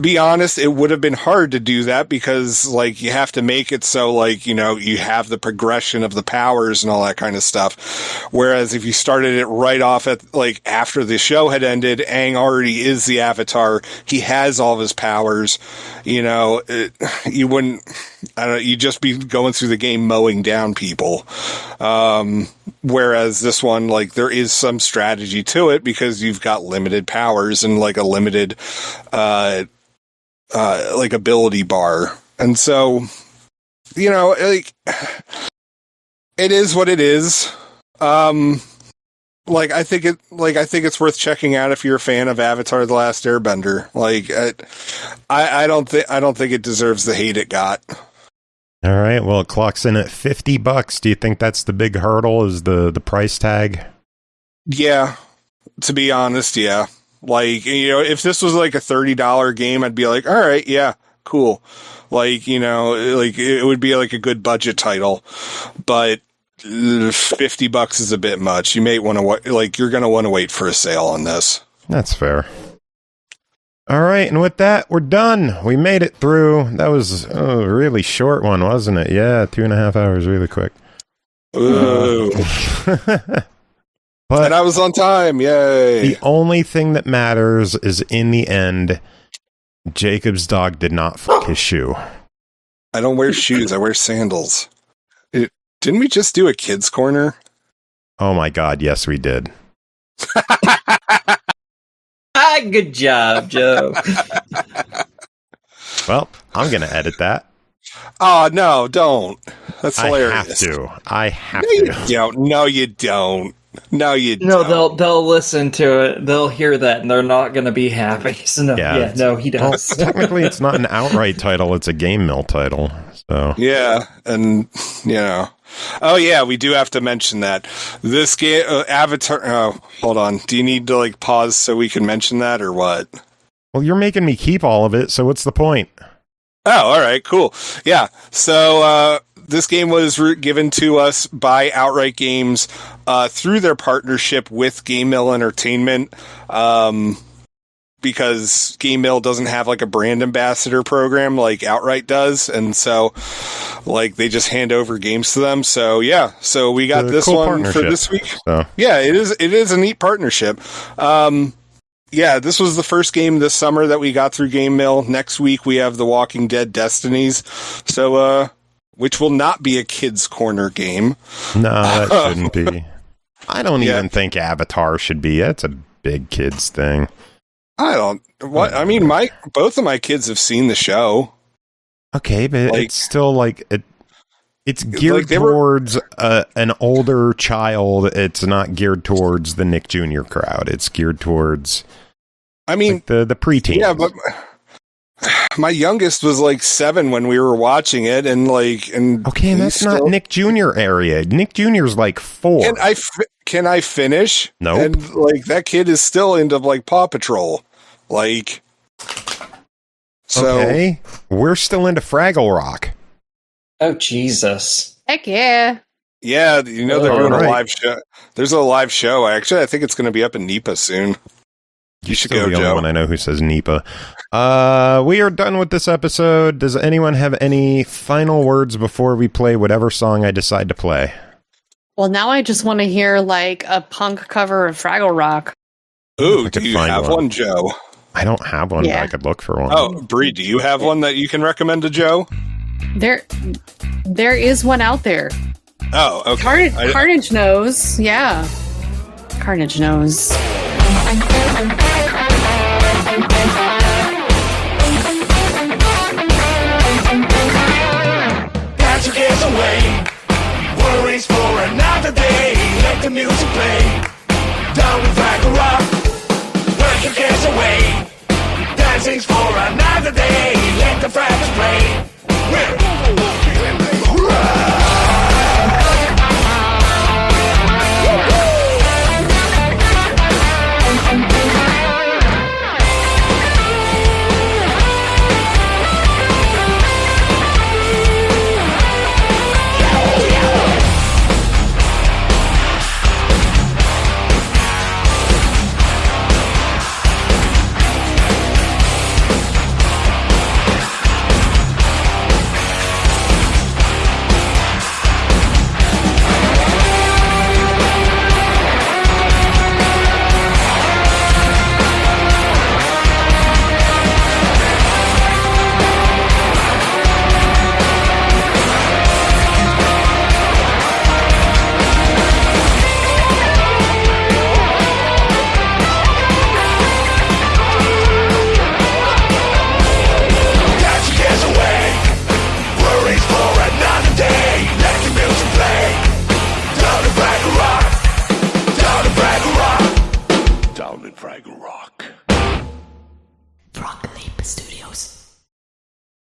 F: be honest, it would have been hard to do that because like you have to make it so like, you have the progression of the powers and all that kind of stuff. Whereas if you started it right off at like after the show had ended, Aang already is the Avatar. He has all of his powers. You wouldn't, you'd just be going through the game mowing down people. Whereas this one, like, there is some strategy to it because you've got limited powers and like a limited, like ability bar. And so, like, it is what it is. Like, I think it's worth checking out if you're a fan of Avatar: The Last Airbender. Like, I don't think it deserves the hate it got.
D: All right. Well, it clocks in at $50. Do you think that's the big hurdle? Is the price tag?
F: Yeah. To be honest, yeah. Like, if this was like a $30 game, I'd be like, all right, yeah, cool. Like, like it would be like a good budget title, but $50 is a bit much. You may want to you're going to want to wait for a sale on this.
D: That's fair. All right, and with that, we're done. We made it through. That was a really short one, wasn't it? Yeah, 2.5 hours, really quick.
F: Ooh.
D: But
F: and I was on time, yay.
D: The only thing that matters is, in the end, Jacob's dog did not fuck his shoe.
F: I don't wear shoes, I wear sandals. Didn't we just do a kids' corner?
D: Oh my god, yes we did.
E: Good job, Joe.
D: Well, I'm going to edit that.
F: Oh, no, don't. That's hilarious.
D: I have to.
F: No, you don't. No,
E: they'll listen to it. They'll hear that, and they're not going to be happy. So no, he does.
D: Well, technically, it's not an outright title; it's a GameMill title. So
F: yeah, and oh yeah, we do have to mention that this game, Avatar. Oh, hold on. Do you need to like pause so we can mention that, or what?
D: Well, you're making me keep all of it, so what's the point?
F: Oh, all right, cool. Yeah, so this game was given to us by Outright Games through their partnership with GameMill Entertainment, because GameMill doesn't have like a brand ambassador program like Outright does, and so like they just hand over games to them. So yeah, so we got this cool one for this week. So. Yeah, it is a neat partnership. Yeah, this was the first game this summer that we got through GameMill. Next week we have The Walking Dead Destinies. So which will not be a kids' corner game. No,
D: that shouldn't be. I don't even think Avatar should be. That's a big kids thing.
F: I mean, both of my kids have seen the show.
D: Okay, but it's still like it. It's geared towards an older child. It's not geared towards the Nick Jr. crowd. It's geared towards, like, the preteen.
F: Yeah, but my youngest was like 7 when we were watching it, and
D: okay, and that's not Nick Jr. area. Nick Jr.'s like 4.
F: Can I finish?
D: Nope.
F: And like that kid is still into like Paw Patrol, like. So,
D: okay, we're still into Fraggle Rock.
E: Oh, Jesus.
C: Heck yeah.
F: Yeah, they're doing a live show. There's a live show. Actually, I think it's going to be up in NEPA soon. You should go,
D: the
F: Joe.
D: only one I know who says NEPA. We are done with this episode. Does anyone have any final words before we play whatever song I decide to play?
C: Well, now I just want to hear like a punk cover of Fraggle Rock.
F: Ooh, do you have one, Joe?
D: I don't have one, but I could look for one.
F: Oh, Bri, do you have one that you can recommend to Joe?
C: There is one out there.
F: Oh, okay.
C: Carnage knows. Yeah. Carnage knows.
B: Got your cares away. Worries for another day. Let the music play. Down with Fraggle Rock. Work your cares away. Dancing's for another day. Let the Fraggles play. Fraggle Rock.